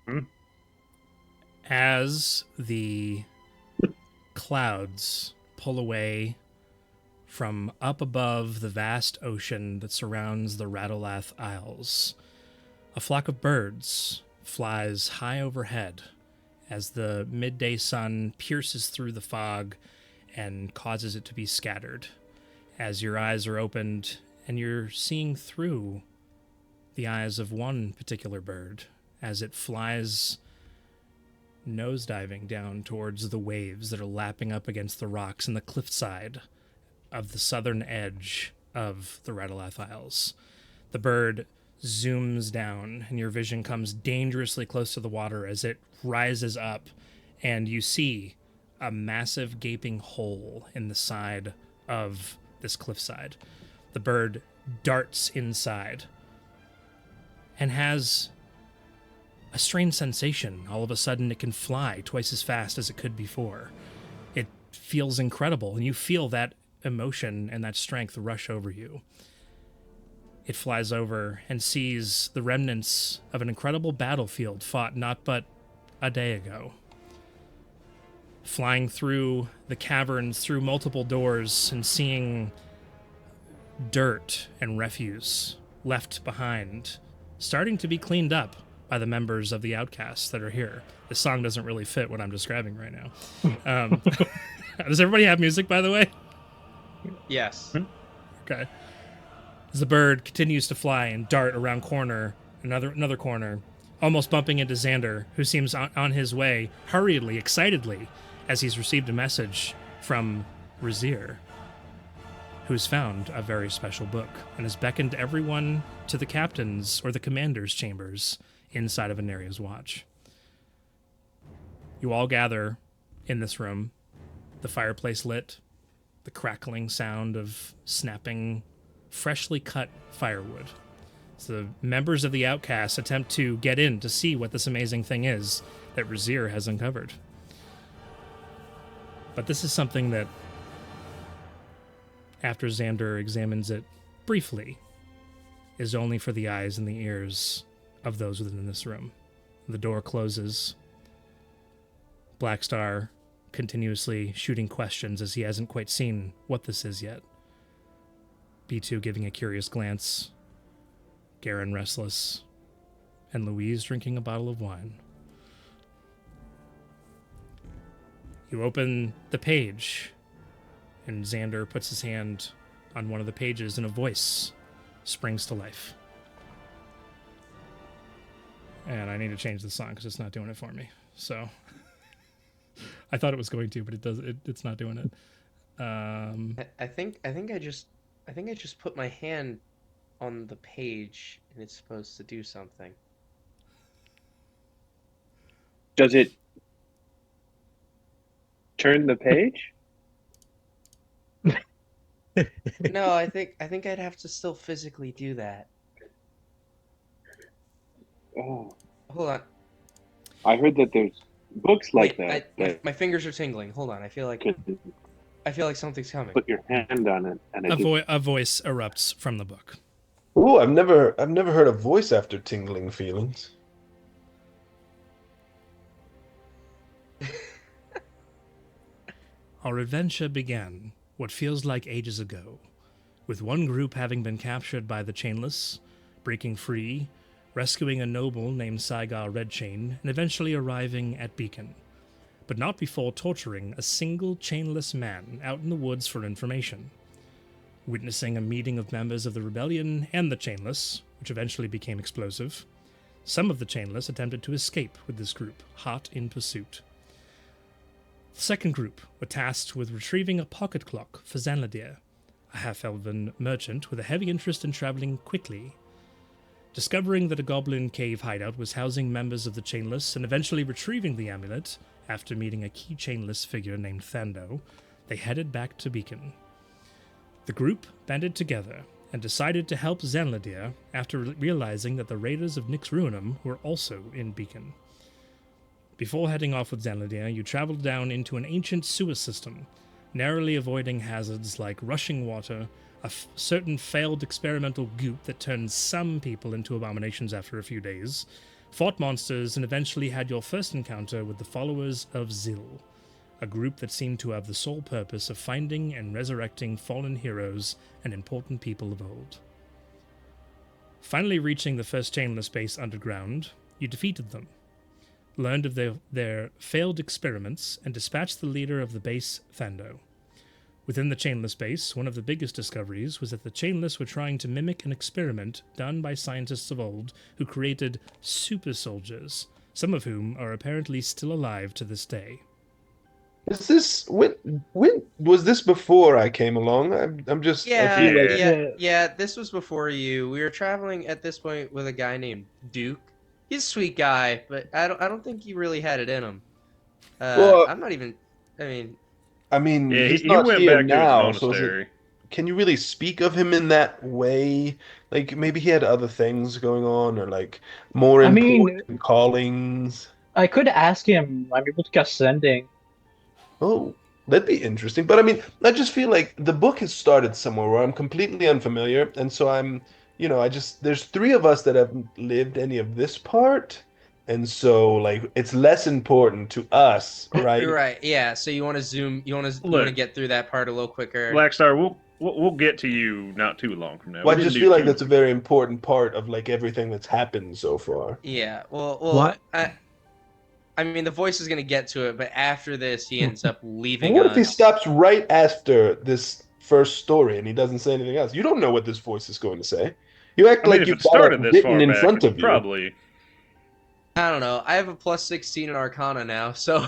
Hmm. As the clouds pull away from up above the vast ocean that surrounds the Radolath Isles, a flock of birds flies high overhead as the midday sun pierces through the fog and causes it to be scattered. As your eyes are opened and you're seeing through the eyes of one particular bird as it flies nosediving down towards the waves that are lapping up against the rocks and the cliffside of the southern edge of the Radalath Isles. The bird zooms down, and your vision comes dangerously close to the water as it rises up, and you see a massive gaping hole in the side of this cliffside. The bird darts inside and has a strange sensation. All of a sudden, it can fly twice as fast as it could before. It feels incredible, and you feel that emotion and that strength rush over you. It flies over and sees the remnants of an incredible battlefield fought not but a day ago. Flying through the caverns, through multiple doors, and seeing dirt and refuse left behind, starting to be cleaned up by the members of the outcasts that are here. This song doesn't really fit what I'm describing right now. Does everybody have music, by the way? Yes. Okay. As the bird continues to fly and dart around another corner, almost bumping into Xander, who seems on his way hurriedly, excitedly, as he's received a message from Razir, who's found a very special book and has beckoned everyone to the captain's or the commander's chambers inside of Anaria's watch. You all gather in this room, the fireplace lit, the crackling sound of snapping, freshly cut firewood. So the members of the outcasts attempt to get in to see what this amazing thing is that Razir has uncovered. But this is something that, after Xander examines it briefly, is only for the eyes and the ears of those within this room. The door closes. Blackstar continuously shooting questions as he hasn't quite seen what this is yet. B2 giving a curious glance, Garen restless, and Louise drinking a bottle of wine. You open the page, and Xander puts his hand on one of the pages, and a voice springs to life. And I need to change the song because it's not doing it for me. So I thought it was going to, but it's not doing it. I think I just put my hand on the page and it's supposed to do something. Does it turn the page? No, I think I'd have to still physically do that. Oh, Hold on. I heard that there's books like Wait, that that my fingers are tingling. Hold on. could I feel like something's coming. put your hand on it and it A, just a voice erupts from the book. Ooh, I've never heard a voice after tingling feelings. Our adventure began what feels like ages ago, with one group having been captured by the Chainless, breaking free, rescuing a noble named Saigar Redchain, and eventually arriving at Beacon, but not before torturing a single chainless man out in the woods for information. Witnessing a meeting of members of the rebellion and the Chainless, which eventually became explosive, some of the Chainless attempted to escape with this group, hot in pursuit. The second group were tasked with retrieving a pocket clock for Zanladir, a half-elven merchant with a heavy interest in traveling quickly. Discovering that a goblin cave hideout was housing members of the Chainless and eventually retrieving the amulet after meeting a key Chainless figure named Thando, they headed back to Beacon. The group banded together and decided to help Zanladir after realizing that the raiders of Nyx Ruinum were also in Beacon. Before heading off with Zanladir, you traveled down into an ancient sewer system, narrowly avoiding hazards like rushing water, a certain failed experimental goop that turns some people into abominations after a few days, fought monsters, and eventually had your first encounter with the followers of Zil, a group that seemed to have the sole purpose of finding and resurrecting fallen heroes and important people of old. Finally reaching the first chainless base underground, you defeated them, learned of their failed experiments, and dispatched the leader of the base, Thando. Within the chainless base, one of the biggest discoveries was that the chainless were trying to mimic an experiment done by scientists of old who created super soldiers, some of whom are apparently still alive to this day. Is this when was this before I came along? I'm just I Yeah, feel like yeah. This was before you. We were traveling at this point with a guy named Duke. He's a sweet guy, but I don't think he really had it in him. well, I'm not even. I mean, Yeah, he's he not went here back to his now, so is it, monastery. can you really speak of him in that way? Like maybe he had other things going on or like more I mean, important callings. I could ask him. I'm able to cast sending. Oh, that'd be interesting. But I mean, I just feel like the book has started somewhere where I'm completely unfamiliar, and so I just there's three of us that haven't lived any of this part, and so like it's less important to us, right? you're right. Yeah. So you want to zoom? You want to Look. get through that part a little quicker? Blackstar, we'll get to you not too long from now. Well, I We just didn't feel do like too- that's a very important part of like everything that's happened so far. Yeah. Well. What? I mean, the voice is gonna get to it, but after this, he ends up leaving What if he us. stops right after this first story and he doesn't say anything else? You don't know what this voice is going to say. You act I mean, like if you've it got started it this written far in back, front of you. probably. I don't know. I have a plus 16 in Arcana now, so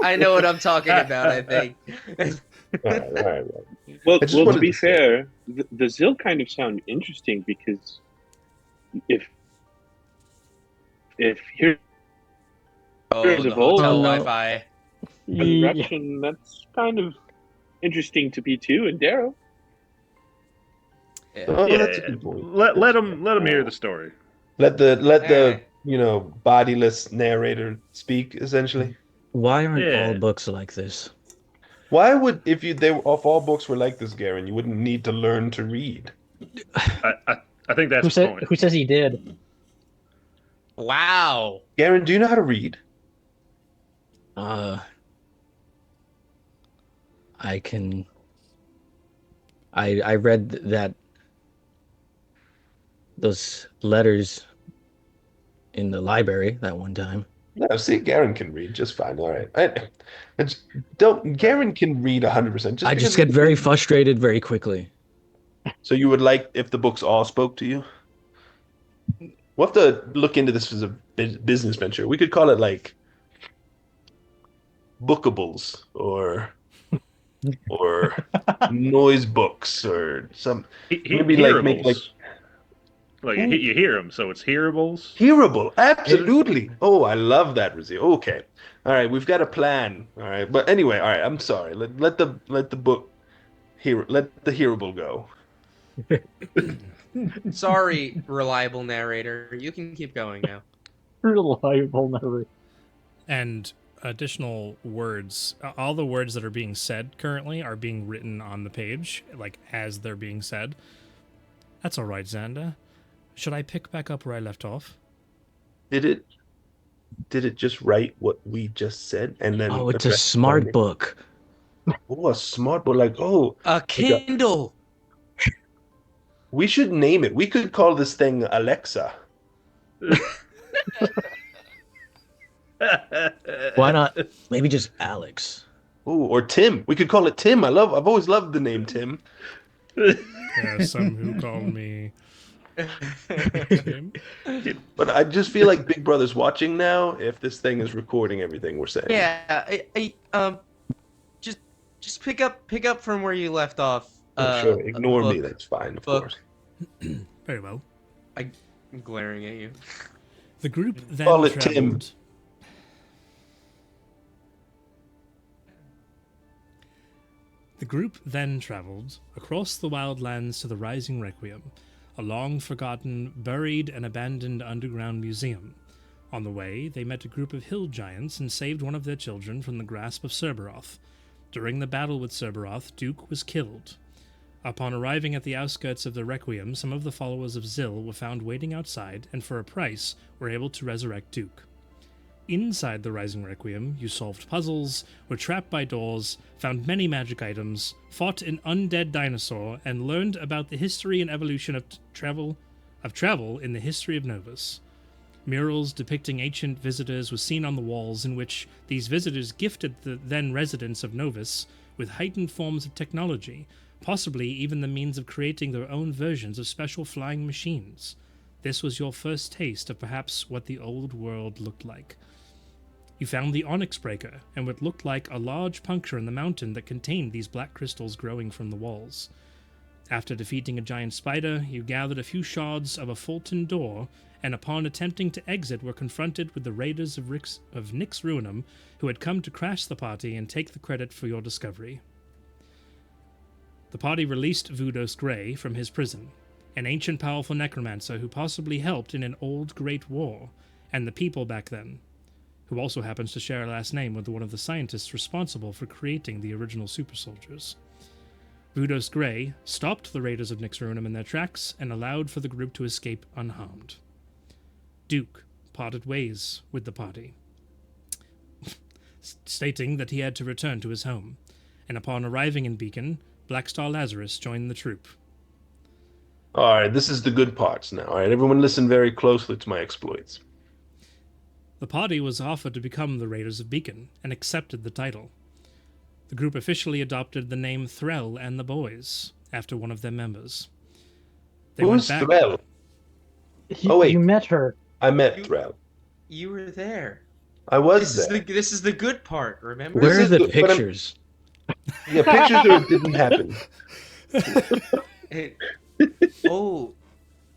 I know what I'm talking about. I think. All right, all right. Well, I just to wanted be to say- fair, the Zil kind of sound interesting because if here Oh, Heroes the of old. hotel Oh, no. Wi-Fi. Yeah. resurrection, that's kind of interesting to P2 and Darrow. Yeah. Oh, Yeah, that's a good point. let him hear the story. Let the Alright. bodiless narrator speak essentially. Why aren't Yeah. all books like this? Why would if all books were like this, Garen, you wouldn't need to learn to read. I think that's Who the said? point. Who says he did? Wow. Garen, do you know how to read? I can. I read that those letters in the library that one time. No, see, Garen can read just fine. All right. Don't Garen can read 100%. I just get very frustrated very quickly. So you would like if the books all spoke to you? We'll have to look into this as a business venture. We could call it like bookables or noise books or some maybe like make like you hear them, so it's hearables. hearable. Absolutely. Oh, I love that, Rizzy. Okay. All right, we've got a plan. All right. But anyway, all right, I'm sorry. Let the book let the hearable go. Sorry, reliable narrator. You can keep going now. Reliable never. And additional words, all the words that are being said currently are being written on the page, like as they're being said. That's all right, Xander. Should I pick back up where I left off? Did it just write what we just said and then Oh, it's the a rest smart only? book. Oh, a smart book. Like, oh, A Kindle. we should name it. We could call this thing Alexa. Why not? Maybe just Alex. Oh, or Tim. We could call it Tim. I've always loved the name Tim. There are some who call me Tim. But I just feel like Big Brother's watching now if this thing is recording everything we're saying. Yeah. Just pick up from where you left off. Oh, sure. Ignore me. book. That's fine, of book. course. Very well. I'm glaring at you. The group then Call it Tim. traveled. The group then traveled across the wildlands to the Rising Requiem, a long-forgotten, buried and abandoned underground museum. On the way, they met a group of hill giants and saved one of their children from the grasp of Cerberoth. During the battle with Cerberoth, Duke was killed. Upon arriving at the outskirts of the Requiem, some of the followers of Zil were found waiting outside and for a price were able to resurrect Duke. Inside the Rising Requiem, you solved puzzles, were trapped by doors, found many magic items, fought an undead dinosaur, and learned about the history and evolution of travel in the history of Novus. Murals depicting ancient visitors were seen on the walls, in which these visitors gifted the then residents of Novus with heightened forms of technology, possibly even the means of creating their own versions of special flying machines. This was your first taste of perhaps what the old world looked like. You found the Onyx Breaker, and what looked like a large puncture in the mountain that contained these black crystals growing from the walls. After defeating a giant spider, you gathered a few shards of a Fulton door, and upon attempting to exit were confronted with the raiders of Nyx Ruinum, who had come to crash the party and take the credit for your discovery. The party released Vudos Grey from his prison, an ancient powerful necromancer who possibly helped in an old great war, and the people back then, who also happens to share a last name with one of the scientists responsible for creating the original super soldiers. Vudos Grey stopped the raiders of Nyx Ruinum in their tracks and allowed for the group to escape unharmed. Duke parted ways with the party, stating that he had to return to his home, and upon arriving in Beacon, Blackstar Lazarus joined the troop. All right, this is the good parts now. All right, everyone listen very closely to my exploits. The party was offered to become the Raiders of Beacon, and accepted the title. The group officially adopted the name Threll and the Boys, after one of their members. Who's Threll? Oh, wait. You met her. I met Threll. You were there. I was there. This is the good part, remember? Where are the pictures? Yeah, pictures didn't happen. Hey,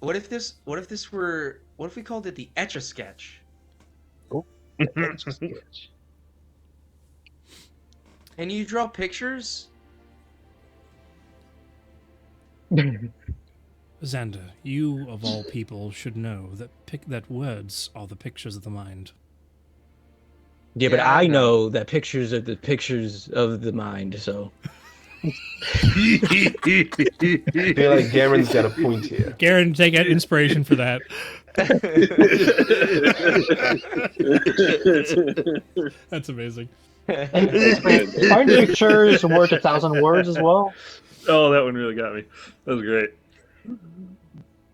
what if we called it the Etch-a-Sketch? Oh, Etch-a-Sketch. And you draw pictures? Xander, you of all people should know that words are the pictures of the mind. Yeah, but I know that pictures are the pictures of the mind, so. I feel like Garen's got a point here. Garen, take inspiration for that. That's amazing. Aren't pictures worth 1,000 words as well? Oh, that one really got me. That was great.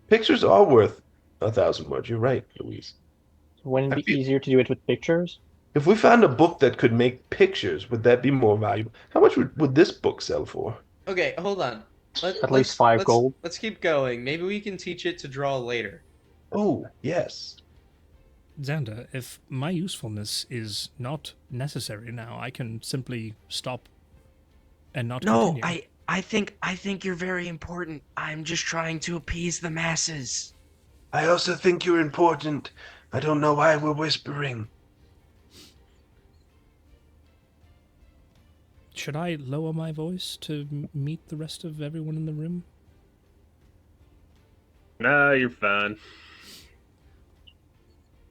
Pictures are worth 1,000 words. You're right, Louise. Wouldn't it be easier to do it with pictures? If we found a book that could make pictures, would that be more valuable? How much would this book sell for? Okay, hold on. At least 5 gold. Let's keep going. Maybe we can teach it to draw later. Oh, yes. Xander, if my usefulness is not necessary now, I can simply stop and not continue. No, I think you're very important. I'm just trying to appease the masses. I also think you're important. I don't know why we're whispering. Should I lower my voice to meet the rest of everyone in the room? Nah, you're fine.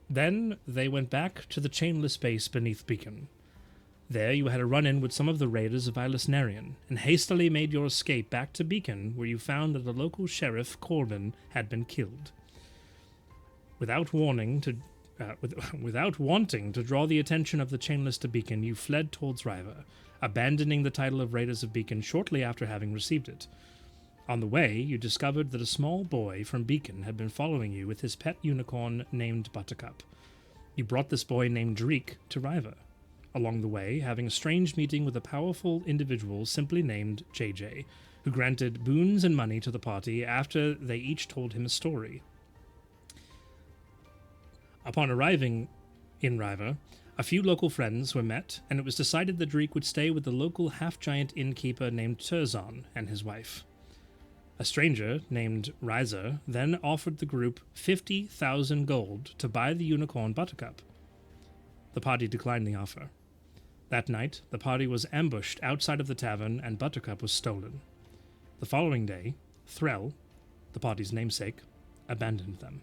Then they went back to the chainless base beneath Beacon. There you had a run-in with some of the raiders of Ilisnarian, and hastily made your escape back to Beacon, where you found that the local sheriff, Corbin, had been killed. Without wanting to draw the attention of the chainless to Beacon, you fled towards Riva, abandoning the title of Raiders of Beacon shortly after having received it. On the way, you discovered that a small boy from Beacon had been following you with his pet unicorn named Buttercup. You brought this boy named Dreek to Riva, along the way having a strange meeting with a powerful individual simply named JJ, who granted boons and money to the party after they each told him a story. Upon arriving in Riva, a few local friends were met, and it was decided that Dreek would stay with the local half-giant innkeeper named Turzon and his wife. A stranger named Riza then offered the group 50,000 gold to buy the unicorn Buttercup. The party declined the offer. That night, the party was ambushed outside of the tavern and Buttercup was stolen. The following day, Threll, the party's namesake, abandoned them.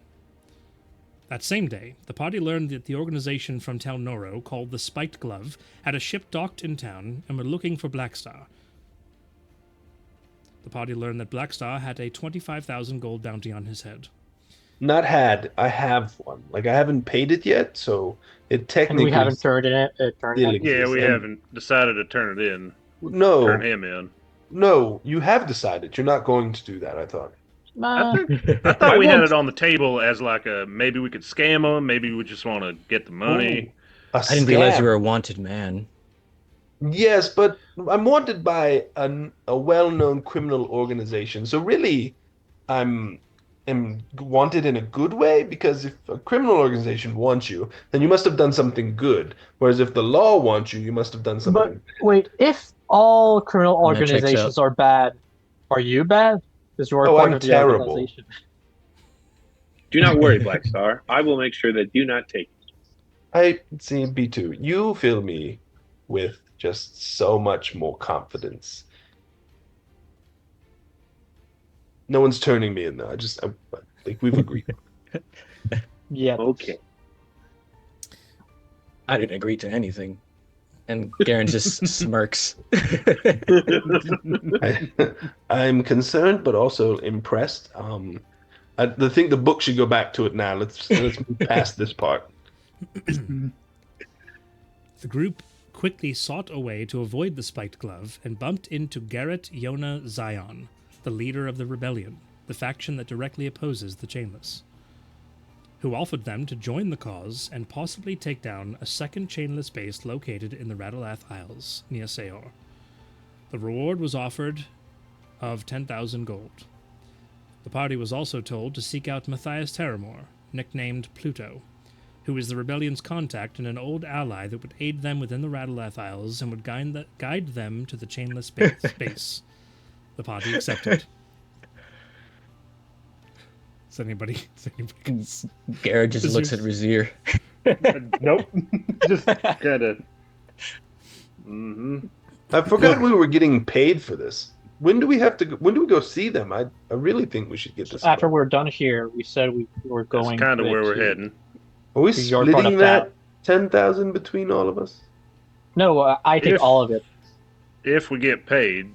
That same day, the party learned that the organization from Tel Noro, called the Spiked Glove, had a ship docked in town and were looking for Blackstar. The party learned that Blackstar had a 25,000 gold bounty on his head. Not had. I have one. Like I haven't paid it yet, so it And technically we haven't turned it turned still in. Yeah, exists. we And haven't decided to turn it in. no, Turn him in. no, you have decided. You're not going to do that, I thought. I thought I we had won't- it on the table as like a maybe we could scam them, maybe we just want to get the money. Ooh, a I didn't realize you scam. were a wanted man. Yes, but I'm wanted by a well-known criminal organization. So really, I'm am wanted in a good way because if a criminal organization wants you, then you must have done something good. Whereas if the law wants you, you must have done But something. wait, if all criminal That checks organizations out. are bad, are you bad? Because you're Oh, part I'm of the terrible. organization. Do not worry, Black Star. I will make sure that do not take it. I see B2. You fill me with just so much more confidence. No one's turning me in though. I think we've agreed. Yeah. Okay. I didn't agree to anything. And Garen just smirks. I'm concerned, but also impressed. I think the book should go back to it now. Let's move past this part. The group quickly sought a way to avoid the spiked glove and bumped into Garrett Yona Zion, the leader of the rebellion, the faction that directly opposes the Chainless, who offered them to join the cause and possibly take down a second Chainless base located in the Radalath Isles near Seor. The reward was offered of 10,000 gold. The party was also told to seek out Matthias Terramore, nicknamed Pluto, who is the rebellion's contact and an old ally that would aid them within the Radalath Isles and would guide them to the Chainless base. The party accepted. Does anybody Garrett just Is looks there- at Razir. Nope. Just kind of. Mm-hmm. I forgot we were getting paid for this. When do we have to? When do we go see them? I really think we should get this. After we're done here, we said we were That's going. kind of where we're to- heading. Are we You're part splitting of that 10,000 between all of us? No, I take If- all of it. If we get paid,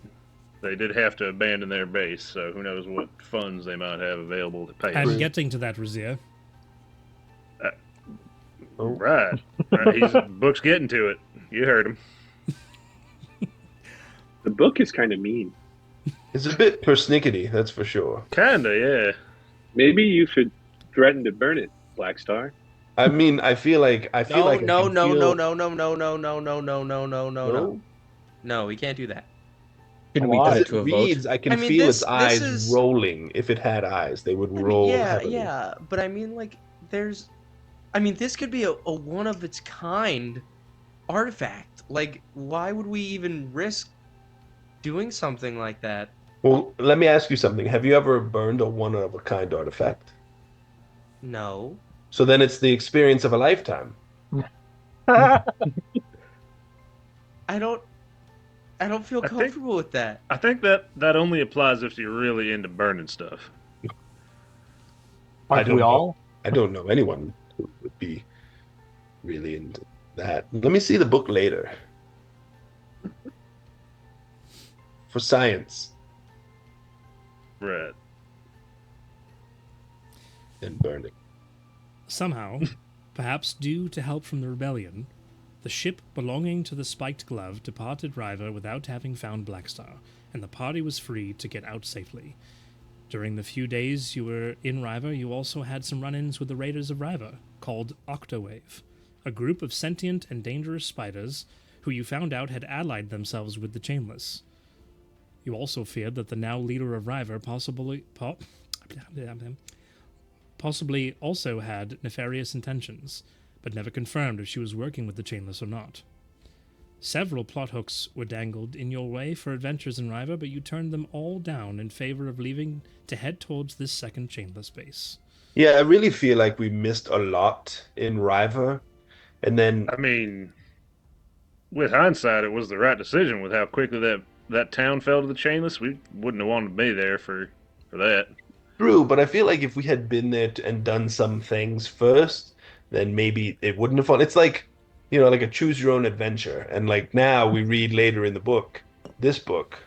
they did have to abandon their base, so who knows what funds they might have available to pay I'm us. getting to that, Razir. Right. He's book's getting to it. You heard him. The book is kind of mean. It's a bit persnickety, that's for sure. Kinda, yeah. Maybe you should threaten to burn it, Black Star. I mean, I feel like I No, can no, no, feel- no, no, no, no, no, no, no, no, no, no, no, no. No, we can't do that. Shouldn't we Why? put As it to a it vote? reads, I can I mean, feel this- its eyes this is- rolling. If it had eyes, they would I mean, roll yeah, heavily. yeah, but I mean, like, there's, I mean, this could be a one of its kind artifact. Like, why would we even risk doing something like that? Well, let me ask you something. Have you ever burned a one-of-a-kind artifact? No. So then it's the experience of a lifetime. I don't feel I think- comfortable with that. I think that only applies if you're really into burning stuff. I Aren't don't we know. all? I don't know anyone who would be really into that. Let me see the book later. For science Right. and burning. Somehow, perhaps due to help from the rebellion, the ship belonging to the Spiked Glove departed Riva without having found Blackstar, and the party was free to get out safely. During the few days you were in Riva, you also had some run-ins with the Raiders of Riva, called Octawave, a group of sentient and dangerous spiders who you found out had allied themselves with the Chainless. You also feared that the now leader of Riva possibly also had nefarious intentions, but never confirmed if she was working with the Chainless or not. Several plot hooks were dangled in your way for adventures in Riva, but you turned them all down in favor of leaving to head towards this second Chainless base. Yeah, I really feel like we missed a lot in Riva. And then I mean, with hindsight, it was the right decision with how quickly that town fell to the Chainless. We wouldn't have wanted to be there for that. true, but I feel like if we had been there and done some things first, then maybe it wouldn't have fun. It's like, like a choose your own adventure. And like now we read later in the book, this book,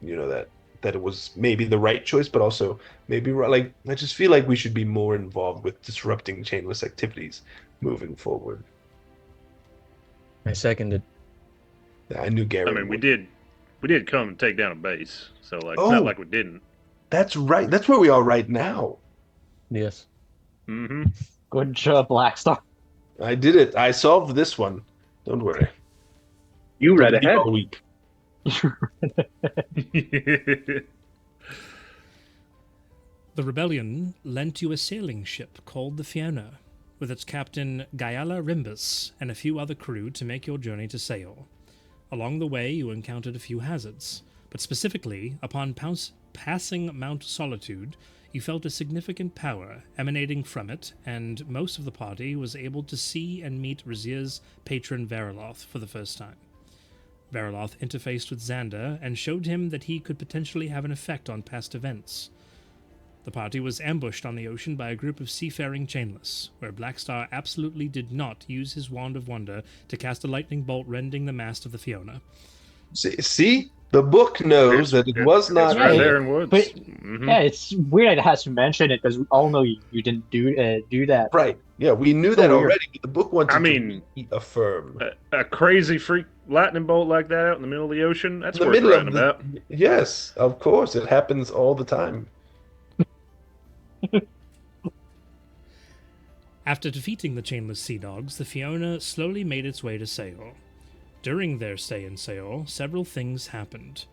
that that it was maybe the right choice, but also maybe like I just feel like we should be more involved with disrupting chainless activities moving forward. I seconded. I knew I Gary mean, would. we did come and take down a base, so like it's not Oh, like we didn't. that's right. That's where we are right now. Yes. Mm-hmm. Good job, Blackstar. I did it. I solved this one. Don't worry. You read Don't leave ahead. all week. The rebellion lent you a sailing ship called the Fiona, with its captain Gayala Rimbus and a few other crew to make your journey to Seol. Along the way, you encountered a few hazards, but specifically, upon passing Mount Solitude, you felt a significant power emanating from it, and most of the party was able to see and meet Razir's patron Veriloth for the first time. Veriloth interfaced with Xander and showed him that he could potentially have an effect on past events. The party was ambushed on the ocean by a group of seafaring chainless, where Blackstar absolutely did not use his Wand of Wonder to cast a lightning bolt rending the mast of the Fiona. See? The book knows that it was not It's right Yeah, there in Woods. But Mhm. yeah, it's weird that it has to mention it because we all know you didn't do that. right. Yeah, we knew So that weird. already, but the book wanted I mean, to affirm. A crazy freak lightning bolt like that out in the middle of the ocean, that's In the worth middle writing of the about. Yes, of course, it happens all the time. After defeating the chainless sea dogs, the Fiona slowly made its way to Seol. During their stay in Seol, several things happened.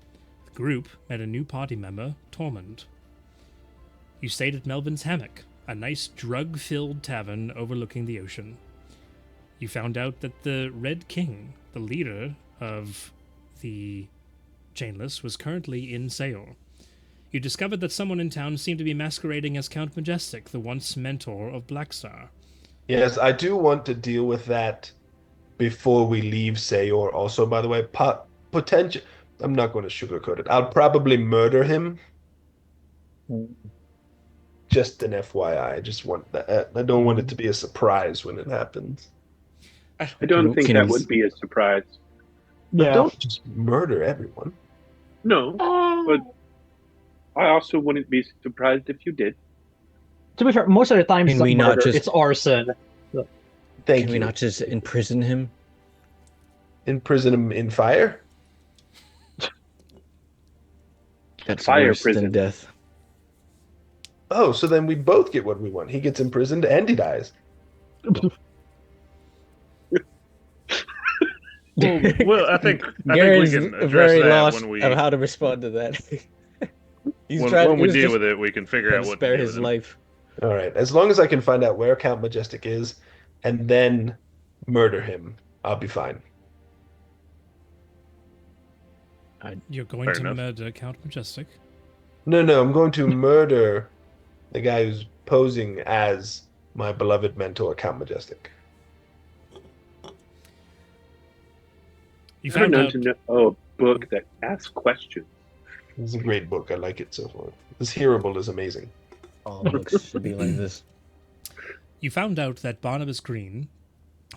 The group met a new party member, Tormund. You stayed at Melvin's Hammock, a nice drug-filled tavern overlooking the ocean. You found out that the Red King, the leader of the Chainless, was currently in Seol. You discovered that someone in town seemed to be masquerading as Count Majestic, the once mentor of Blackstar. Yes, I do want to deal with that before we leave Sayor. Also, by the way, potential. I'm not going to sugarcoat it. I'll probably murder him. Just an FYI. I just want that. I don't want it to be a surprise when it happens. I don't think Can that we- would be a surprise. But Yeah. don't just murder everyone. No, but I also wouldn't be surprised if you did. To be fair, most of the time Can it's not we not murder, just- it's arson. Thank Can you. we not just imprison him? Imprison him in fire? That's Fire worse prison. than death. Oh, so then we both get what we want. He gets imprisoned and he dies. Well, I think we Gary's can address very that lost when we of how to respond to that. He's when trying we he's deal just with it. We can figure trying out to what spare to do his with him. life. All right. As long as I can find out where Count Majestic is and then murder him, I'll be fine. You're going Fair to enough. murder Count Majestic? No, I'm going to murder the guy who's posing as my beloved mentor, Count Majestic. You I don't found know out to know a book that asks questions. It's a great book. I like it so far. This hearable is amazing. All books should be like this. You found out that Barnabas Green,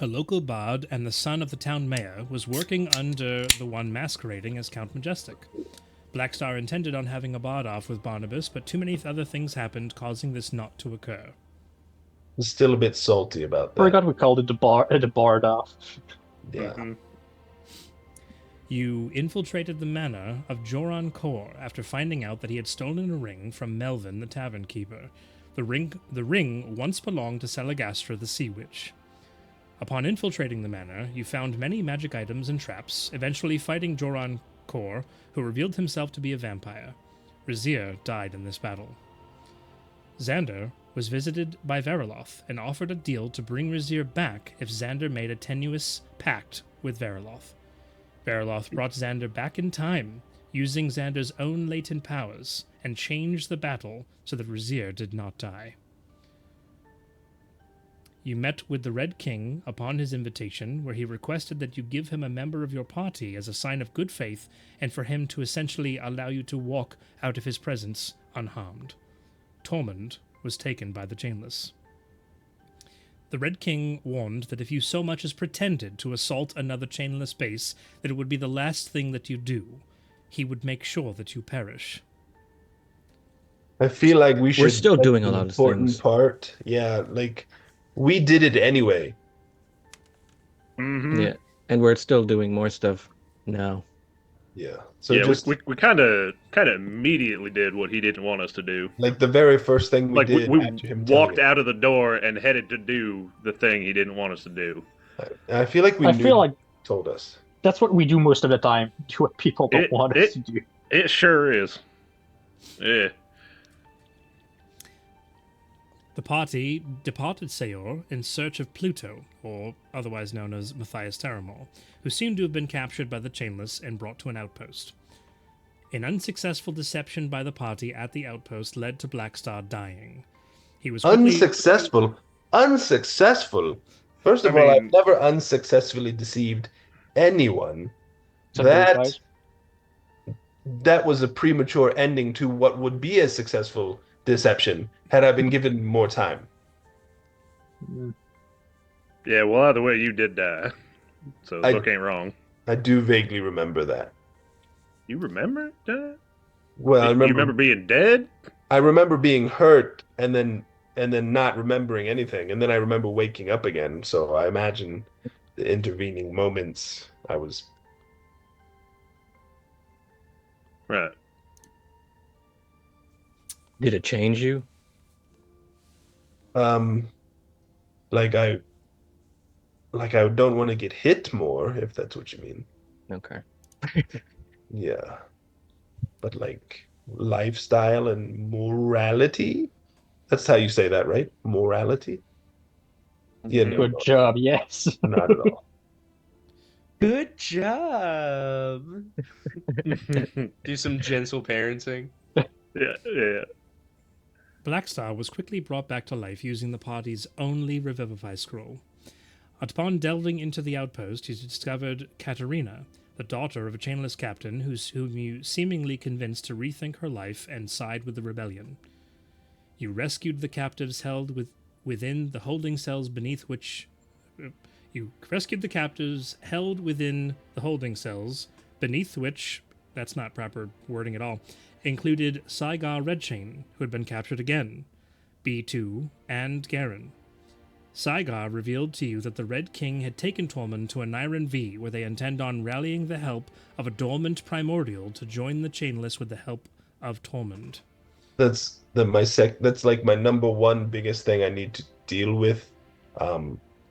a local bard and the son of the town mayor, was working under the one masquerading as Count Majestic. Blackstar intended on having a bard off with Barnabas, but too many other things happened, causing this not to occur. I'm still a bit salty about that. Forgot we called it the bard off. Yeah. Mhm. You infiltrated the manor of Joran Kor after finding out that he had stolen a ring from Melvin, the tavern keeper. The ring once belonged to Salagastra, the sea witch. Upon infiltrating the manor, you found many magic items and traps, eventually fighting Joran Kor, who revealed himself to be a vampire. Razir died in this battle. Xander was visited by Veriloth and offered a deal to bring Razir back if Xander made a tenuous pact with Veriloth. Veriloth brought Xander back in time, using Xander's own latent powers, and changed the battle so that Razir did not die. You met with the Red King upon his invitation, where he requested that you give him a member of your party as a sign of good faith and for him to essentially allow you to walk out of his presence unharmed. Tormund was taken by the Chainless. The Red King warned that if you so much as pretended to assault another chainless base, that it would be the last thing that you do. He would make sure that you perish. I feel like we We're should. still That's doing a an lot of important things. part. Yeah, like we did it anyway. Mm-hmm. Yeah, and we're still doing more stuff now. Yeah. So Yeah, just we kind of immediately did what he didn't want us to do. like the very first thing we Like we, did we after him telling walked us. out of the door and headed to do the thing he didn't want us to do. I feel like we I knew feel he like told us. that's what we do most of the time. Do what people don't It want us it to do. it sure is. Yeah. The party departed Seor in search of Pluto, or otherwise known as Matthias Terramore, who seemed to have been captured by the Chainless and brought to an outpost. An unsuccessful deception by the party at the outpost led to Blackstar dying. He was quickly... Unsuccessful. Unsuccessful. First I of all, I've mean, never unsuccessfully deceived anyone. Except those That guys. that was a premature ending to what would be a successful deception had I been given more time. Mm. yeah. Well, either way, you did die, so the I- book ain't wrong. I do vaguely remember that. You remember that? Well, You remember being dead? I remember being hurt and then not remembering anything, and then I remember waking up again. So I imagine the intervening moments I was Right. Did it change you? um like I don't want to get hit more, if that's what you mean. Okay. Yeah. But like lifestyle and morality? That's how you say that, right? Morality? Yeah, no, Good job. Yes. not at all. Good job. Do some gentle parenting. Yeah. Blackstar was quickly brought back to life using the party's only Revivify scroll. Upon delving into the outpost, he discovered Katerina, the daughter of a chainless captain whom you seemingly convinced to rethink her life and side with the rebellion. You rescued the captives held within the holding cells beneath which... You rescued the captives held within the holding cells, beneath which, that's not proper wording at all, included Saigar Redchain, who had been captured again, B2, and Garen. Saigar revealed to you that the Red King had taken Tormund to a Nyran V, where they intend on rallying the help of a dormant primordial to join the Chainless with the help of Tormund. That's like my number one biggest thing I need to deal with.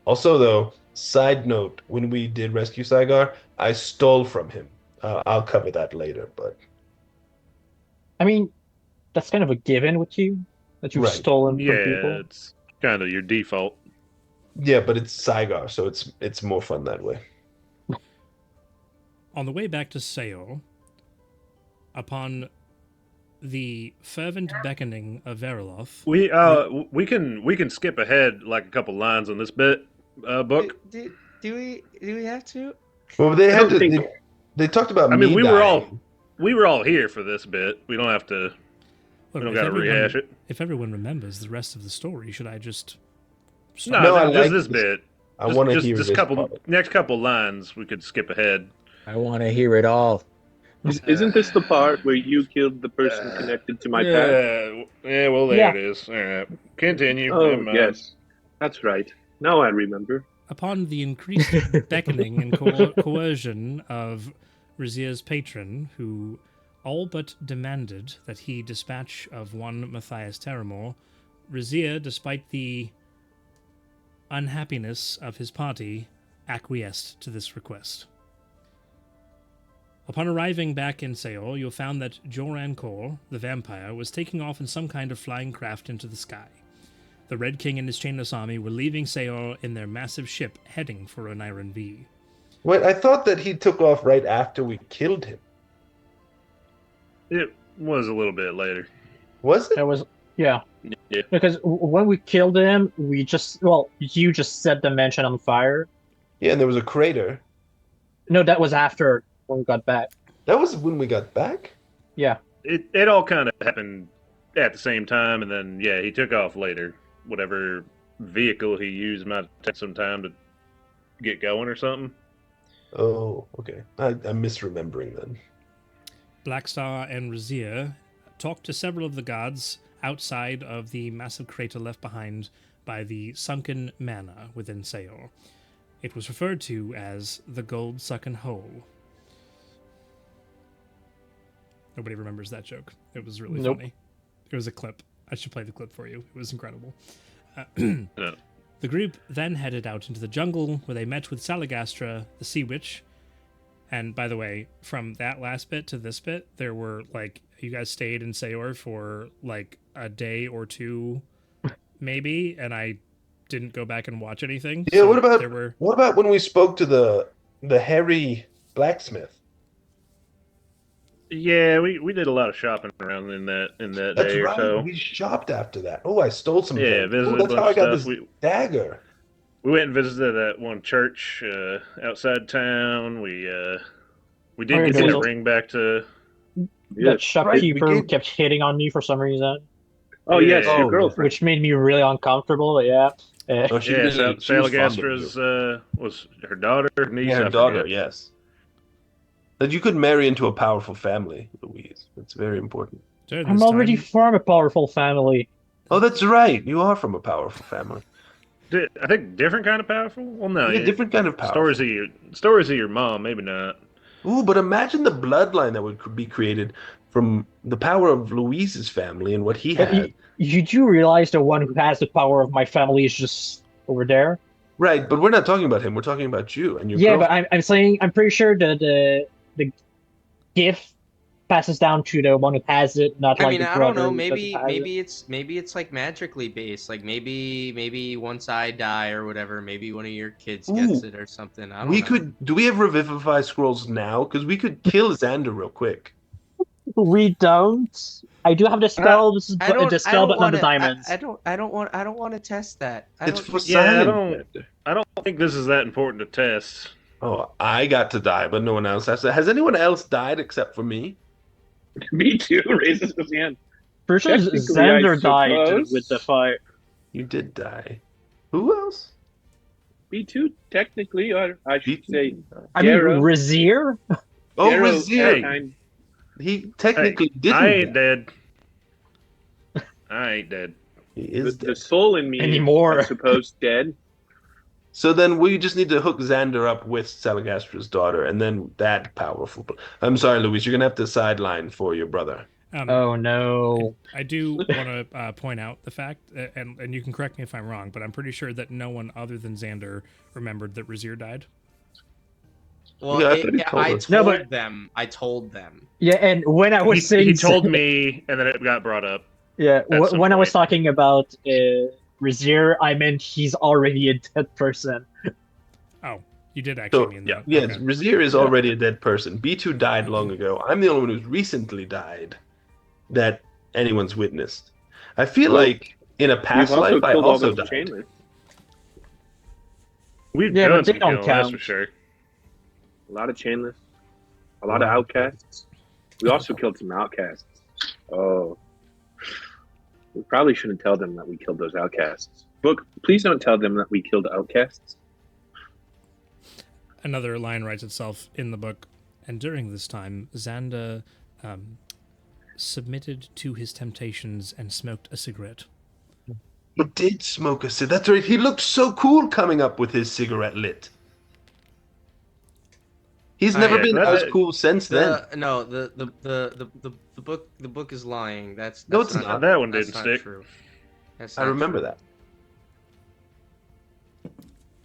Also though, side note, when we did rescue Saigar, I stole from him. I'll cover that later, but I mean, that's kind of a given with you that you've right. stolen Yeah, from people. it's kind of your default. Yeah, but it's Saigar, so it's more fun that way. On the way back to Seor, upon the fervent beckoning of Veriloth, We can skip ahead like a couple lines on this bit book. Do we have to? Well, they I had don't to. think- They talked about I mean, me we dying. were all here for this bit. We don't have to. We look, don't if got to everyone- rehash it. If everyone remembers the rest of the story, should I just... No, No, I just like this this. bit. I want to hear just this couple part. next couple lines. We could skip ahead. I want to hear it all. Isn't this the part where you killed the person connected to my path? Yeah. Well, there Yeah. it is. All right, continue. Oh, Never mind. yes. That's right. Now I remember. Upon the increased beckoning and coercion of Razier's patron, who all but demanded that he dispatch of one Matthias Terramore, Razier, despite the unhappiness of his party, acquiesced to this request. Upon arriving back in Seor, you found that Joran Kor, the vampire, was taking off in some kind of flying craft into the sky. The Red King and his chainless army were leaving Seor in their massive ship, heading for Oniron V. Wait, I thought that he took off right after we killed him. It was a little bit later. Was it? That was, yeah. Yeah. Because when we killed him, you just set the mansion on fire. Yeah, and there was a crater. No, that was after when we got back. That was when we got back? Yeah. It all kind of happened at the same time, and then yeah, he took off later. Whatever vehicle he used might take some time to get going or something. Oh, okay. I'm misremembering then. Blackstar and Razier talked to several of the gods outside of the massive crater left behind by the sunken mana within Seol. It was referred to as the Gold Sucking Hole. Nobody remembers that joke. It was really funny. It was a clip. I should play the clip for you. It was incredible. No. The group then headed out into the jungle where they met with Salagastra, the Sea Witch. And by the way, from that last bit to this bit, there were like, you guys stayed in Seor for like a day or two, maybe, and I didn't go back and watch anything. Yeah, So what about when we spoke to the hairy blacksmith? Yeah, we did a lot of shopping around in that That's day right. or so. We shopped after that. Oh, I stole some Yeah, things. visited Oh, a that's bunch how I of got stuff. this dagger. We went and visited that one church outside town. We did get Okay, that ring back to. That shopkeeper Right, we kept hitting on me for some reason, Oh yes, Yeah. your Oh, girlfriend. which made me really uncomfortable. But yeah. Oh, she Yeah, was fond of Salagastra's you. was her daughter, niece, Yeah, her I daughter, forget. yes. That you could marry into a powerful family, Louise. That's very important. during I'm this already time, from a powerful family. Oh, that's right. You are from a powerful family. I think different kind of powerful. Well, no, Yeah, different kind of powerful. Stories of your mom, maybe not. Ooh, but imagine the bloodline that would be created from the power of Louise's family and what he had. You do realize the one who has the power of my family is just over there? Right, but we're not talking about him. We're talking about you and your Yeah, girlfriend. but I'm saying I'm pretty sure the gift passes down to the one who has it, not I like mean, the I don't brother know. who doesn't Maybe have it. maybe it's like magically based. Like maybe once I die or whatever, maybe one of your kids gets Ooh, it or something. I don't We know. could. Do we have revivify scrolls now? Because we could kill Xander real quick. We don't. I do have the spell. This is the spell, but not the diamonds. I don't want to test that. It's for Yeah, Simon. I don't think this is that important to test. Oh, I got to die, but no one else has. Has anyone else died except for me? Me too. Raises his hand. Pretty sure Technically, Xander I died suppose. with the fight. You did die. Who else? Me too. Technically, or I should say, I mean, Yarrow. Razier? Oh, Yarrow Razier. kind- He technically didn't. I ain't die. dead. I ain't dead. He the, is the dead. soul in me, Anymore. I suppose, dead. So then we just need to hook Xander up with Salagastra's daughter, and then that powerful. I'm sorry, Luis. You're gonna have to sideline for your brother. Oh no. I do want to point out the fact, and you can correct me if I'm wrong, but I'm pretty sure that no one other than Xander remembered that Razier died. Well, Yeah, I thought he told I us. told No, but- them. I told them. Yeah, and when I was saying He told me, and then it got brought up. yeah, at some when I was point. talking about Razier, I meant he's already a dead person. Oh, you did actually So mean yeah, that. yes, Okay. Razier is already a dead person. B2 died long ago. I'm the only one who's recently died that anyone's witnessed. I feel Well, like in a past You've also life I killed all also those died. chainless. We've Yeah, done but they some don't killing, that's count. for sure. A lot of chainless. A lot of outcasts. We also killed some outcasts. Oh. We probably shouldn't tell them that we killed those outcasts. Book, please don't tell them that we killed outcasts. Another line writes itself in the book, and during this time, Xander submitted to his temptations and smoked a cigarette. He did smoke a cigarette. That's right. He looked so cool coming up with his cigarette lit. He's never yeah, been that- as cool since then. No, the book is lying. That's No, it's not. That one that's didn't not stick. True. That's I not remember true. that.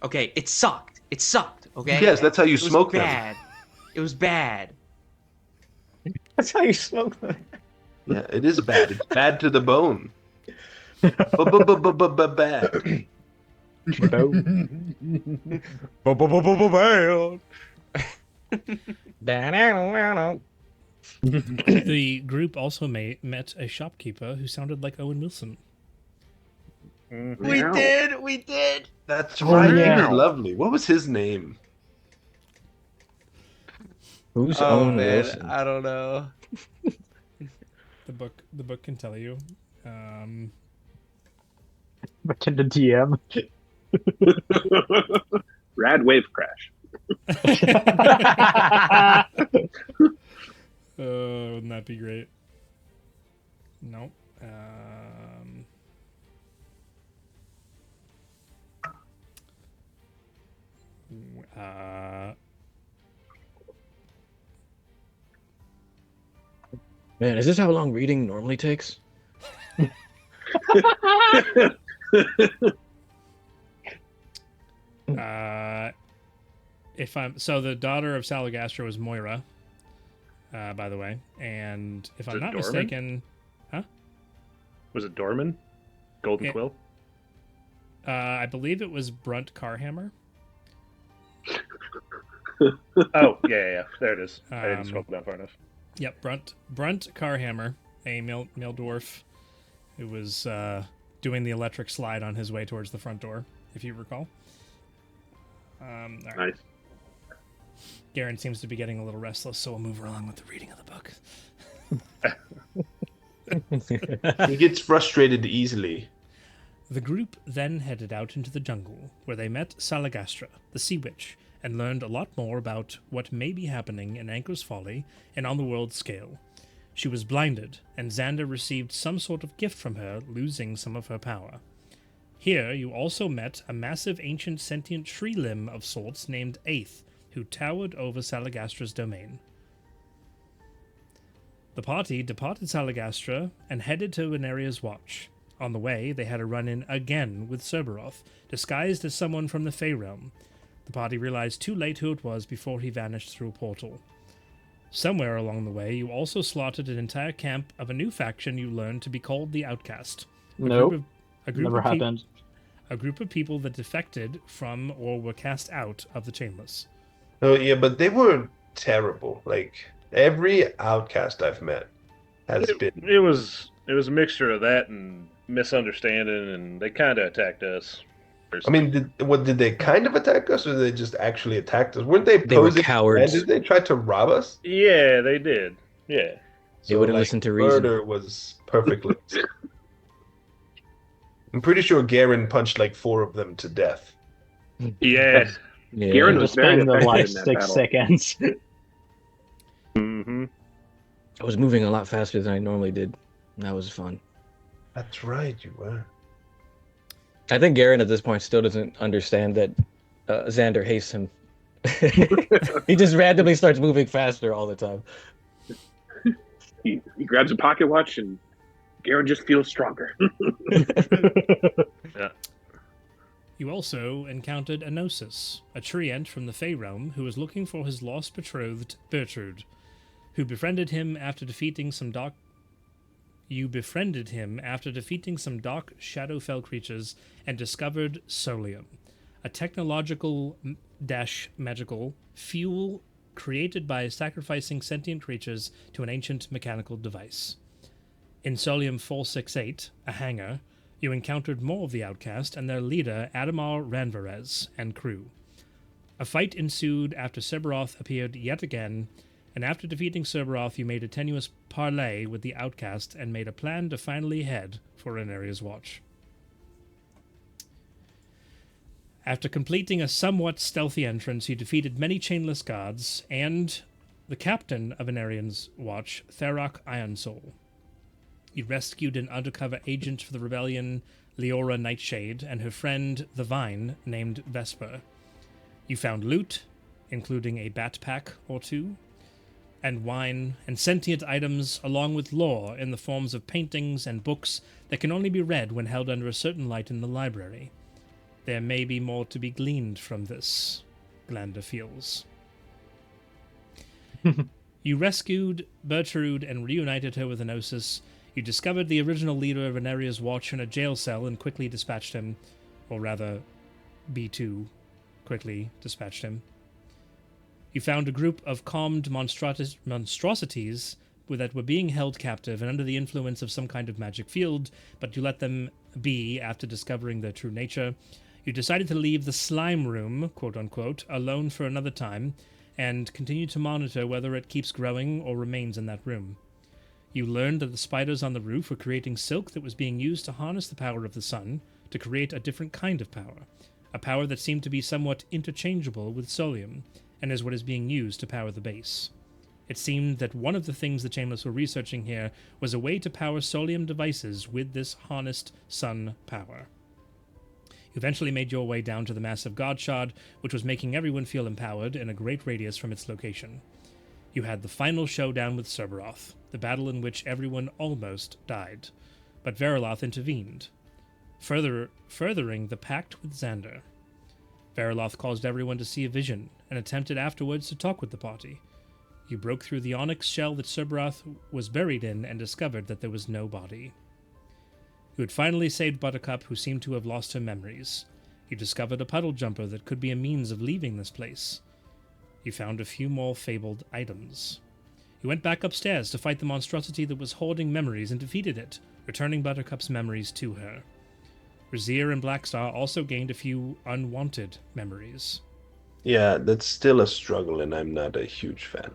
Okay, it sucked. It sucked. Okay. Yes, that's how you It was smoke them. bad. It was bad. That's how you smoke them. Yeah, it is bad. It's bad to the bone. Bad. The group also met a shopkeeper who sounded like Owen Wilson. Mhm. We did. That's Oh, right. yeah. He was lovely. What was his name? Who's Oh Owen man, Wilson? I don't know. The book can tell you. But in the DM. Rad wave crash. Wouldn't that be great? Nope. Uh, Man, is this how long reading normally takes? if I'm so, the daughter of Salagastra was Moira, by the way, and if I'm it not Dorman? mistaken, Was it Dorman? Golden It- Quill? I believe it was Brunt Carhammer. Oh, yeah. There it is. I didn't Um, scroll down far enough. Yep, Brunt Carhammer, a male dwarf who was doing the electric slide on his way towards the front door, if you recall. All right. Nice. Garen seems to be getting a little restless, so we'll move along with the reading of the book. He gets frustrated easily. The group then headed out into the jungle, where they met Salagastra, the sea witch, and learned a lot more about what may be happening in Anchor's Folly and on the world scale. She was blinded, and Xander received some sort of gift from her, losing some of her power. Here, you also met a massive ancient sentient tree limb of sorts named Aeth, who towered over Salagastra's domain. The party departed Salagastra and headed to Venaria's watch. On the way, they had a run-in again with Cerberoth, disguised as someone from the Fey realm. The party realized too late who it was before he vanished through a portal. Somewhere along the way, you also slaughtered an entire camp of a new faction you learned to be called the Outcast. Nope. Never happened. A group of people that defected from or were cast out of the Chainless. Oh yeah, but they were terrible. Like every outcast I've met has been. It was a mixture of that and misunderstanding, and they kind of attacked us. I mean, did they kind of attack us, or did they just actually attacked us? Weren't they They were posing? cowards. And did they try to rob us? Yeah, they did. Yeah. They wouldn't listen to reason. Murder was perfectly. I'm pretty sure Garen punched like 4 of them to death. Yeah. Yeah. Garen was Just very spend the effective like in that 6 battle. seconds. Mm-hmm. I was moving a lot faster than I normally did. That was fun. That's right, you were. I think Garen at this point still doesn't understand that Xander hates him. He just randomly starts moving faster all the time. He grabs a pocket watch and Garen just feels stronger. You also encountered Enosis, a treant from the Fey realm who was looking for his lost betrothed, Bertrude, who befriended him after defeating some dark... You befriended him after defeating some dark Shadowfell creatures and discovered Solium, a technological-magical fuel created by sacrificing sentient creatures to an ancient mechanical device. In Solium 468, a hangar, you encountered more of the Outcast and their leader, Adamar Ranvarez, and crew. A fight ensued after Cerberoth appeared yet again, and after defeating Cerberoth, you made a tenuous parley with the Outcast and made a plan to finally head for Renaria's watch. After completing a somewhat stealthy entrance, you defeated many chainless guards and the captain of Venarian's watch, Therak Ironsoul. You rescued an undercover agent for the rebellion, Leora Nightshade, and her friend, the Vine, named Vesper. You found loot, including a bat pack or 2, and wine, and sentient items, along with lore in the forms of paintings and books that can only be read when held under a certain light in the library. There may be more to be gleaned from this, Glander feels. You rescued Bertrude and reunited her with Enosis. You discovered the original leader of Renaria's watch in a jail cell and quickly dispatched him, or rather, B2 quickly dispatched him. You found a group of calmed monstrosities that were being held captive and under the influence of some kind of magic field, but you let them be after discovering their true nature. You decided to leave the slime room, quote-unquote, alone for another time, and continue to monitor whether it keeps growing or remains in that room. You learned that the spiders on the roof were creating silk that was being used to harness the power of the sun to create a different kind of power, a power that seemed to be somewhat interchangeable with Solium, and is what is being used to power the base. It seemed that one of the things the Chainless were researching here was a way to power Solium devices with this harnessed sun power. You eventually made your way down to the massive God Shard, which was making everyone feel empowered in a great radius from its location. You had the final showdown with Cerberoth, the battle in which everyone almost died, but Veriloth intervened, furthering the pact with Xander. Veriloth caused everyone to see a vision, and attempted afterwards to talk with the party. You broke through the onyx shell that Cerberoth was buried in and discovered that there was no body. You had finally saved Buttercup, who seemed to have lost her memories. You discovered a puddle jumper that could be a means of leaving this place. You found a few more fabled items. You went back upstairs to fight the monstrosity that was hoarding memories and defeated it, returning Buttercup's memories to her. Razier and Blackstar also gained a few unwanted memories. Yeah, that's still a struggle, and I'm not a huge fan.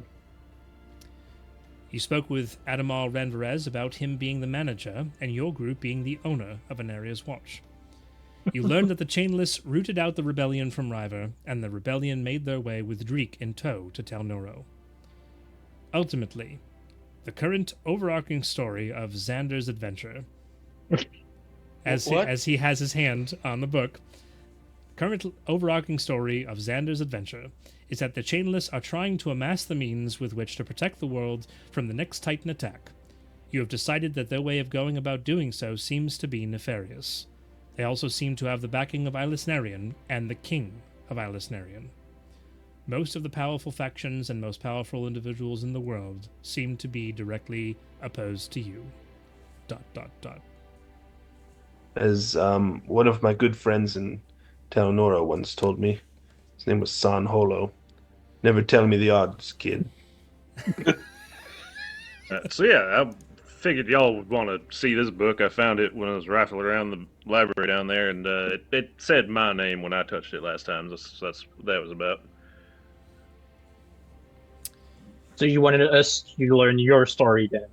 You spoke with Adamar Ranvarez about him being the manager and your group being the owner of Anaria's Watch. You learned that the Chainless rooted out the rebellion from River, and the rebellion made their way with Dreek in tow to Tel Noro. Ultimately, the current overarching story of Xander's adventure, as he has his hand on the book, current overarching story of Xander's adventure is that the Chainless are trying to amass the means with which to protect the world from the next Titan attack. You have decided that their way of going about doing so seems to be nefarious. They also seem to have the backing of Ilisnarian and the King of Ilisnarian. Most of the powerful factions and most powerful individuals in the world seem to be directly opposed to you. ... As one of my good friends in Telnora once told me, his name was San Holo. Never tell me the odds, kid. So yeah, I figured y'all would want to see this book. I found it when I was rifling around the library down there, and it said my name when I touched it last time. That's that was about. So you wanted us to learn your story then?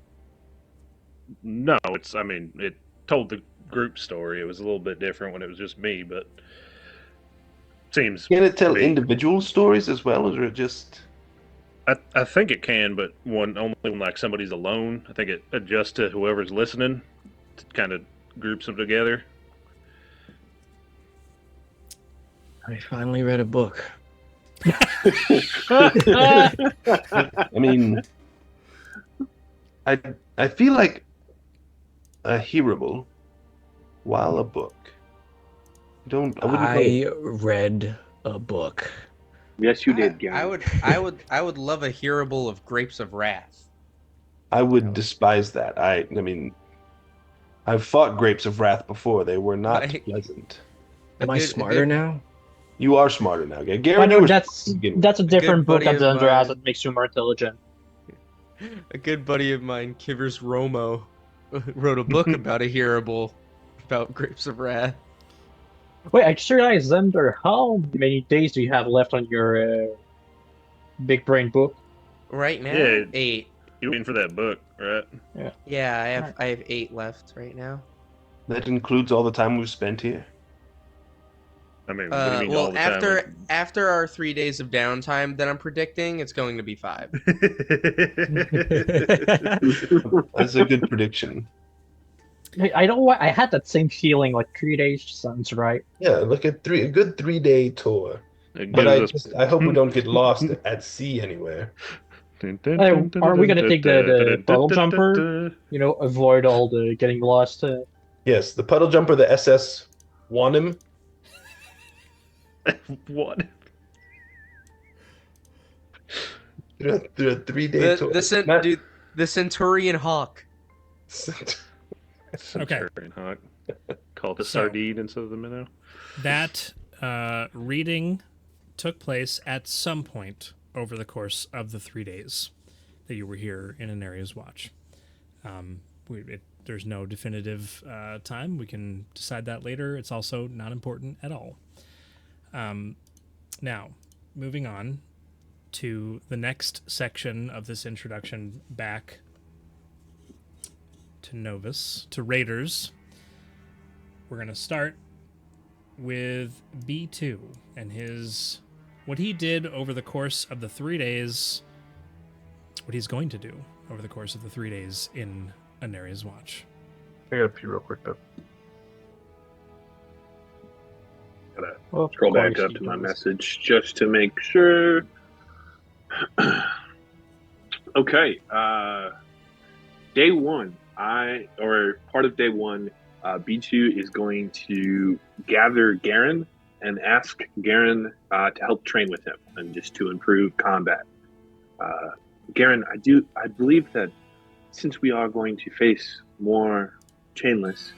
No, it told the group story. It was a little bit different when it was just me, but seems. Can it tell to be- individual stories as well, or just... I think it can, but only when like somebody's alone. I think it adjusts to whoever's listening, to kind of groups them together. I finally read a book. I mean, I feel like a hearable while a book. I wouldn't call it... read a book. Yes, you did, Gary. I would love a hearable of Grapes of Wrath. I would despise that. I mean, I've fought Grapes of Wrath before. They were not pleasant. Am I smarter now? You are smarter now, Gary. I know was that's a different book buddy that of Xander has mine. that makes you more intelligent. A good buddy of mine, Kivers Romo, wrote a book about a hearable about Grapes of Wrath. Wait, I just realized, Xander, how many days do you have left on your big brain book? Right now, Yeah. 8. You're waiting for that book, right? Yeah, I have 8 left right now. That includes all the time we've spent here. I mean, what do you mean all Well, the time? after our 3 days of downtime that I'm predicting, it's going to be 5. That's a good prediction. I don't know why I had that same feeling like 3 days sounds right. Yeah, look at a good 3-day tour. It But gives I hope we don't get lost at sea anywhere. Are we gonna take the puddle jumper? You know, avoid all the getting lost. Yes, the puddle jumper, the SS Wanham. What? They're a 3-day tour. Dude, the Centurion Hawk. Centurion Hawk. Call it the So- sardine instead of the minnow. That reading took place at some point over the course of the 3 days that you were here in Anaria's Watch. There's no definitive time. We can decide that later. It's also not important at all. Now, moving on to the next section of this introduction back to Novus, to Raiders. We're going to start with B2 and what he did over the course of the 3 days what he's going to do over the course of the 3 days in Anaria's watch. I gotta pee real quick though. Gotta Well, scroll of back course up he to my does. message just to make sure. Okay, day one, part of day one, B2 is going to gather Garen and ask Garen to help train with him and just to improve combat. Garen, I believe that since we are going to face more chainless,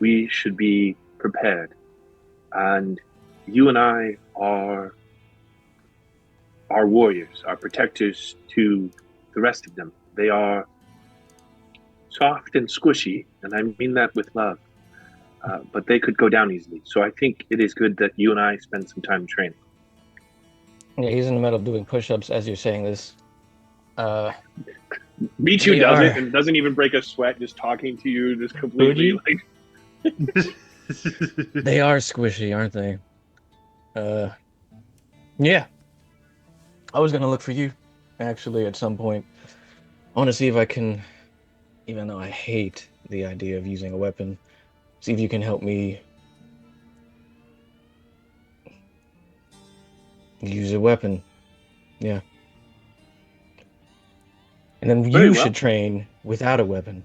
we should be prepared. And you and I are warriors, are protectors to the rest of them. They are soft and squishy, and I mean that with love. But they could go down easily. So I think it is good that you and I spend some time training. Yeah, he's in the middle of doing push-ups as you're saying this. B2 They does are. it and doesn't even break a sweat just talking to you, just completely Bougie? like. They are squishy, aren't they? Yeah. I was gonna look for you, actually, at some point. I want to see if I can, even though I hate the idea of using a weapon, see if you can help me use a weapon. Yeah. And then Very you well. should train without a weapon.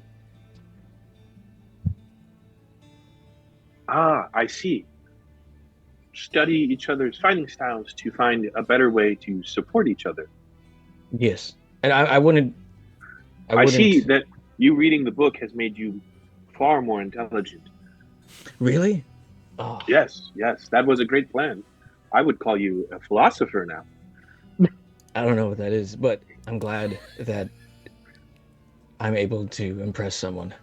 Ah, I see. Study each other's fighting styles to find a better way to support each other. Yes. And I wouldn't. I see that you reading the book has made you far more intelligent. Really? Oh, Yes, that was a great plan. I would call you a philosopher now. I don't know what that is, but I'm glad that I'm able to impress someone.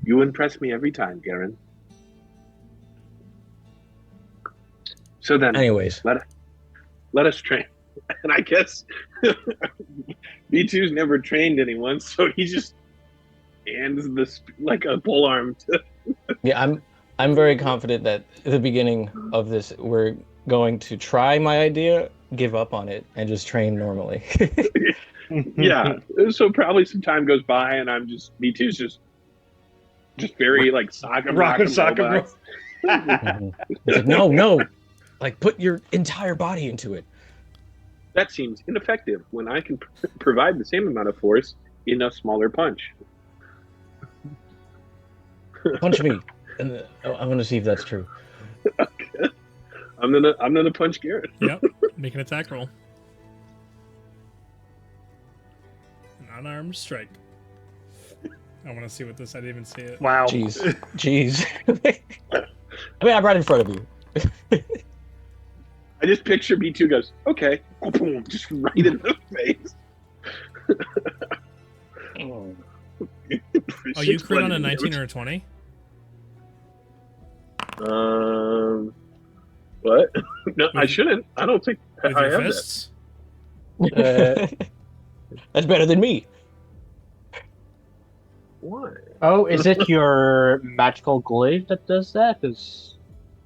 You impress me every time, Garen. So then, Anyways, let us train. And I guess B2's never trained anyone, so he just hands this like a pole arm to. yeah, I'm very confident that at the beginning of this we're going to try my idea, give up on it, and just train normally. Yeah. So probably some time goes by, and I'm just B2's just very like sock and rock and Soccer, bro. robots. Mhm. It's like, no, like put your entire body into it. That seems ineffective when I can provide the same amount of force in a smaller punch. Punch me, and I want to see if that's true. I'm gonna punch Garrett. Yep. Make an attack roll. An unarmed strike. I want to see what this. I didn't even see it. Wow. Jeez. I mean, I'm right in front of you. I just picture B2 goes, okay, boom, just right in the face. Oh, you crit on a 19 or a 20? What? No, I shouldn't. I don't think With I your have fists? That's better than me. that. Why? Oh, is it your magical glaive that does that? 'Cause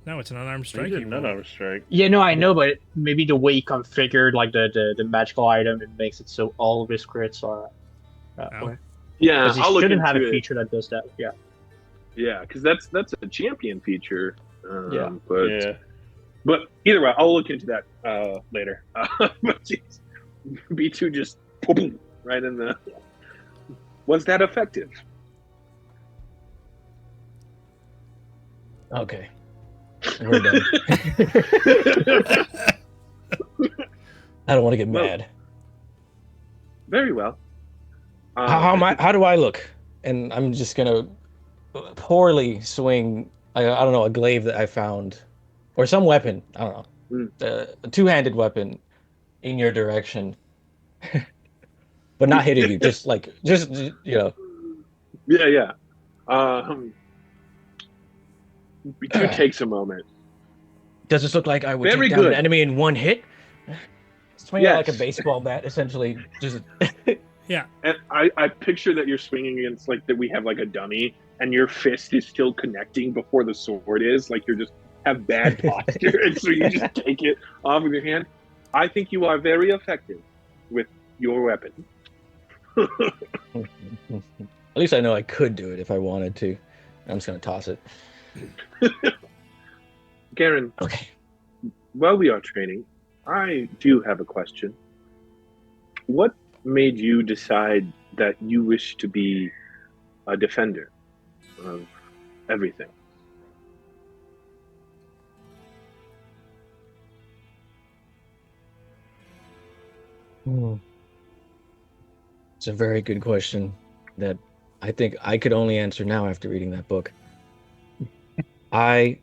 No, it's an unarmed strike. Strike. you None roll. of strike. yeah, no, I know, but maybe the way you configured like the magical item, it makes it so all of his crits are that Oh. way. Yeah, Because he I'll look shouldn't have into a it. feature that does that. Yeah. Yeah, because that's a champion feature. Yeah. But either way, I'll look into that later. But geez, B2 just boom, right in the. Was that effective? Okay. We're done. I don't want to get Well, mad. Very well. How do I look? And I'm just gonna poorly swing. I don't know, a glaive that I found, or some weapon. I don't know, a two-handed weapon in your direction, but not hitting you. Just you know. Yeah. B2 takes a moment. Does this look like I would Very take down good. an enemy in one hit? Swing it like a Yes. baseball bat, essentially. Just Yeah. And I picture that you're swinging against like that we have like a dummy, and your fist is still connecting before the sword is. Like you're just have bad posture, and so you just take it off of your hand. I think you are very effective with your weapon. At least I know I could do it if I wanted to. I'm just gonna toss it. Garen, Okay. while we are training, I do have a question. What made you decide that you wish to be a defender of everything? It's a very good question that I think I could only answer now after reading that book. I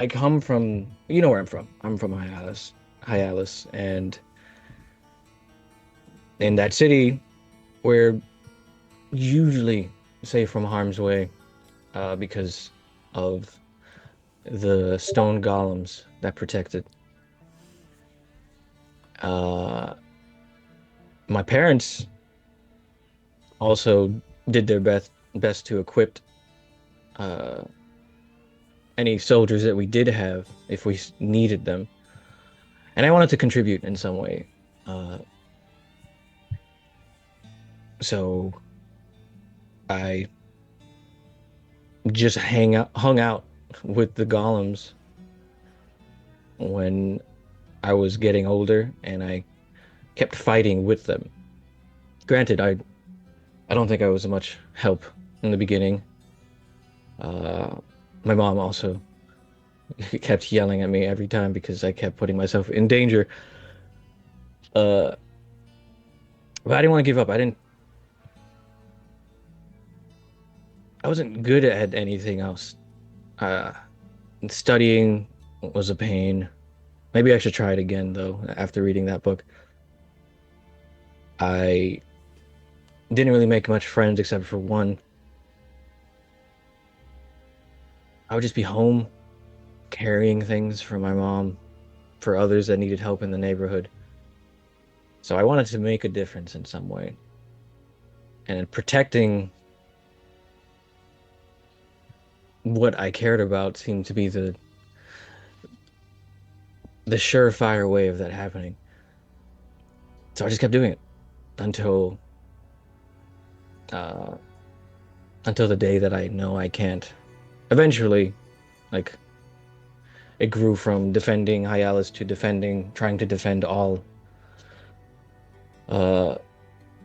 come from, you know where I'm from. I'm from Hyalus, and in that city, we're usually safe from harm's way because of the stone golems that protect it. My parents also did their best to equip uh, any soldiers that we did have if we needed them, and I wanted to contribute in some way. Uh, so I just hung out with the golems when I was getting older, and I kept fighting with them. Granted, I don't think I was much help in the beginning. My mom also kept yelling at me every time because I kept putting myself in danger. But I didn't want to give up. I wasn't good at anything else. Uh, Studying was a pain. Maybe I should try it again, though, after reading that book. I didn't really make much friends except for one. I would just be home carrying things for my mom, for others that needed help in the neighborhood. So I wanted to make a difference in some way. And protecting what I cared about seemed to be the surefire way of that happening. So I just kept doing it until uh, until the day that I know I can't. Eventually, like, it grew from defending Hyalus to trying to defend all of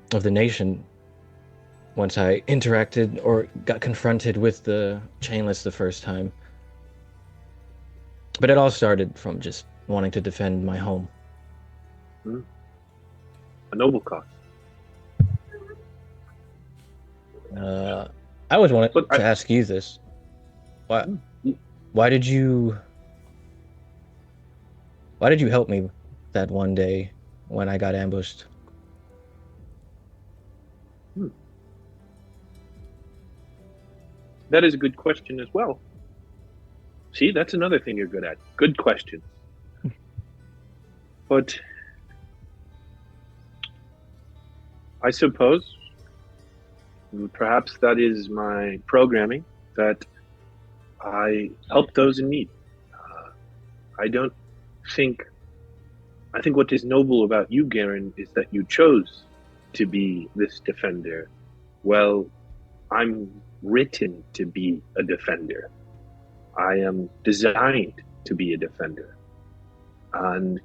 the nation. Once I interacted or got confronted with the Chainless the first time. But it all started from just wanting to defend my home. A noble cause. I always wanted to ask you this. Why did you help me that one day when I got ambushed? That is a good question as well. See, that's another thing you're good at. Good questions. But I suppose perhaps that is my programming, that I help those in need. I don't think. I think what is noble about you, Garen, is that you chose to be this defender. Well, I'm written to be a defender. I am designed to be a defender. And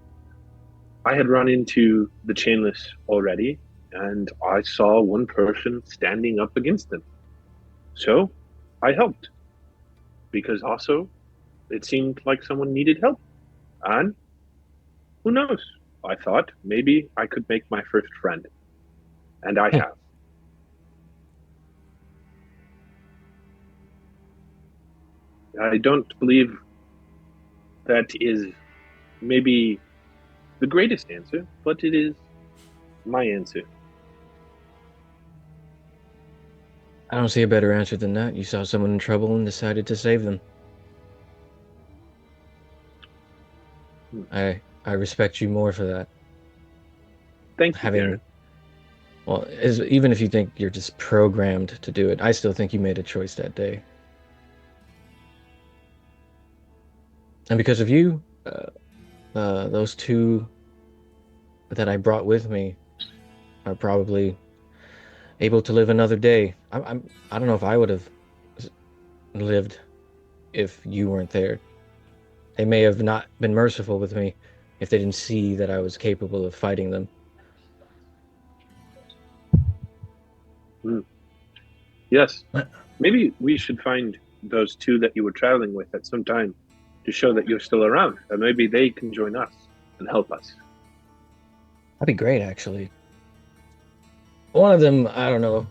I had run into the Chainless already, and I saw one person standing up against them. So I helped, because also it seemed like someone needed help. And who knows? I thought maybe I could make my first friend. And I have. I don't believe that is maybe the greatest answer, but it is my answer. I don't see a better answer than that. You saw someone in trouble and decided to save them. I respect you more for that. Thank you, Garen. Well, even if you think you're just programmed to do it, I still think you made a choice that day. And because of you, those two that I brought with me are probably able to live another day. I don't know if I would have lived if you weren't there. They may have not been merciful with me if they didn't see that I was capable of fighting them. Yes. Maybe we should find those two that you were traveling with at some time to show that you're still around. Or maybe they can join us and help us. That'd be great, actually. One of them, I don't know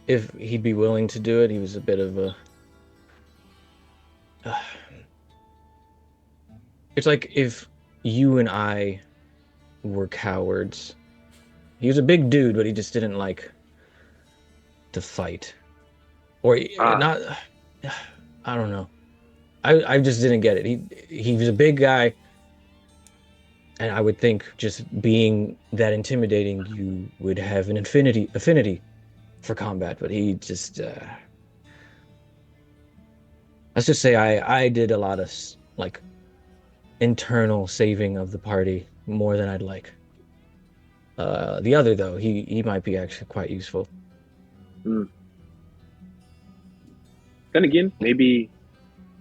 if he'd be willing to do it. He was a bit of a... It's like if you and I were cowards. He was a big dude, but he just didn't like to fight. Or not... I don't know. I just didn't get it. He was a big guy, and I would think just being that intimidating, you would have an affinity for combat. But he just let's just say I did a lot of like internal saving of the party more than I'd like. The other though, he might be actually quite useful. Then again, maybe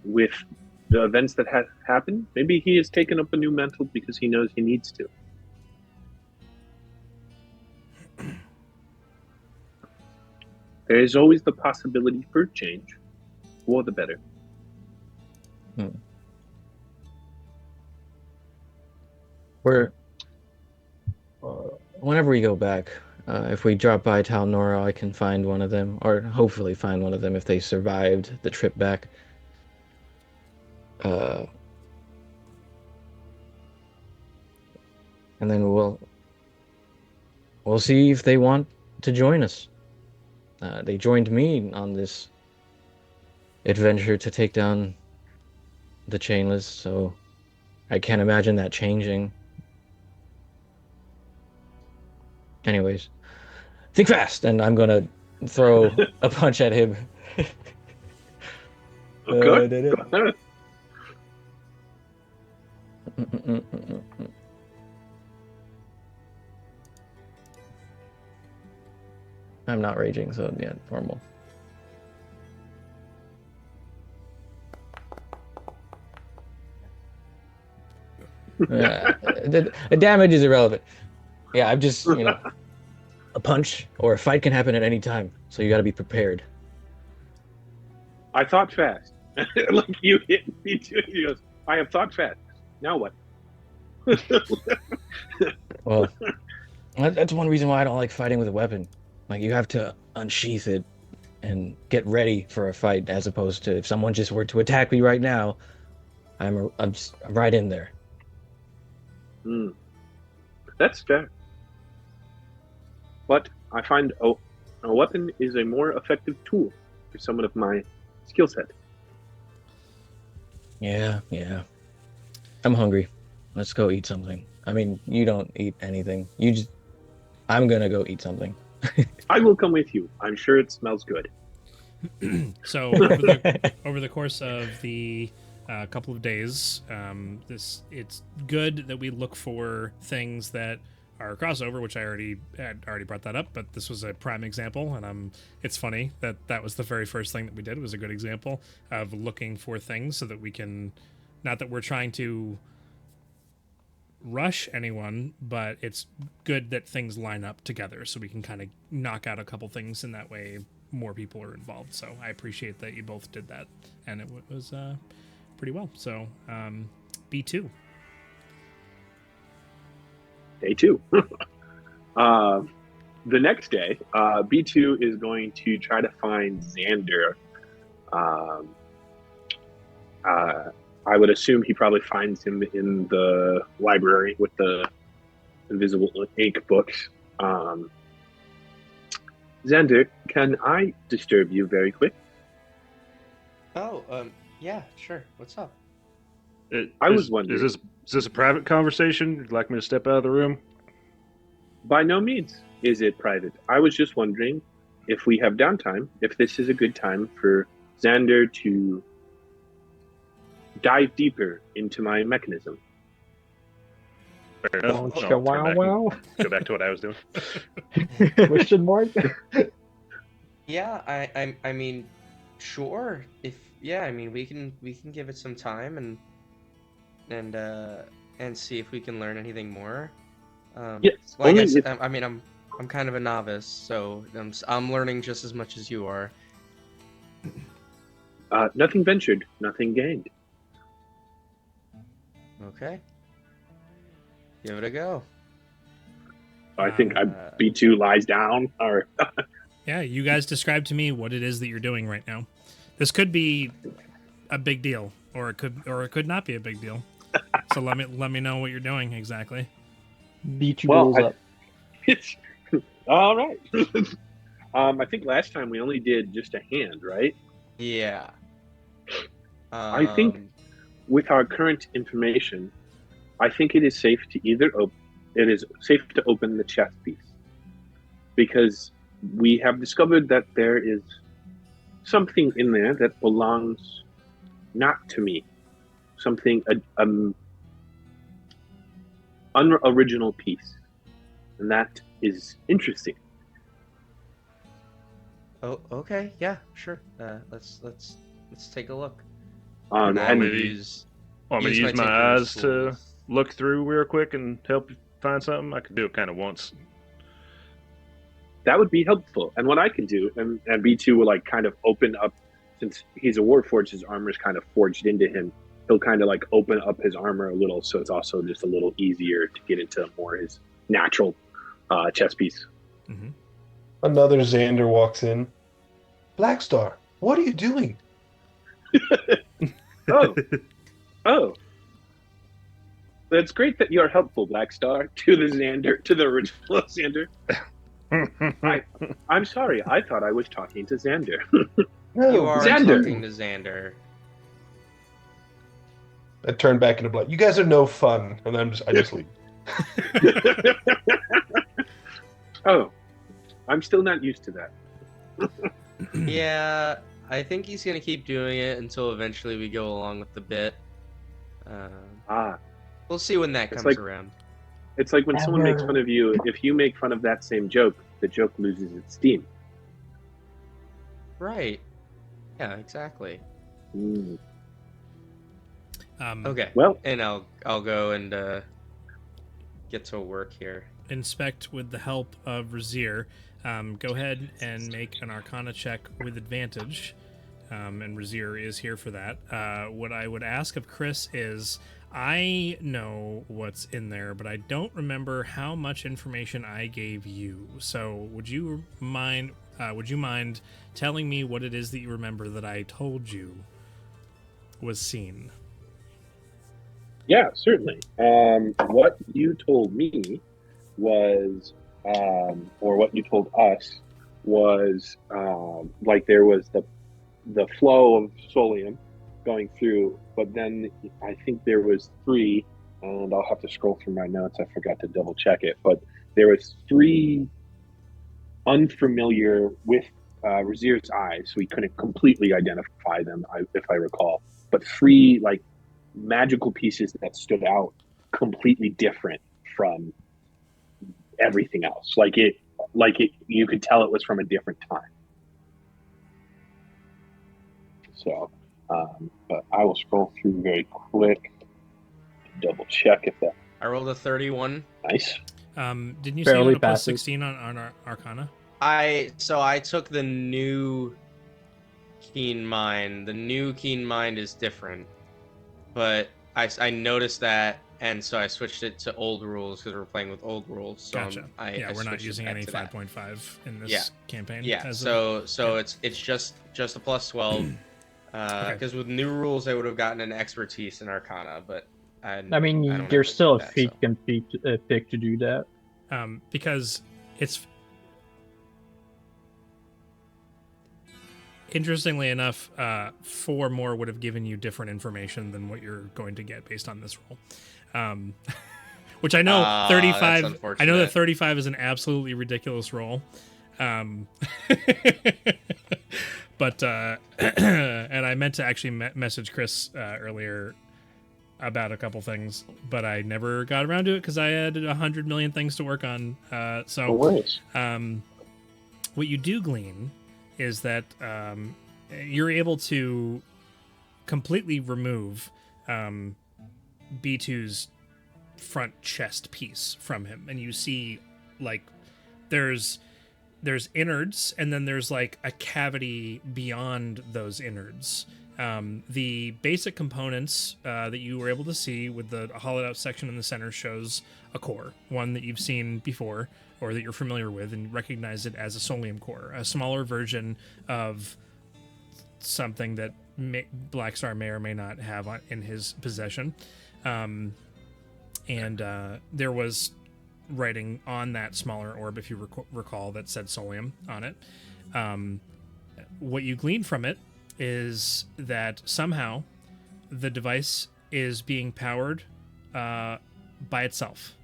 with the events that have happened, maybe he has taken up a new mantle because he knows he needs to. There is always the possibility for change, for the better. Whenever we go back, if we drop by Tal Nora, I can find one of them, or hopefully find one of them if they survived the trip back. And then we'll see if they want to join us. They joined me on this adventure to take down the Chainless, so I can't imagine that changing. Anyways, think fast, and I'm gonna throw a punch at him. Okay. I'm not raging, so yeah, normal. The damage is irrelevant. Yeah, I'm just, a punch or a fight can happen at any time, so you got to be prepared. I thought fast. Like you hit me too. He goes, I have thought fast. Now what? Well, that's one reason why I don't like fighting with a weapon. Like, you have to unsheath it and get ready for a fight, as opposed to if someone just were to attack me right now, I'm right in there. That's fair. But I find a weapon is a more effective tool for someone of my skill set. Yeah. I'm hungry. Let's go eat something. I mean, you don't eat anything. I'm gonna go eat something. I will come with you. I'm sure it smells good. So over the course of the couple of days, it's good that we look for things that are crossover, which I already brought that up, but this was a prime example, and it's funny that was the very first thing that we did. It was a good example of looking for things so that we can, not that we're trying to rush anyone, but it's good that things line up together so we can kind of knock out a couple things, in that way more people are involved. So I appreciate that you both did that, and it was pretty well. So B2. Day 2. The next day, B2 is going to try to find Xander. I would assume he probably finds him in the library with the invisible ink books. Xander, can I disturb you very quick? Oh, yeah, sure. What's up? I was wondering. Is this a private conversation? You'd like me to step out of the room? By no means is it private. I was just wondering if we have downtime, if this is a good time for Xander to dive deeper into my mechanism. Fair enough. Don't I'll you turn wow back wow? go back to what I was doing. Question mark? Yeah, I mean, sure. I mean, we can give it some time and see if we can learn anything more. Yes. Well, I Only guess if- I mean I'm kind of a novice, so I'm learning just as much as you are. Nothing ventured, nothing gained. Okay. Give it a go. I think Uh, B2 lies down, or Yeah, you guys describe to me what it is that you're doing right now. This could be a big deal, or it could not be a big deal. So let me know what you're doing exactly. Beat you Well, rolls up. it's all right. I think last time we only did just a hand, right? Yeah. I think with our current information, I think it is safe to it is safe to open the chess piece, because we have discovered that there is something in there that belongs not to me, something unoriginal piece, and that is interesting. Oh, okay. Yeah, sure. Let's take a look. Um, And I and would use Want me to use my tinkering eyes to tools. look through real quick and help you find something? I could do it kind of once. that would be helpful. And what I can do, and B2 will like kind of open up, since he's a Warforged, his armor is kind of forged into him. He'll kind of like open up his armor a little, so it's also just a little easier to get into more his natural chess piece. Mm-hmm. Another Xander walks in. Blackstar, what are you doing? Oh, that's great that you're helpful, Blackstar, to the original Xander. I'm sorry, I thought I was talking to Xander. No, You are Xander. talking to Xander. I turn back into black. You guys are no fun, and I just leave. Oh, I'm still not used to that. Yeah, I think he's gonna keep doing it until eventually we go along with the bit. Ah, We'll see when that It's comes like- around. it's like when someone makes fun of you. If you make fun of that same joke, the joke loses its steam. Right. Yeah, exactly. Mm. Okay. Well, And I'll go and get to work here. Inspect with the help of Razir. Go ahead and make an Arcana check with advantage. And Razir is here for that. What I would ask of Chris is, I know what's in there, but I don't remember how much information I gave you. So would you mind telling me what it is that you remember that I told you was seen? yeah, certainly. What you told me was, or what you told us was, like there was the flow of solium going through, but then I think there was three, and I'll have to scroll through my notes. I forgot to double check it, but there was three unfamiliar with Razir's eyes, so we couldn't completely identify them, if I recall. But three like magical pieces that stood out, completely different from everything else. Like it, you could tell it was from a different time. So, but I will scroll through very quick to double check if that I rolled a 31. nice. Didn't you say you Barely had a plus passes. 16 on our Arcana? I took the new Keen Mind. The new Keen Mind is different, but I noticed that, and so I switched it to old rules because we're playing with old rules. So Gotcha. I We're not switched it using back any to that. 5.5 in this Yeah. campaign. Yeah, as so yeah. it's just a plus 12. Because with new rules, I would have gotten an expertise in Arcana, but I mean, don't there's have still a that, feat so. you can pick to do that. Because it's interestingly enough, 4 more would have given you different information than what you're going to get based on this roll. Which I know That's 35. I know unfortunate. that 35 is an absolutely ridiculous roll. But and I meant to actually message Chris earlier about a couple things, but I never got around to it because I had 100 million things to work on. No So worries. what you do glean is that you're able to completely remove B2's front chest piece from him, and you see like there's innards, and then there's like a cavity beyond those innards. The basic components that you were able to see with the hollowed out section in the center shows a core, one that you've seen before or that you're familiar with and recognize it as a solium core, a smaller version of something that Blackstar may or may not have in his possession. And there was writing on that smaller orb, if you recall, that said solium on it. What you glean from it is that somehow the device is being powered by itself.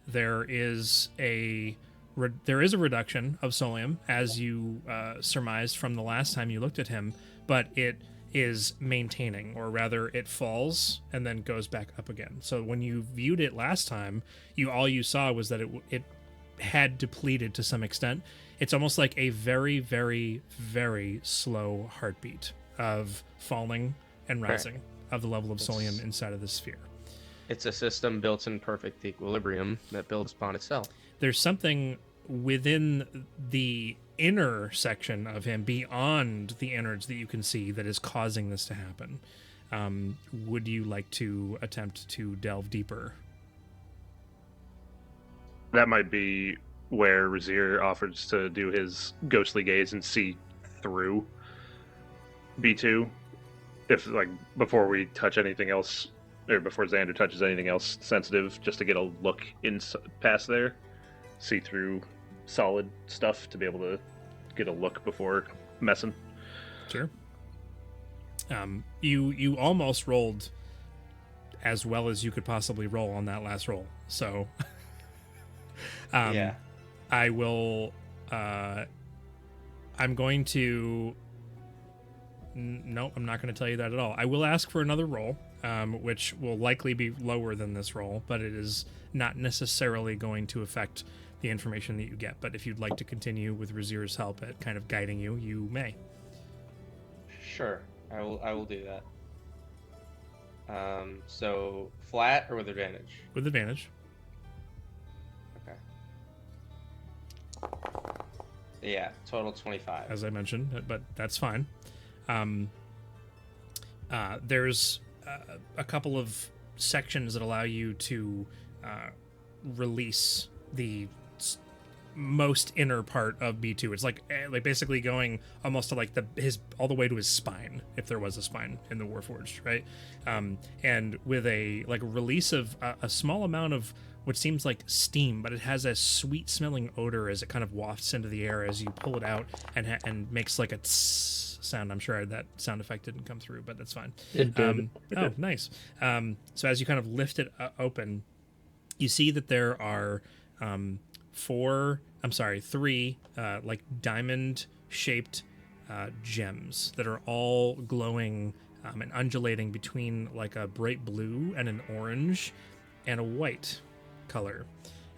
There is a reduction of solium, as you surmised from the last time you looked at him, but it is maintaining, or rather it falls and then goes back up again. So when you viewed it last time, all you saw was that it had depleted to some extent. It's almost like a very, very, very slow heartbeat of falling and rising of the level of solium inside of the sphere. It's a system built in perfect equilibrium that builds upon itself. There's something within the inner section of him, beyond the innards that you can see, that is causing this to happen. Would you like to attempt to delve deeper? That might be where Razir offers to do his ghostly gaze and see through B2. If, like, before we touch anything else, or before Xander touches anything else sensitive, just to get a look in past there, see through solid stuff to be able to get a look before messing. Sure. You almost rolled as well as you could possibly roll on that last roll. So, Yeah. I will. I'm going to. No, I'm not going to tell you that at all. I will ask for another roll, which will likely be lower than this roll, but it is not necessarily going to affect the information that you get. But if you'd like to continue with Razir's help at kind of guiding you, you may. Sure, I will do that. So flat or with advantage? With advantage. Okay. Yeah, total 25. As I mentioned, but that's fine. There's a couple of sections that allow you to release the most inner part of B2. It's like basically going almost to like his all the way to his spine, if there was a spine in the Warforged, right? And with a release of a small amount of what seems like steam, but it has a sweet smelling odor as it kind of wafts into the air as you pull it out and makes like a tss sound. I'm sure that sound effect didn't come through, but that's fine. It did. Oh, nice. So as you kind of lift it open, you see that there are three like diamond shaped gems that are all glowing and undulating between like a bright blue and an orange and a white color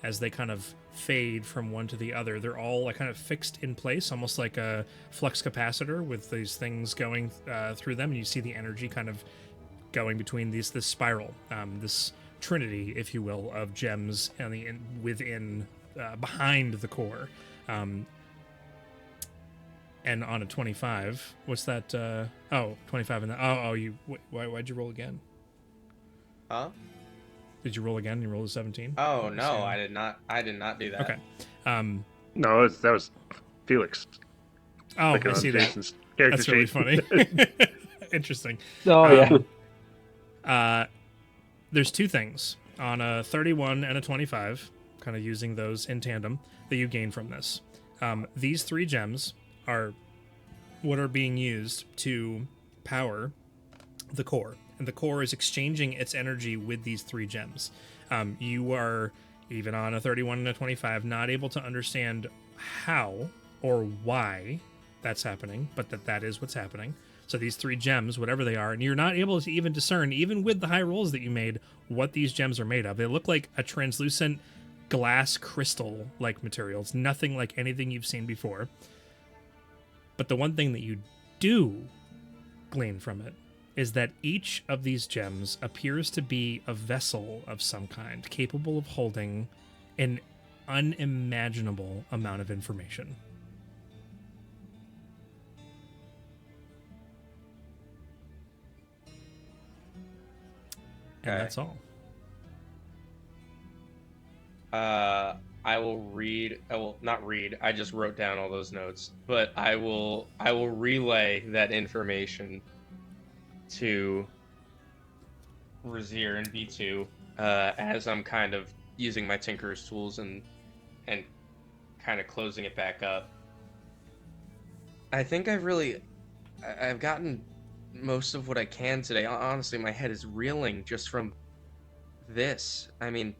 as they kind of fade from one to the other. They're all like kind of fixed in place, almost like a flux capacitor with these things going through them, and you see the energy kind of going between this spiral, this trinity, if you will, of gems within behind the core. And on a 25, what's that? 25 in that. Why'd you roll again? Huh? Did you roll again? You rolled a 17? Oh no, I did not do that. Okay. No, that was Felix. Oh, Clicking I on see that. Jason's character That's really sheet. funny. Interesting. Oh, yeah. There's two things on a 31 and a 25, kind of using those in tandem, that you gain from this. These three gems are what are being used to power the core, and the core is exchanging its energy with these three gems. You are, even on a 31 and a 25, not able to understand how or why that's happening, but that is what's happening. So these 3 gems, whatever they are, and you're not able to even discern, even with the high rolls that you made, what these gems are made of. They look like a translucent glass crystal-like material. It's nothing like anything you've seen before. But the one thing that you do glean from it is that each of these gems appears to be a vessel of some kind, capable of holding an unimaginable amount of information. And Okay. that's all. I will read. I will not read. I just wrote down all those notes, but I will relay that information to Razir and B2 as I'm kind of using my Tinker's tools and kind of closing it back up. I think I've gotten most of what I can today. Honestly, my head is reeling just from this. I mean,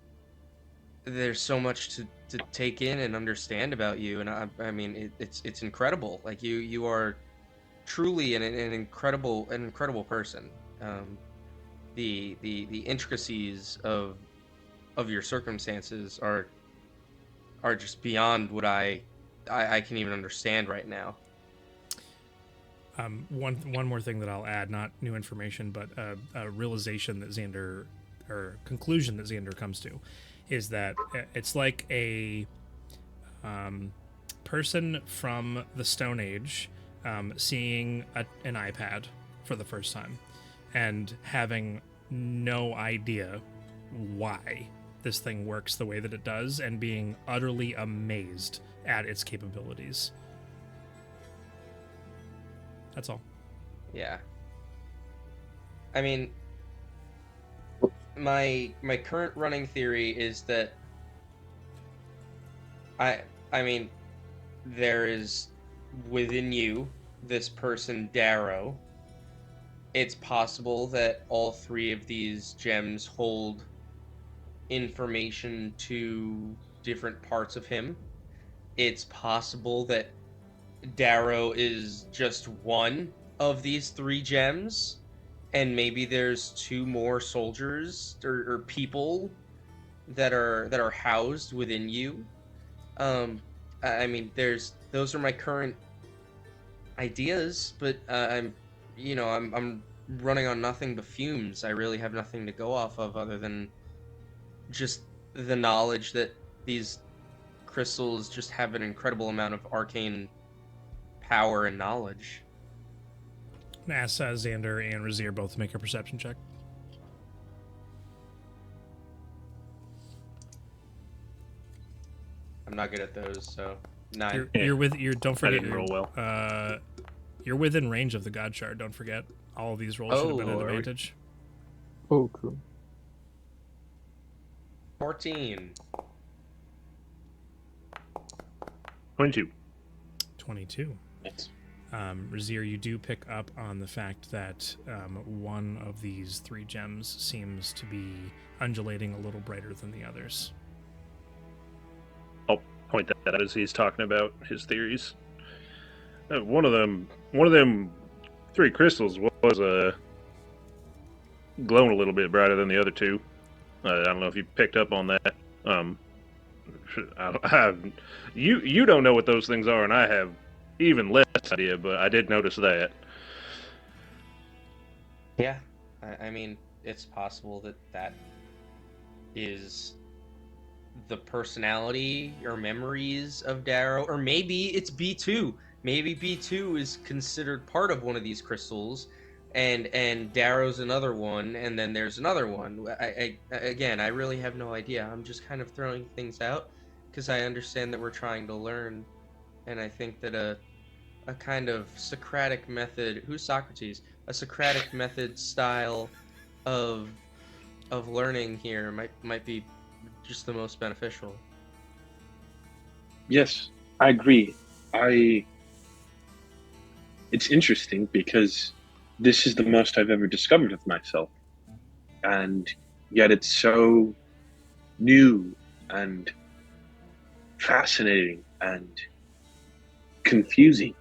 there's so much to take in and understand about you, and I mean it's incredible. Like you are truly an incredible person. The intricacies of your circumstances are just beyond what I can even understand right now. One more thing that I'll add, not new information, but a realization that Xander, or conclusion that Xander comes to, is that it's like a person from the Stone Age seeing an iPad for the first time and having no idea why this thing works the way that it does, and being utterly amazed at its capabilities. That's all. Yeah. I mean, my current running theory is that I mean, there is within you this person, Darrow. It's possible that all 3 of these gems hold information to different parts of him. It's possible that Darrow is just one of these 3 gems, and maybe there's 2 more soldiers or people that are housed within you. I mean, those are my current ideas, but I'm running on nothing but fumes. I really have nothing to go off of other than just the knowledge that these crystals just have an incredible amount of arcane power and knowledge. Ask Xander and Razir both make a perception check. I'm not good at those, so 9. Don't forget. I didn't roll well. You're within range of the God Shard. Don't forget. All of these rolls should have been an are we- advantage. Oh, cool. 14. 22. 22. Razir, you do pick up on the fact that one of these 3 gems seems to be undulating a little brighter than the others. I'll point that out as he's talking about his theories. One of them 3 crystals was glowing a little bit brighter than the other 2. I don't know if you picked up on that. You don't know what those things are, and I have even less idea, but I did notice that. Yeah, I mean, it's possible that is the personality or memories of Darrow, or maybe it's B2. Maybe B2 is considered part of one of these crystals, and Darrow's another one, and then there's another one. I really have no idea. I'm just kind of throwing things out because I understand that we're trying to learn, and I think that a kind of Socratic method. Who's Socrates? A Socratic method style of learning here might be just the most beneficial. Yes, I agree. It's interesting because this is the most I've ever discovered of myself, and yet it's so new and fascinating and confusing,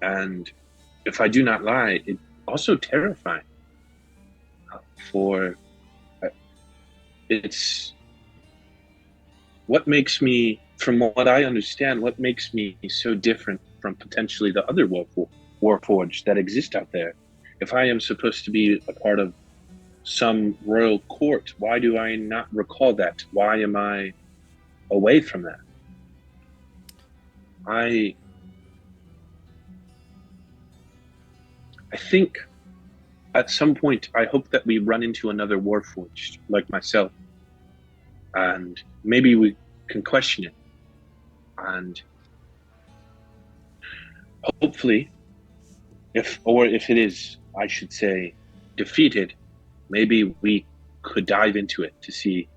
and if I do not lie, it's also terrifying. For it's what makes me, from what I understand, what makes me so different from potentially the other Warforged that exist out there. If I am supposed to be a part of some royal court, why do I not recall that? Why am I away from that? I think at some point I hope that we run into another Warforged like myself, and maybe we can question it, and hopefully, if it is, I should say, defeated, maybe we could dive into it to see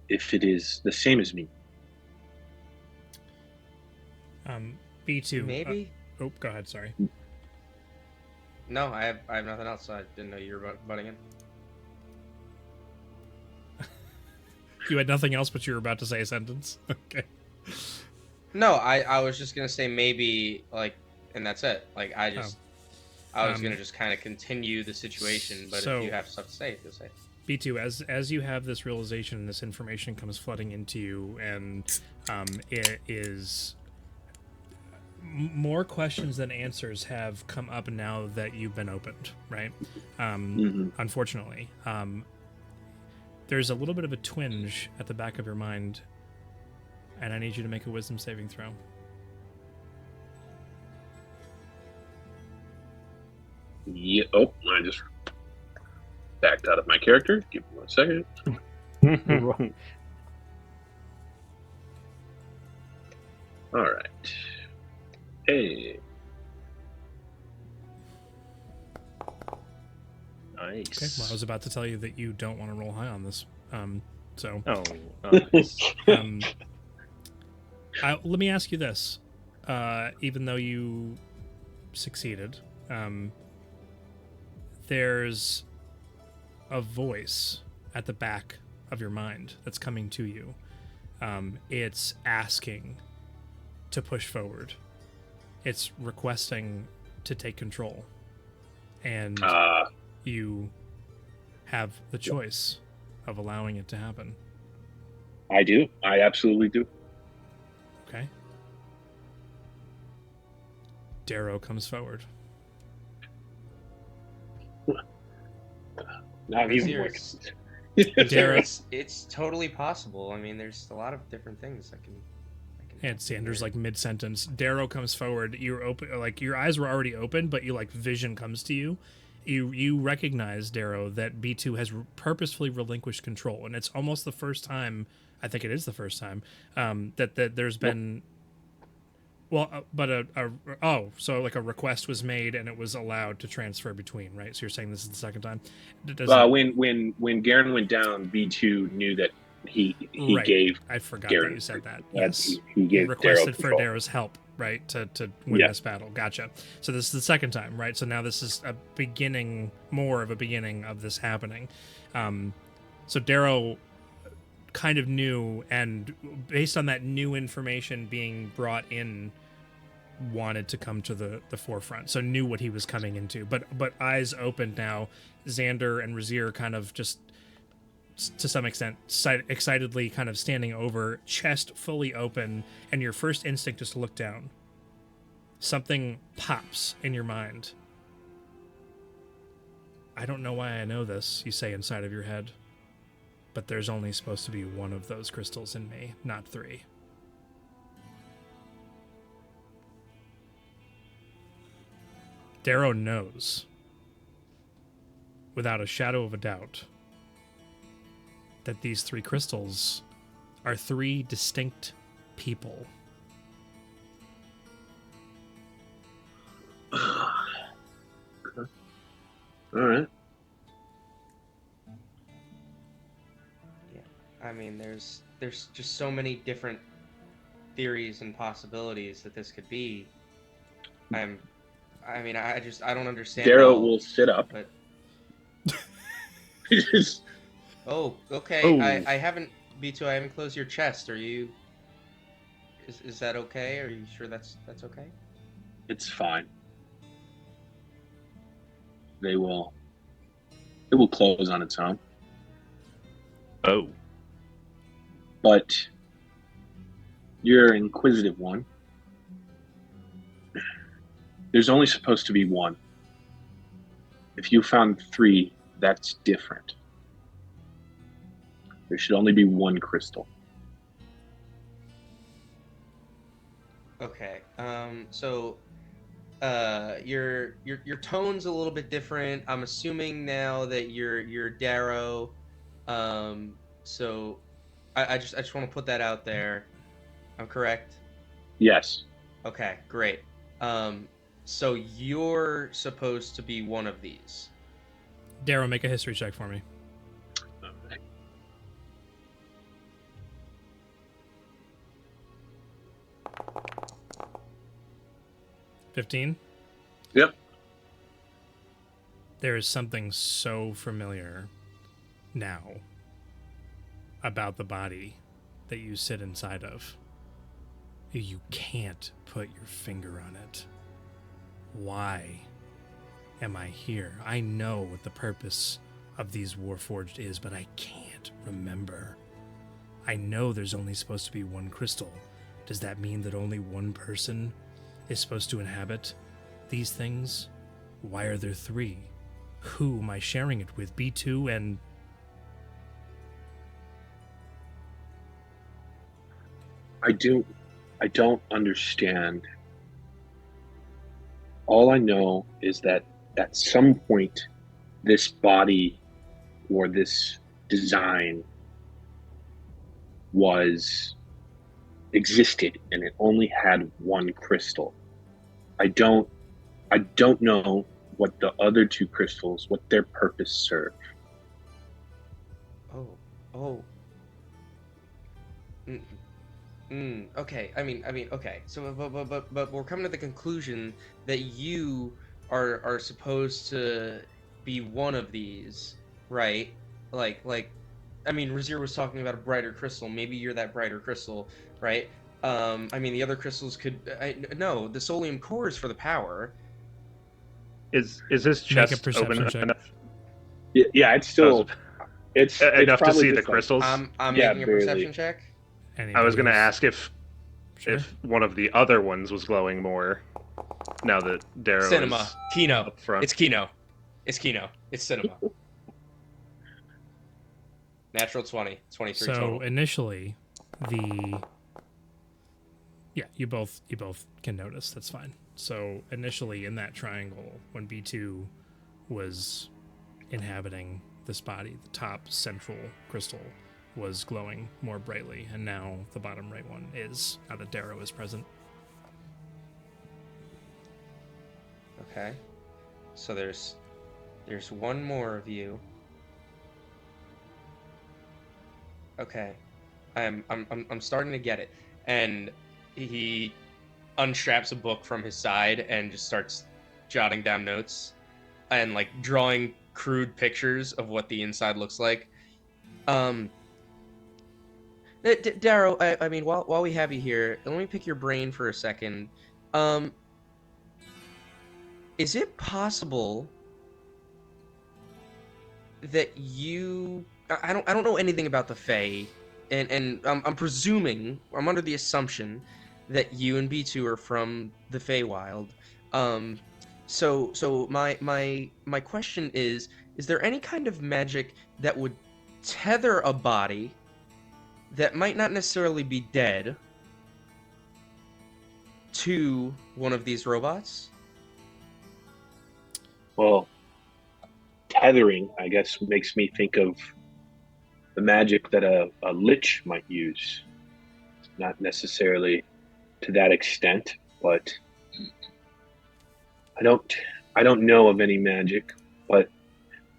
if it is the same as me. B2. Maybe. Oh, go ahead. Sorry. No, I have nothing else. I didn't know you were butting in. You had nothing else, but you were about to say a sentence. Okay. No, I was just gonna say maybe, like, and that's it. Like, I was gonna just kind of continue the situation, but if you have stuff to say, you'll say it. B2, as you have this realization and this information comes flooding into you, and it is more questions than answers have come up now that you've been opened, right? Unfortunately, there's a little bit of a twinge at the back of your mind, and I need you to make a wisdom saving throw. Yeah. Oh, I just backed out of my character. Give me 1 second. All right. Hey. Nice. Okay, well, I was about to tell you that you don't want to roll high on this. So Oh, nice. let me ask you this. Even though you succeeded, there's a voice at the back of your mind that's coming to you. It's asking to push forward. It's requesting to take control. And you have the choice of allowing it to happen. I do. I absolutely do. Okay. Darrow comes forward. Not even more. Darrow. It's totally possible. I mean, there's a lot of different things that can. And Sanders, like mid-sentence, Darrow comes forward. You're open, like your eyes were already open, but you like vision comes to you. You recognize, Darrow, that B2 has purposefully relinquished control, and it's almost the first time. I think it is the first time that there's been. Well, but so like a request was made and it was allowed to transfer between, right? So you're saying this is the second time. When Garen went down, B2 knew that he right. gave. I forgot Darrow that you said that. Yes, he gave requested Darrow for Darrow's help, right, to win this battle. Gotcha. So this is the second time, right? So now this is more of a beginning of this happening. So Darrow kind of knew, and based on that new information being brought in, wanted to come to the forefront. So knew what he was coming into. But eyes open now. Xander and Razir kind of just, to some extent, excitedly kind of standing over, chest fully open, and your first instinct is to look down. Something pops in your mind. I don't know why I know this, you say inside of your head. But there's only supposed to be one of those crystals in me, not 3. Darrow knows, without a shadow of a doubt, that these 3 crystals are 3 distinct people. All right. I mean, there's just so many different theories and possibilities that this could be. I don't understand. Darrow will sit up. But... Oh, okay. Oh. I haven't, B2. I haven't closed your chest. Are you? Is that okay? Are you sure that's okay? It's fine. They will. It will close on its own. Oh. But you're an inquisitive one. There's only supposed to be one. If you found 3, that's different. There should only be one crystal. Okay. So your tone's a little bit different. I'm assuming now that you're Darrow. So I just want to put that out there. I'm correct? Yes. Okay, great. So you're supposed to be one of these. Darrow, make a history check for me. Okay. $15? Yep. There is something so familiar now about the body that you sit inside of. You can't put your finger on it. Why am I here? I know what the purpose of these Warforged is, but I can't remember. I know there's only supposed to be one crystal. Does that mean that only one person is supposed to inhabit these things? Why are there 3? Who am I sharing it with? B2 and... I don't understand. All I know is that at some point, this body or this design existed, and it only had one crystal. I don't know what the other 2 crystals, what their purpose serve. Oh. Okay. I mean, okay. So, but we're coming to the conclusion that you are supposed to be one of these, right? Like, I mean, Razir was talking about a brighter crystal. Maybe you're that brighter crystal, right? I mean, the other crystals could. No, the Solium core is for the power. Is his Make a chest perception open check. enough? Yeah, it's still it's enough to probably see the just like- crystals? I'm Yeah, making a barely. perception check. I was going to Anybody's- ask Sure. if one of the other ones was glowing more. Now that Darrow Cinema. is Kino. up front. It's Kino. It's Kino. It's cinema. Natural 20. 23 So total. initially, you both can notice. That's fine. So initially, in that triangle, when B2 was inhabiting this body, the top central crystal was glowing more brightly, and now the bottom right one is, now that Darrow is present. Okay. So there's one more of you. Okay. I'm starting to get it. And he unstraps a book from his side and just starts jotting down notes and like drawing crude pictures of what the inside looks like. Darrow, I mean, while we have you here, let me pick your brain for a second. Is it possible that you... I don't know anything about the Fae, and I'm presuming, I'm under the assumption that you and B2 are from the Feywild. So my question is there any kind of magic that would tether a body that might not necessarily be dead to one of these robots? Well, tethering, I guess, makes me think of the magic that a lich might use. Not necessarily to that extent, but I don't know of any magic, but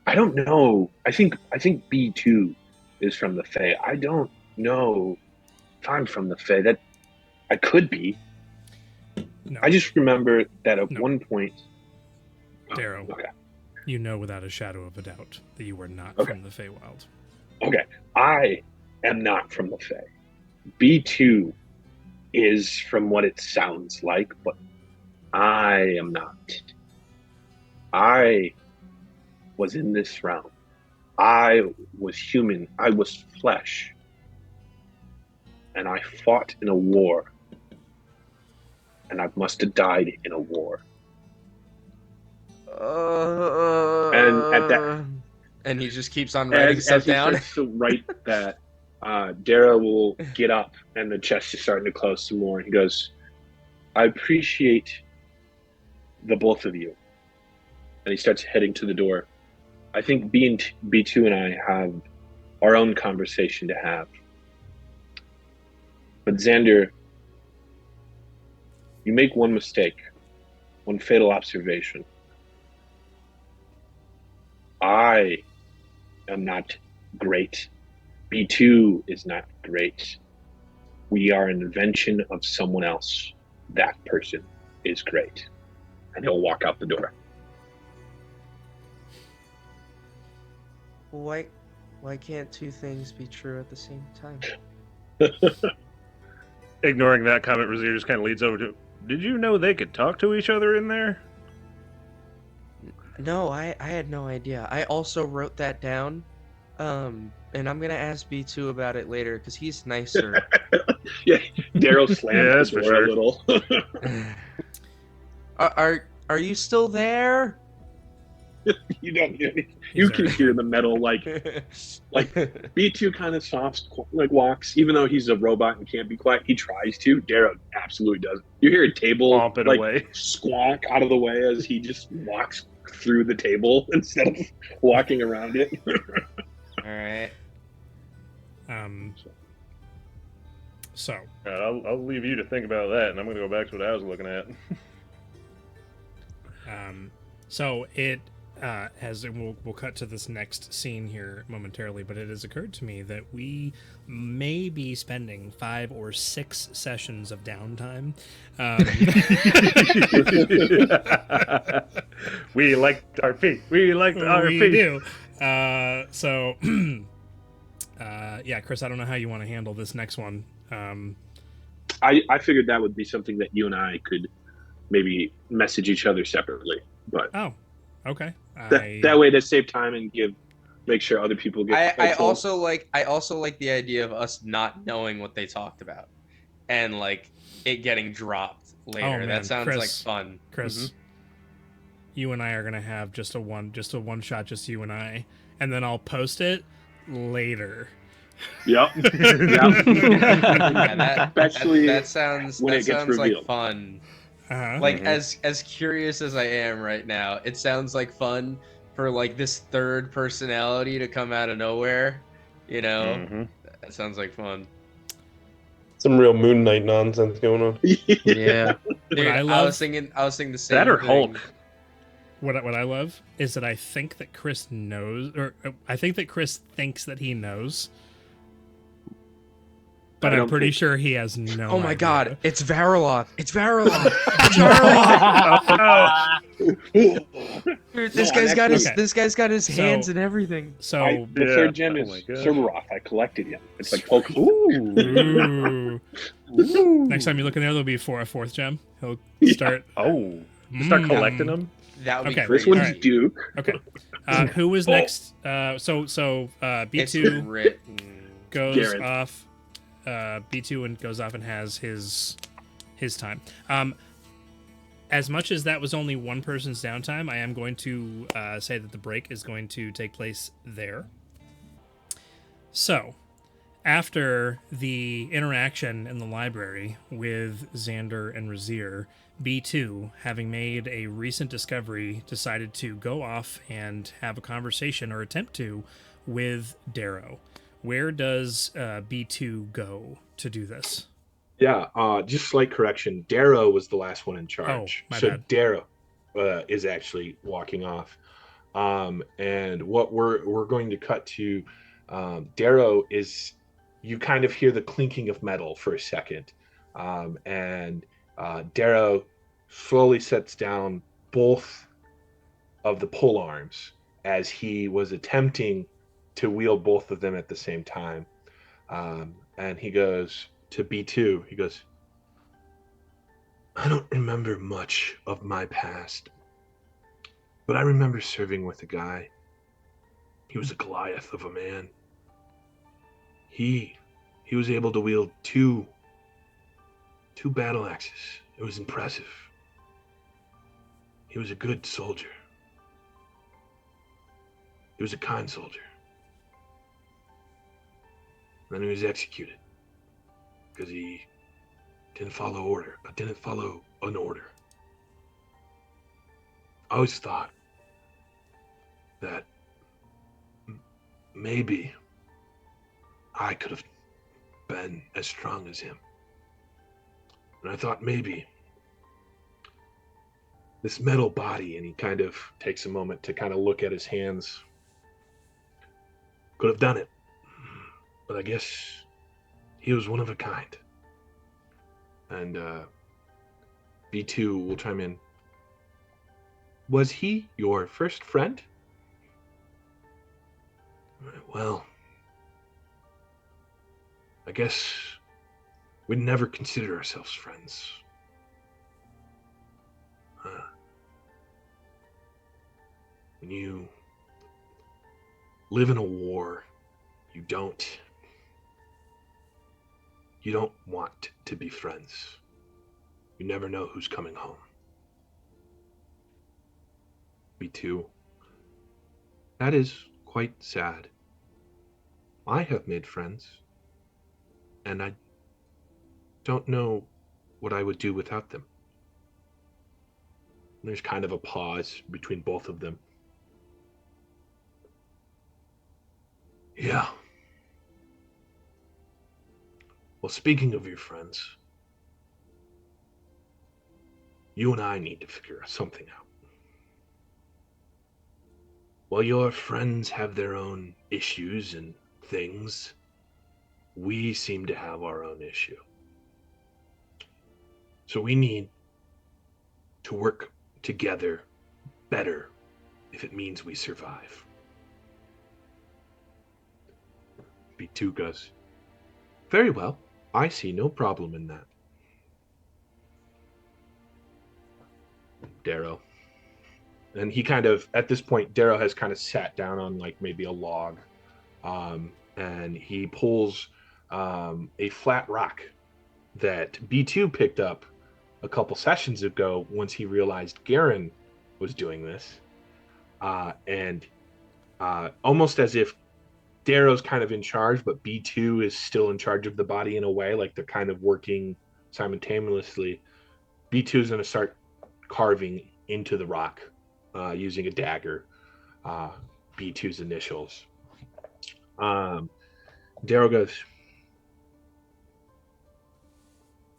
I don't know. I think B2 is from the Fae. I don't know if I'm from the Fae. That I could be. No, I just remember that at No. one point. Darrow, Okay. you know without a shadow of a doubt that you are not Okay. from the Feywild. Okay, I am not from the Fae. B2 is from what it sounds like, but I am not. I was in this realm. I was human. I was flesh. And I fought in a war. And I must have died in a war. And at that, and he just keeps on writing stuff he down. starts to write that, Dara will get up, and the chest is starting to close some more. And he goes, I appreciate the both of you. And he starts heading to the door. I think B2 and I have our own conversation to have. But Xander, you make one mistake, one fatal observation. I am not great. B2 is not great. We are an invention of someone else. That person is great. And he'll walk out the door. Why can't two things be true at the same time? Ignoring that comment, Razir just kind of leads over to, did you know they could talk to each other in there? No, I had no idea. I also wrote that down. And I'm gonna ask B2 about it later because he's nicer. Yeah, Daryl slammed the for door a little. Are you still there? You don't hear anything. You can hear the metal like B2 kind of soft walks, even though he's a robot and can't be quiet. He tries to. Daryl absolutely doesn't. You hear a table away. Squawk out of the way as he just walks through the table instead of walking around it. All right. So I'll leave you to think about that, and I'm going to go back to what I was looking at. So it has, and we'll cut to this next scene here momentarily, but it has occurred to me that we may be spending 5 or 6 sessions of downtime. We liked RP. We liked RP. We do. So, yeah, Chris, I don't know how you want to handle this next one. I figured that would be something that you and I could maybe message each other separately. But okay. That way to save time and make sure other people get. I also like the idea of us not knowing what they talked about, and like it getting dropped later. Oh, man. That sounds Chris, like fun. Chris, you and I are gonna have just a one shot, just you and I, and then I'll post it later. Yep. Yeah, especially that sounds like fun. Like as curious as I am right now, it sounds like fun for like this third personality to come out of nowhere. You know, that sounds like fun. Some real Moon Knight nonsense going on. Yeah, dude, I was thinking the same. That or thing. Hulk. What I love is that I think that Chris knows, or I think that Chris thinks that he knows. But I'm pretty sure he has no Oh my idea. god, it's Verilok. It's Verilok. Dude, this guy's got his hands and everything. So the third gem is Cerberus. I collected him. It's like Pokemon. Ooh. Next time you look in there, there'll be a fourth gem. He'll start. Start collecting them. That would be This one's Duke. Okay. Who was next? So B2 goes Jared. off. B2 and goes off and has his time. As much as that was only one person's downtime, I am going to say that the break is going to take place there. So, after the interaction in the library with Xander and Razir, B2, having made a recent discovery, decided to go off and have a conversation, or attempt to, with Darrow. Where does B2 go to do this? Yeah, just slight correction. Darrow was the last one in charge. Oh, my bad. Darrow is actually walking off. And what we're going to cut to, Darrow is, you kind of hear the clinking of metal for a second. And Darrow slowly sets down both of the pole arms as he was attempting to wield both of them at the same time. And he goes to B2, he goes, I don't remember much of my past, but I remember serving with a guy He was a Goliath of a man. He was able to wield two battle axes. It was impressive. He was a good soldier. He was a kind soldier. Then he was executed because he didn't follow an order. I always thought that maybe I could have been as strong as him. And I thought maybe this metal body, and he kind of takes a moment to kind of look at his hands, could have done it. But I guess he was one of a kind. And B2 will chime in. Was he your first friend? Well, I guess we'd never consider ourselves friends. When you live in a war, you don't want to be friends. You never know who's coming home. Me too. That is quite sad. I have made friends, and I don't know what I would do without them. There's kind of a pause between both of them. Yeah. Well, speaking of your friends, you and I need to figure something out. While your friends have their own issues and things, we seem to have our own issue. So we need to work together better if it means we survive. B2 goes, very well. I see no problem in that. Darrow. And he kind of, at this point, Darrow has kind of sat down on like maybe a log. And he pulls a flat rock that B2 picked up a couple sessions ago once he realized Garen was doing this. And almost as if Darrow's kind of in charge, but B2 is still in charge of the body in a way, like they're kind of working simultaneously. B2 is going to start carving into the rock using a dagger, B2's initials. Darrow goes,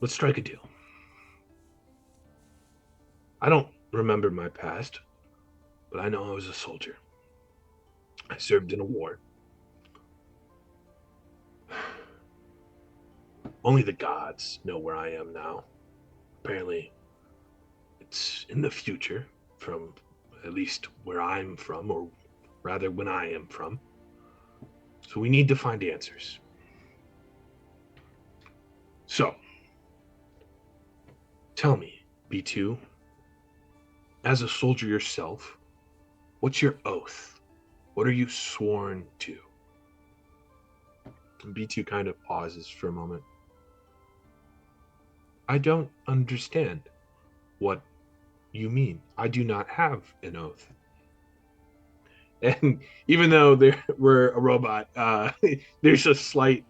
let's strike a deal. I don't remember my past, but I know I was a soldier. I served in a war. Only the gods know where I am now. Apparently, it's in the future, from at least where I'm from, or rather when I am from. So we need to find answers. So, tell me, B2, as a soldier yourself, what's your oath? What are you sworn to? And B2 kind of pauses for a moment. I don't understand what you mean. I do not have an oath. And even though we're a robot, there's a slight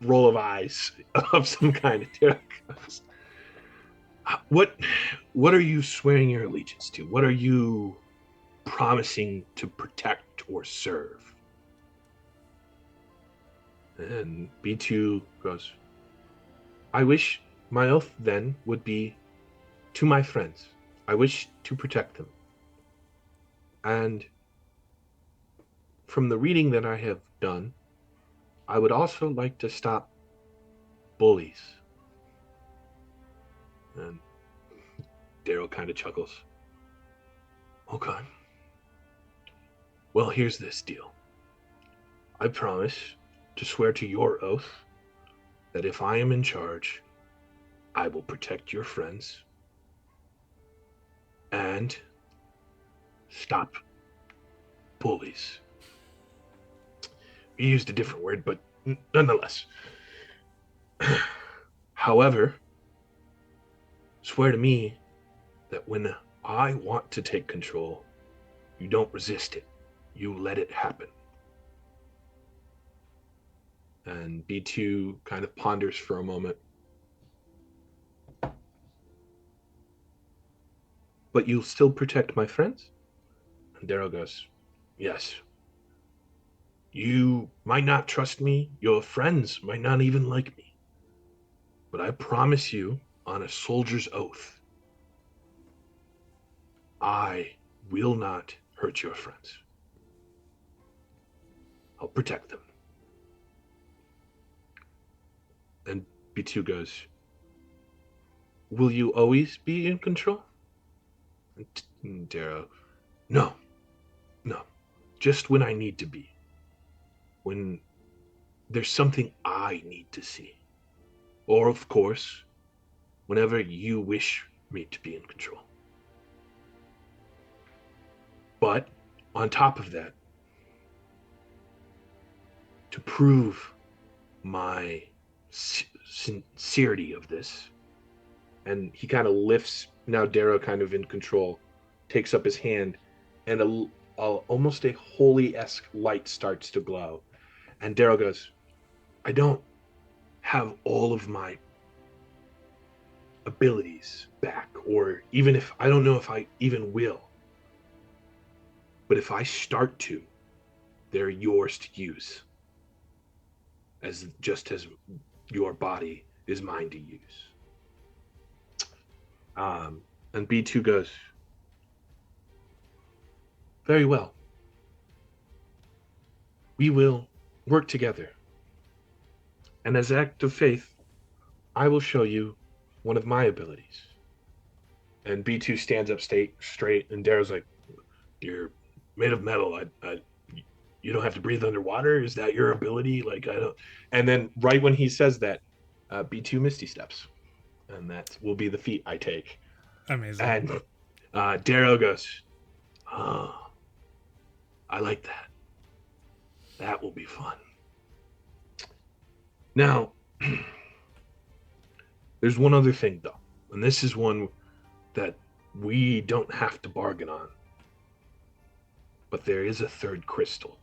roll of eyes of some kind. What are you swearing your allegiance to? What are you promising to protect or serve? And B2 goes, I wish my oath then would be to my friends. I wish to protect them. And from the reading that I have done, I would also like to stop bullies. And Darrow kind of chuckles. Okay. Well, here's this deal. I promise to swear to your oath that if I am in charge, I will protect your friends and stop bullies. he used a different word, but nonetheless. However, swear to me that when I want to take control, you don't resist it. You let it happen. And B2 kind of ponders for a moment. But you'll still protect my friends? And Darrow goes, yes. You might not trust me. Your friends might not even like me. But I promise you, on a soldier's oath, I will not hurt your friends. I'll protect them. And B2 goes, will you always be in control? And Darrow, no, just when I need to be. When there's something I need to see. Or, of course, whenever you wish me to be in control. But, on top of that, to prove my sincerity of this, and he kind of lifts, now Darrow kind of in control, takes up his hand, and almost a holy-esque light starts to glow. And Darrow goes, I don't have all of my abilities back, or even if, I don't know if I even will. But if I start to, they're yours to use. Just as your body is mine to use. And B2 goes, very well. We will work together. And as an act of faith, I will show you one of my abilities. And B2 stands up straight, and Darrow's like, you're made of metal. You don't have to breathe underwater? Is that your ability? Like, I don't. And then right when he says that, B2 Misty steps. And that will be the feat I take. Amazing. And Darrow goes, oh, I like that. That will be fun. Now, there's one other thing, though. And this is one that we don't have to bargain on. But there is a third crystal.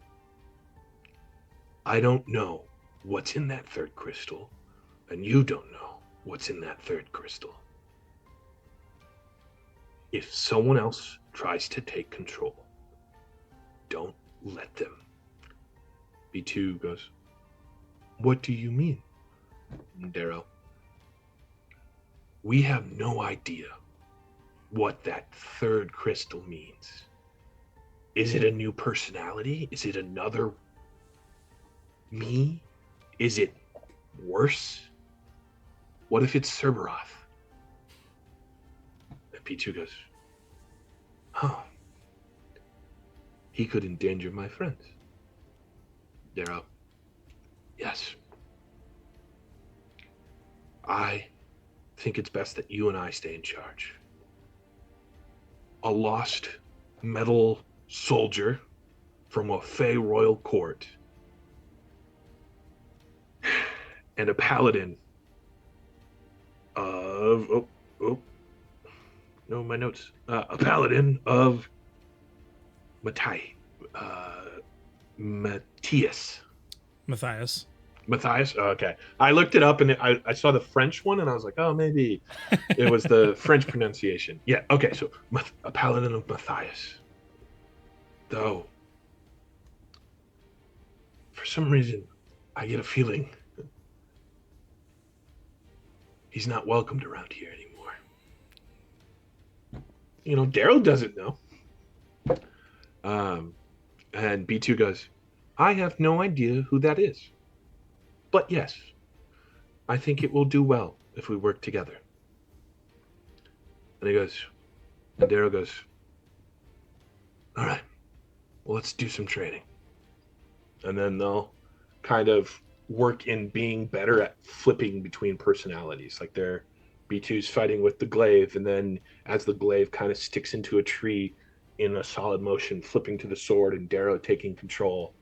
I don't know what's in that third crystal, and you don't know what's in that third crystal. If someone else tries to take control, don't let them. B2 goes, what do you mean, Darrow? We have no idea what that third crystal means. Is it a new personality? Is it another me? Is it worse? What if it's Cerberoth? And P2 goes, oh, he could endanger my friends. Darrow, yes. I think it's best that you and I stay in charge. A lost metal soldier from a Fey royal court and a paladin of no, my notes. A paladin of Matthias. Matthias? Oh, okay. I looked it up and I saw the French one and I was like, oh, maybe it was the French pronunciation. Yeah, okay, so a paladin of Matthias. Though, for some reason, I get a feeling he's not welcomed around here anymore. You know, Darrow doesn't know. And B2 goes, I have no idea who that is. But yes, I think it will do well if we work together. And Darrow goes, all right, well, let's do some training. And then they'll kind of work in being better at flipping between personalities. Like B2's fighting with the glaive, and then as the glaive kind of sticks into a tree in a solid motion, flipping to the sword, and Darrow taking control.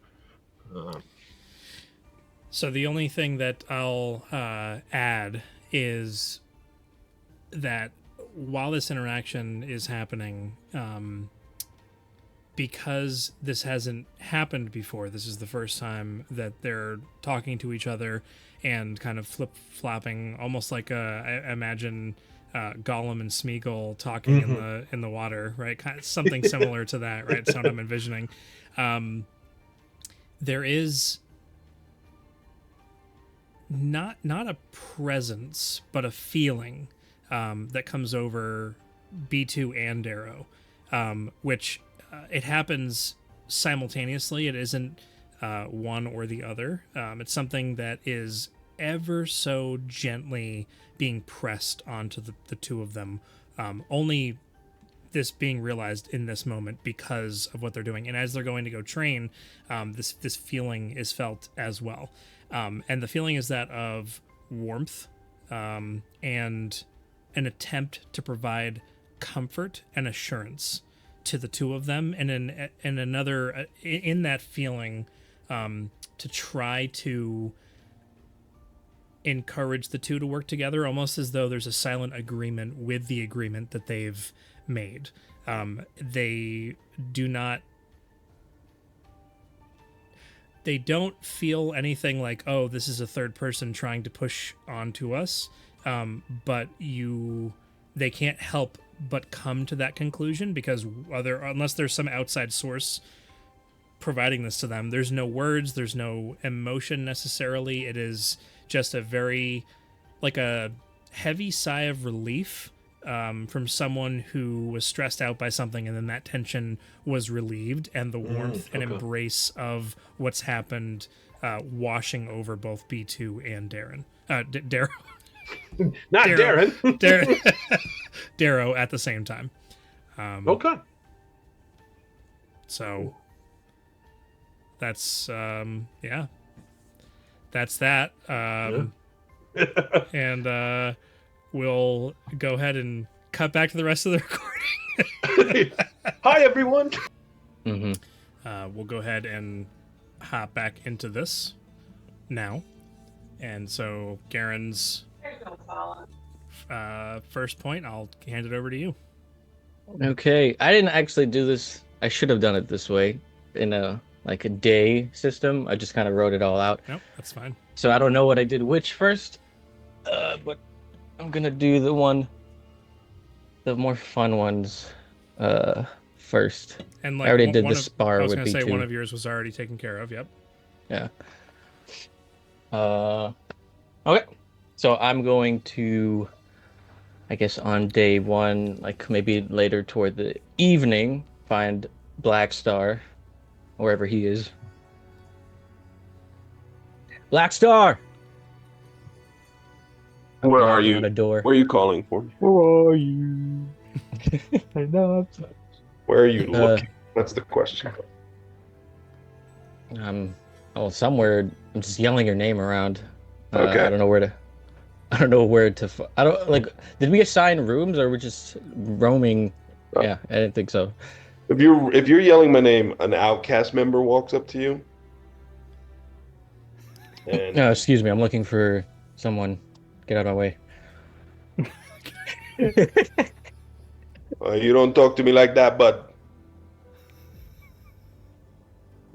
So the only thing that I'll add is that while this interaction is happening, because this hasn't happened before, this is the first time that they're talking to each other and kind of flip-flopping, almost like I imagine Gollum and Smeagol talking in the water, right? Kind of something similar to that, right? That's what I'm envisioning. There is not a presence, but a feeling that comes over B2 and Darrow, which it happens simultaneously. It isn't one or the other. It's something that is ever so gently being pressed onto the two of them. Only this being realized in this moment because of what they're doing. And as they're going to go train, this feeling is felt as well. And the feeling is that of warmth and an attempt to provide comfort and assurance to the two of them, and in that feeling, to try to encourage the two to work together, almost as though there's a silent agreement with the agreement that they've made. They don't feel anything like, oh, this is a third person trying to push onto us, but they can't help but come to that conclusion because unless there's some outside source providing this to them, there's no words, there's no emotion necessarily. It is just a heavy sigh of relief from someone who was stressed out by something, and then that tension was relieved, and the warmth and embrace of what's happened washing over both B2 and Darren. Darrow. Not Darren. Darrow at the same time. Okay. So that's that's that. And we'll go ahead and cut back to the rest of the recording. Hi, everyone. We'll go ahead and hop back into this now. And so Garen's first point, I'll hand it over to you. Okay, I didn't actually do this. I should have done it this way in a day system. I just kind of wrote it all out. Nope, that's fine. So I don't know what I did which first, but I'm gonna do the more fun ones first. And I already did the spar. I was with gonna say B2. one of yours was already taken care of. Yep. Yeah. Okay. So I'm going to, I guess on day one, like maybe later toward the evening, find Black Star, wherever he is. Black Star! Where are Knocking you? on a door. Where are you calling for? Who are you? I'm not. Where are you looking? That's the question. Somewhere. I'm just yelling your name around. Okay. I don't know where to. I don't like. Did we assign rooms, or we're just roaming? Yeah, I didn't think so. If you're yelling my name, an outcast member walks up to you. And No, excuse me. I'm looking for someone. Get out of my way. you don't talk to me like that, bud.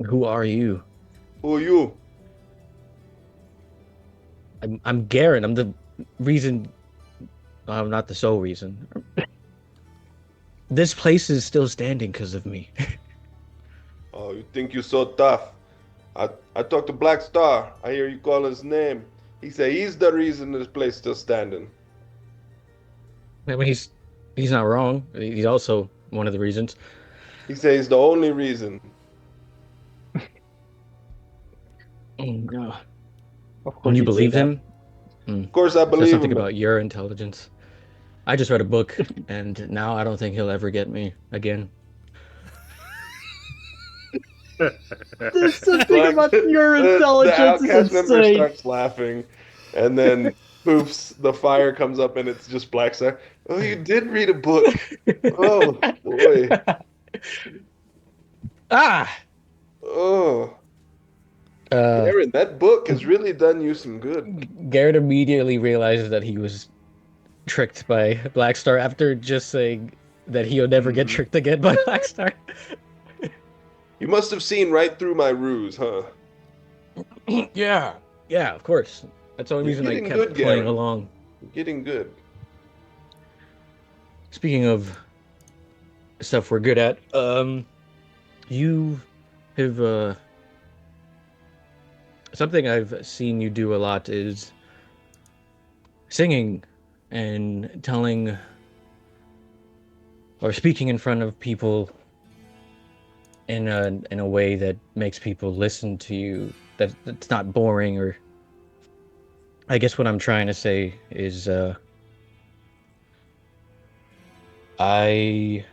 Who are you? Who are you? I'm Garen. I'm the reason. I'm not the sole reason. This place is still standing because of me. Oh, you think you're so tough? I talked to Black Star. I hear you call his name. He say he's the reason this place still standing. I mean, he's not wrong. He's also one of the reasons. He say he's the only reason. No. Of course When you you'd say believe that. him? Of course, I Says believe something him. about your intelligence. I just read a book, and now I don't think he'll ever get me again. There's something about your The intelligence outcast is member insane. starts laughing, and then poofs, the fire comes up, and it's just Black Star. Oh, you did read a book. Oh boy. Ah! Oh. Aaron, that book has really done you some good. Garrett immediately realizes that he was tricked by Black Star after just saying that he'll never get tricked again by Black Star. You must have seen right through my ruse, huh? Yeah, of course. That's the only You're reason I getting kept good, playing Garen. along. You're getting good. Speaking of stuff we're good at, you have something I've seen you do a lot is singing and telling or speaking in front of people in a way that makes people listen to you. That's not boring. Or I guess what I'm trying to say is I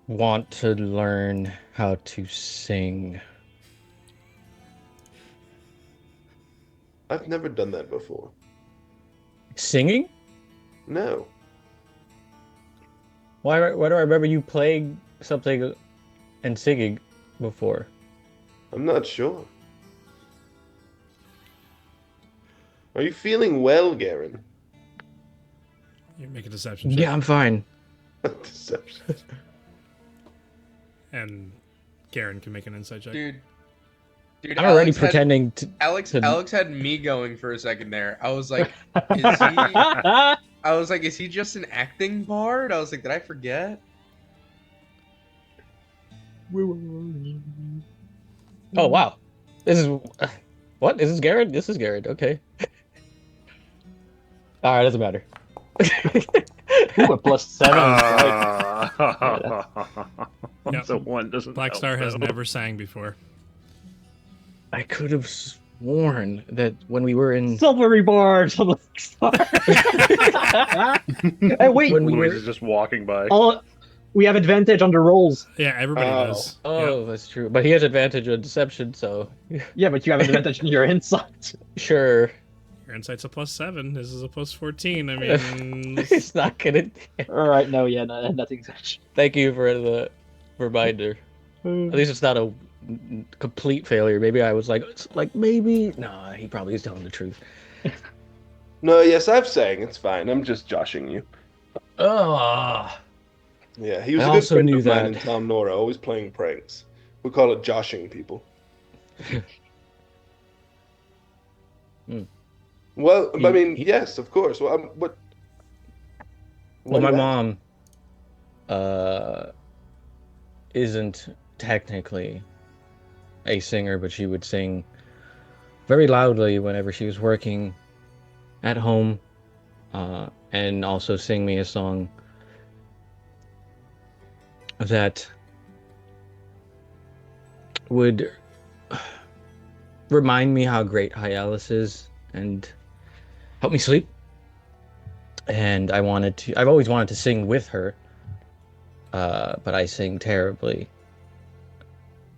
want to learn how to sing. I've never done that before. Singing? No. Why do I remember you playing something and singing before? I'm not sure. Are you feeling well, Garen? You make a deception check. Yeah, I'm fine. Deception. And Garen can make an insight check. Dude, I'm already Alex had- pretending to. Alex to- Alex had me going for a second there. I was like, is he just an acting bard? I was like, did I forget? Oh wow, this is what? This is Garrett. This is Garrett. Okay. All right, doesn't matter. Ooh, a +7. No, The one doesn't. Black help, Star has though. never sang before. I could have sworn that when we were in Silvery bars on the star. Hey, wait. When we Louise were- is just walking by. We have advantage on the rolls. Yeah, everybody Oh. does. Oh, that's true. But he has advantage on deception, so Yeah, but you have advantage in your insight. sure. Your insight's a +7. This is a +14. I mean, It's not gonna. All right, no, nothing such. Thank you for the reminder. At least it's not a complete failure. Maybe I was like maybe. No, he probably is telling the truth. No, yes, I've sang. It's fine. I'm just joshing you. Oh, Yeah, he was I a good also friend knew of mine that. and Tom Nora, always playing pranks. We call it joshing people. Well, I mean, yes, of course. Well, what? well, do my you mom isn't technically a singer, but she would sing very loudly whenever she was working at home, and also sing me a song that would remind me how great Hyalus is and help me sleep. And I've always wanted to sing with her, but I sing terribly.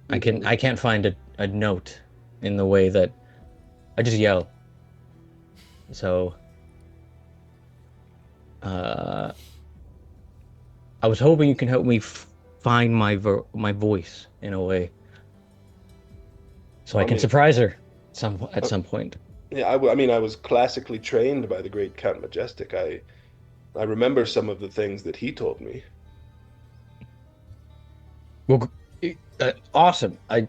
I can't find a note in the way that I just yell. So I was hoping you can help me find my voice in a way, so I can surprise her at some point. Yeah, I mean, I was classically trained by the great Count Majestic. I remember some of the things that he told me. Well, awesome. I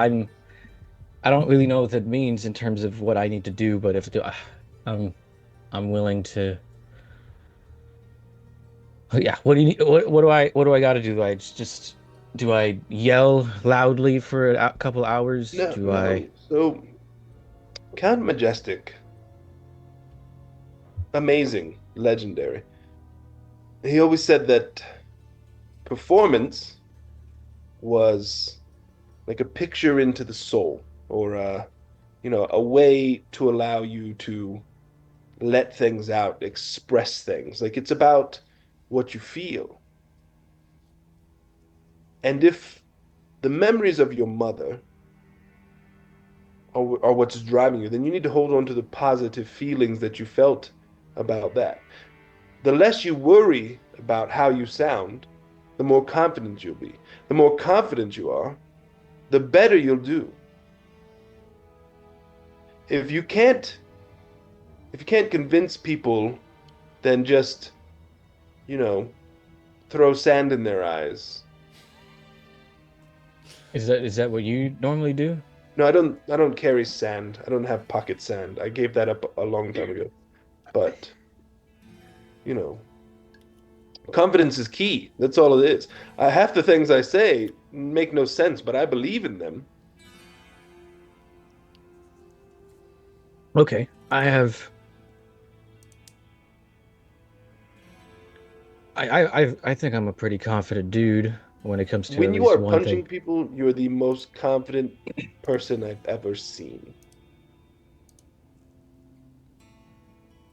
don't really know what that means in terms of what I need to do, but I'm willing to. Yeah. What do you need? What do I got to do? Do I yell loudly for a couple hours? No. So, Count Majestic, amazing, legendary. He always said that performance was like a picture into the soul, or a way to allow you to let things out, express things. Like, it's about what you feel. And if the memories of your mother are what's driving you, then you need to hold on to the positive feelings that you felt about that. The less you worry about how you sound, the more confident you'll be. The more confident you are, the better you'll do. if you can't convince people, then just, you know, throw sand in their eyes. Is that what you normally do? No, I don't carry sand. I don't have pocket sand. I gave that up a long time ago. But, you know, confidence is key. That's all it is. Half the things I say make no sense, but I believe in them. Okay, I think I'm a pretty confident dude when it comes to When at you least are one punching thing. people, you're the most confident person I've ever seen.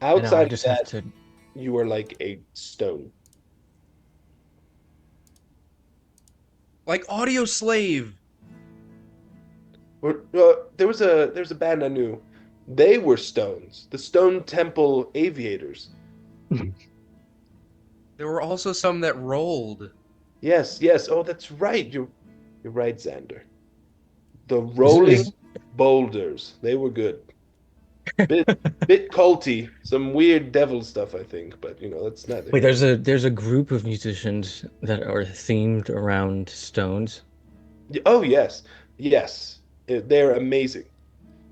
I know, I Outside of just have that, to. you are like a stone. Like Audio Slave. There was a band I knew. They were stones. The Stone Temple Aviators. There were also some that rolled. Yes, yes. Oh, that's right. You're right, Xander. The Is, rolling is boulders. They were good. Bit culty. Some weird devil stuff, I think, but that's neither Wait, here nor there's a group of musicians that are themed around stones. Oh, yes. Yes. They're amazing.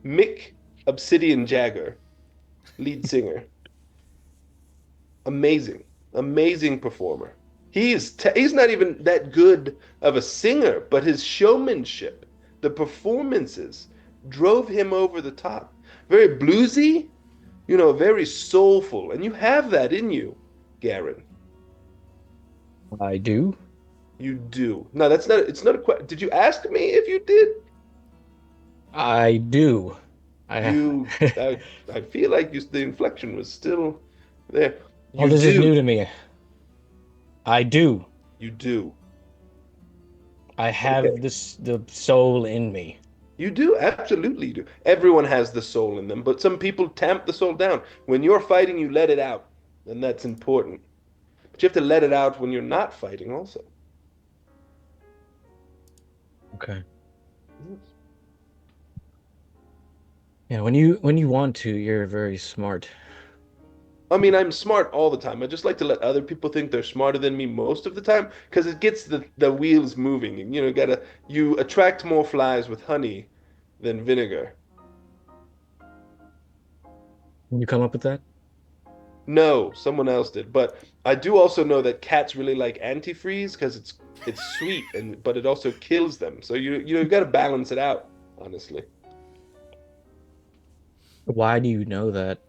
Mick Obsidian Jagger, lead singer. Amazing. Amazing performer. He's not even that good of a singer, but his showmanship, the performances drove him over the top. Very bluesy, very soulful, and you have that in you, Garen. I do. You do. No, that's not. It's not a question. Did you ask me if you did? I do. I You, I feel like the inflection was still there. All You this is do. new to me. I do. You do. I Okay. have the soul in me. You do. Absolutely do. Everyone has the soul in them, but some people tamp the soul down. When you're fighting, you let it out, and that's important. But you have to let it out when you're not fighting, also. Okay. Yeah, when you want to, you're very smart. I mean, I'm smart all the time. I just like to let other people think they're smarter than me most of the time because it gets the wheels moving. And you attract more flies with honey than vinegar. Can you come up with that? No, someone else did. But I do also know that cats really like antifreeze because it's sweet but it also kills them. So you've got to balance it out, honestly. Why do you know that?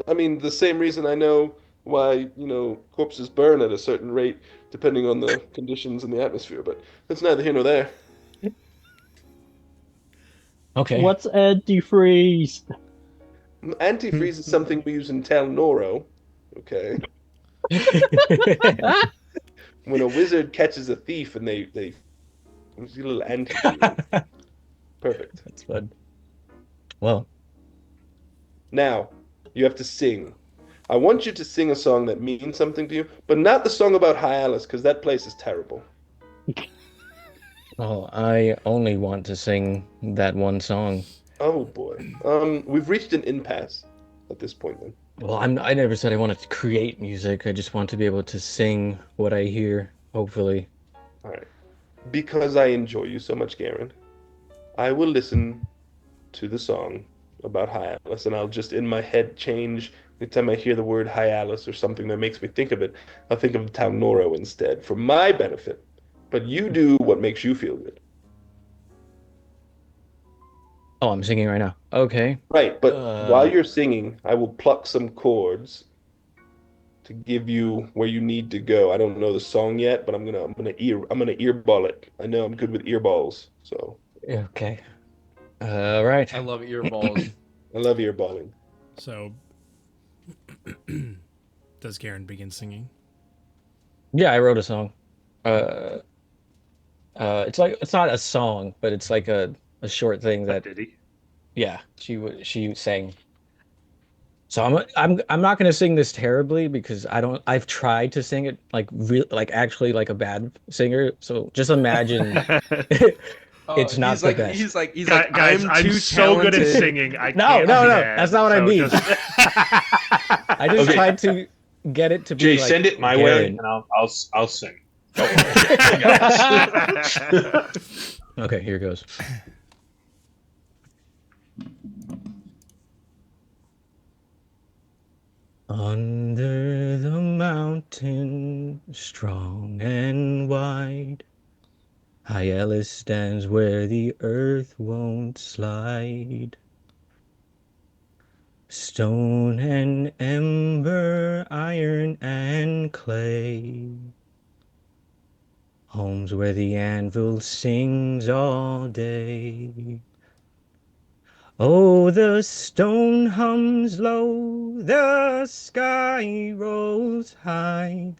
I mean, the same reason I know why, corpses burn at a certain rate depending on the conditions in the atmosphere, but that's neither here nor there. Okay. What's antifreeze? Antifreeze is something we use in Tal Noro. Okay. When a wizard catches a thief and they use a little antifreeze. Perfect. That's fun. Well, Now, you have to sing. I want you to sing a song that means something to you, but not the song about Hyalus, because that place is terrible. I only want to sing that one song. Oh boy. We've reached an impasse at this point then. Well, I never said I wanted to create music. I just want to be able to sing what I hear, hopefully. All right. Because I enjoy you so much, Garen, I will listen to the song about Hyalus, and I'll just in my head change anytime I hear the word Hyalus or something that makes me think of it. I'll think of Town Noro instead for my benefit. But you do what makes you feel good. Oh, I'm singing right now. Okay. Right, but while you're singing, I will pluck some chords to give you where you need to go. I don't know the song yet, but I'm gonna earball it. I know I'm good with earballs, so Okay. All right. I love earballs. I love earballing. So, does Garen begin singing? Yeah, I wrote a song. It's not a song, but it's like a short thing that Did he? yeah, she sang. So I'm not gonna sing this terribly because I've tried to sing it like actually like a bad singer. So just imagine It's not he's the like best. he's like Guys, I'm too so good at talented. singing. I No, can't no, be no. bad, That's not what I so mean. just- I just Okay. tried to get it to be Jay, like send it my way, Garen. and I'll sing. I got this. Okay, here goes. Under the mountain, strong and wide, Hyellus stands where the earth won't slide. Stone and ember, iron and clay, homes where the anvil sings all day. Oh, the stone hums low, the sky rolls high.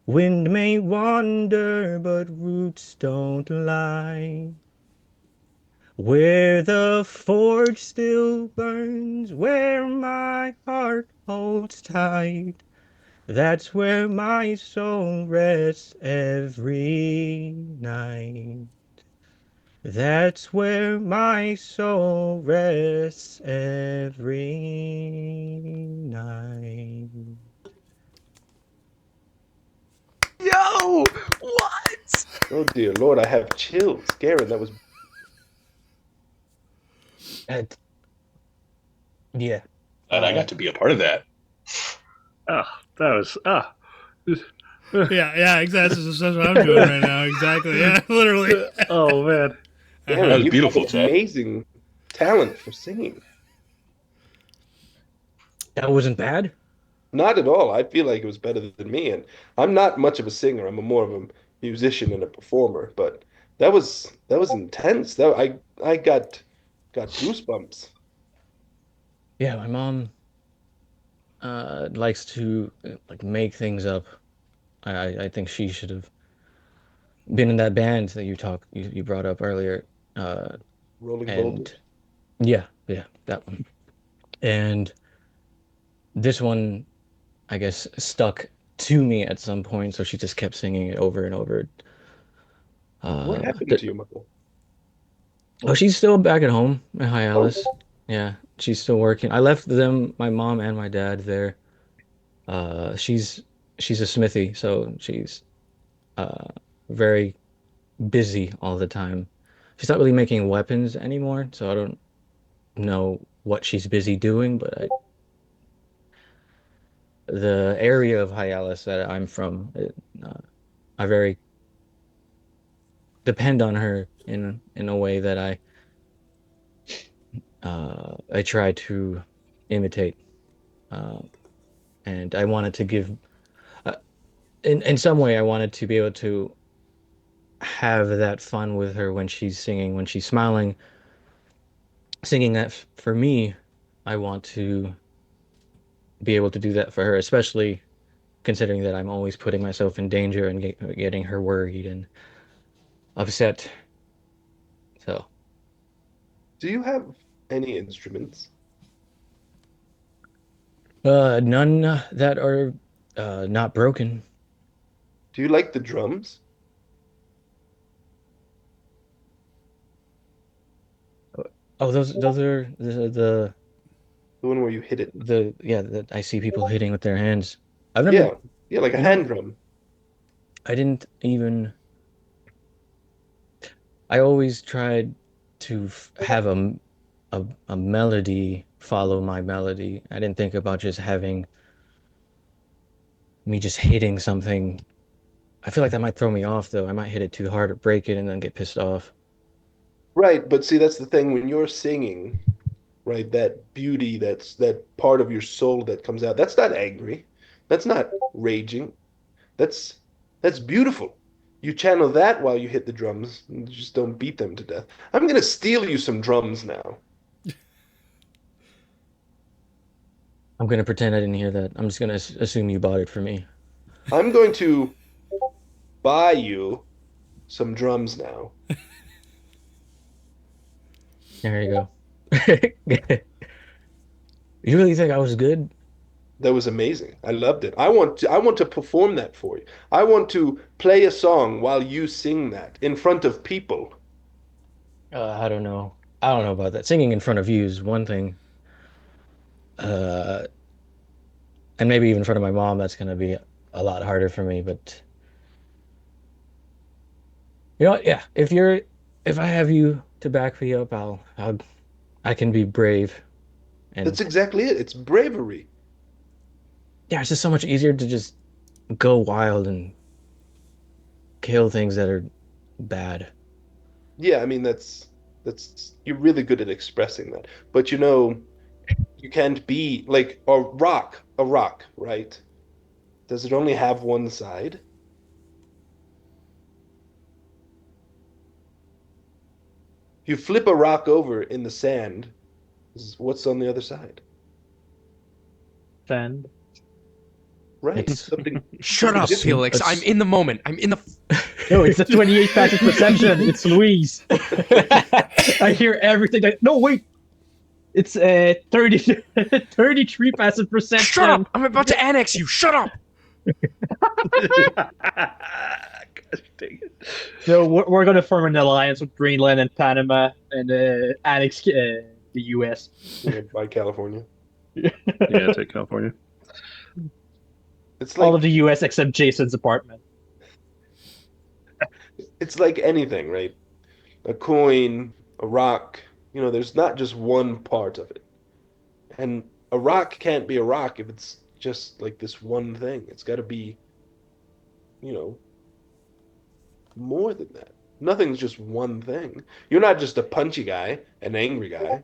Wind may wander, but roots don't lie. Where the forge still burns, where my heart holds tight, that's where my soul rests every night. That's where my soul rests every night. Yo, what? Oh dear Lord, I have chills. Garen, that was Yeah. And I got to be a part of that. oh, that was Yeah, exactly. That's what I'm doing right now. Exactly. Yeah, literally. oh man. Garen, That was you beautiful, have Chad. amazing talent for singing. That wasn't bad. Not at all. I feel like it was better than me, and I'm not much of a singer. I'm more of a musician and a performer. But that was intense. I got goosebumps. Yeah, my mom likes to like make things up. I think she should have been in that band that you brought up earlier. Rolling And Boulders. yeah, that one. And this one, I guess, stuck to me at some point, so she just kept singing it over and over. What happened The, to your mother? oh, she's still back at home in Oh, Hyalus. Yeah, she's still working. I left them, my mom and my dad there. She's a smithy, so she's uh very busy all the time. She's not really making weapons anymore, so I don't know what she's busy doing, but the area of Hyalus that I'm from, I very depend on her in a way that I try to imitate, uh, and I wanted to give uh, in some way I wanted to be able to have that fun with her when she's singing, when she's smiling, singing that for me. I want to be able to do that for her, especially considering that I'm always putting myself in danger and getting her worried and upset. So, do you have any instruments? none that are not broken. Do you like the drums? Oh, those are The one where you hit it? the yeah that I see people hitting with their hands. I've never, Yeah, yeah, like a you know, hand drum. I didn't even. I always tried to have a melody follow my melody. I didn't think about just having me just hitting something. I feel like that might throw me off though. I might hit it too hard or break it and then get pissed off. Right, but see, that's the thing when you're singing, right? That beauty, that part of your soul that comes out. That's not angry. That's not raging. That's that's beautiful. You channel that while you hit the drums. You just don't beat them to death. I'm gonna steal you some drums now. I'm gonna pretend I didn't hear that. I'm just gonna assume you bought it for me. I'm going to buy you some drums now. There you go. You really think I was good? That was amazing. I loved it. I want to perform that for you. I want to play a song while you sing that in front of people. I don't know. I don't know about that. Singing in front of you is one thing. Uh, and maybe even in front of my mom, that's gonna be a lot harder for me. But you know what? Yeah, if I have you to back me up, I can be brave. And That's exactly it. It's bravery. yeah, it's just so much easier to just go wild and kill things that are bad. Yeah, I mean that's you're really good at expressing that. But you know, you can't be like a rock, right? Does it only have one side? If you flip a rock over in the sand, what's on the other side? Sand. Right. It's Shut Something up, it's, different. Felix. I'm it's in the moment. I'm in the. No, it's the 28 passive perception. It's Louise. I hear everything. No, wait. It's 30, 33 passive Shut perception. up! I'm about to annex you. Shut up! Gosh dang it. So we're going to form an alliance with Greenland and Panama and annex the U.S. Yeah, by California. Yeah, take California. It's All like of the U.S. except Jason's apartment. it's like anything, right? A coin, a rock, you know, there's not just one part of it. And a rock can't be a rock if it's just like this one thing. It's got to be, you know, more than that. Nothing's just one thing. You're not just a punchy guy, an angry guy.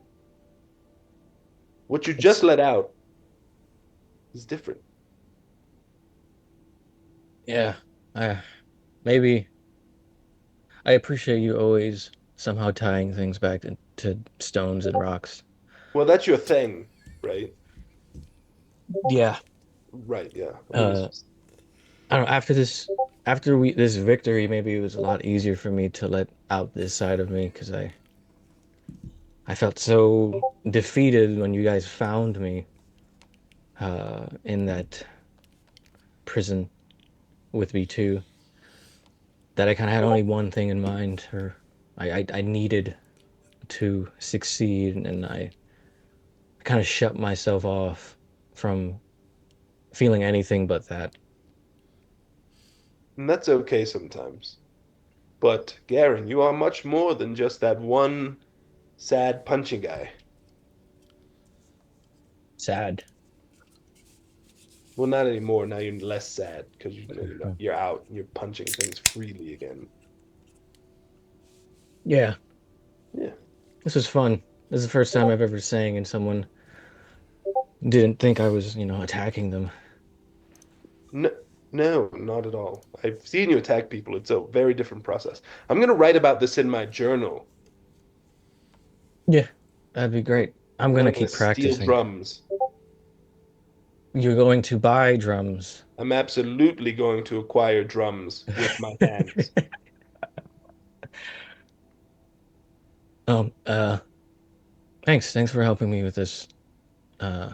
What you just let out is different. yeah. I maybe I appreciate you always somehow tying things back to stones and rocks. Well, that's your thing, right? Yeah. Right, yeah. I mean, Uh, I don't know, after this victory, maybe it was a lot easier for me to let out this side of me because I felt so defeated when you guys found me in that prison with B2 that I kind of had only one thing in mind, or I needed to succeed, and I kind of shut myself off from feeling anything but that. and that's okay sometimes. But, Garen, you are much more than just that one sad punchy guy. Sad. Well, not anymore. Now you're less sad because you know you're out and you're punching things freely again. Yeah, Yeah. this was fun. This is the first time I've ever sang and someone didn't think I was, attacking them. No, no, not at all. I've seen you attack people. It's a very different process. I'm gonna write about this in my journal. Yeah, that'd be great. I'm And gonna I'm gonna keep steal practicing. drums. You're going to buy drums. I'm absolutely going to acquire drums with my hands. Um, uh, thanks for helping me with this. Uh,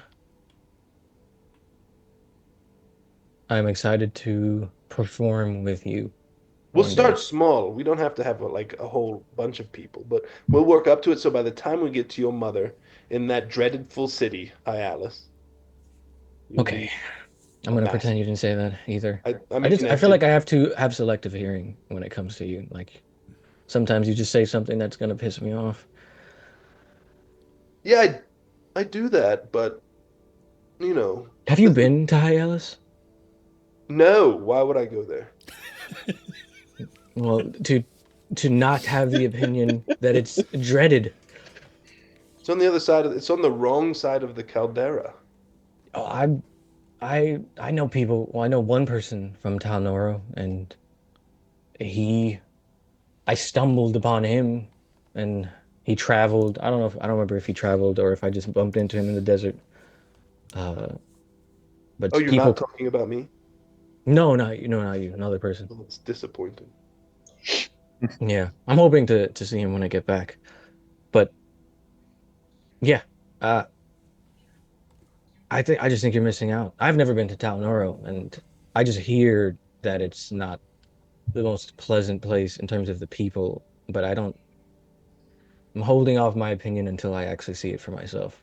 I'm excited to perform with you We'll one day. start small. We don't have to have like a whole bunch of people, but we'll work up to it. So by the time we get to your mother in that dreadful city, Alice, you'll Okay, be I'm a gonna master. pretend you didn't say that either. I mean, I I feel like did. I have to have selective hearing when it comes to you. Like sometimes you just say something that's gonna piss me off. Yeah, I do that, but you know, Have you been to High Ellis? no. Why would I go there? Well, to not have the opinion that it's dreaded. It's on the other side of. It's on the wrong side of the caldera. Oh, I know people. Well, I know one person from Talnoro, and he I stumbled upon him, and he traveled. I don't remember if he traveled or if I just bumped into him in the desert. Uh, Oh, but you're people, not talking about me? no, not you, no, not you, another person. Oh, it's disappointing. Yeah, I'm hoping to see him when I get back. But yeah, uh, I just think you're missing out. I've never been to Talnoro, and I just hear that it's not the most pleasant place in terms of the people. But I don't. I'm holding off my opinion until I actually see it for myself.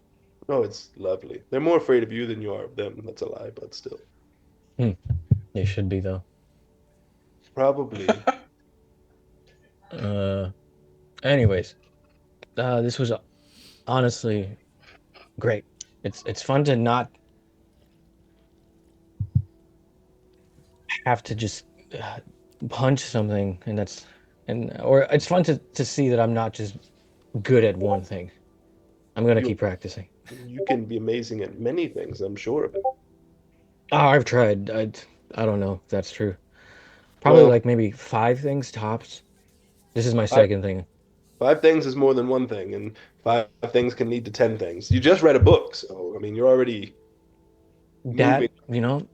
Oh, it's lovely. They're more afraid of you than you are of them. That's a lie, but still. They should be though. Probably. Anyways, this was honestly great. It's fun to not have to just punch something, or it's fun to see that I'm not just good at one thing. I'm gonna keep practicing. You can be amazing at many things, I'm sure of it. Oh, I've tried. I don't know if that's true. Probably Well, like maybe 5 things tops. This is my second thing. 5 things is more than one thing, and 5 things can lead to 10 things. You just read a book, so I mean, you're already moving. That,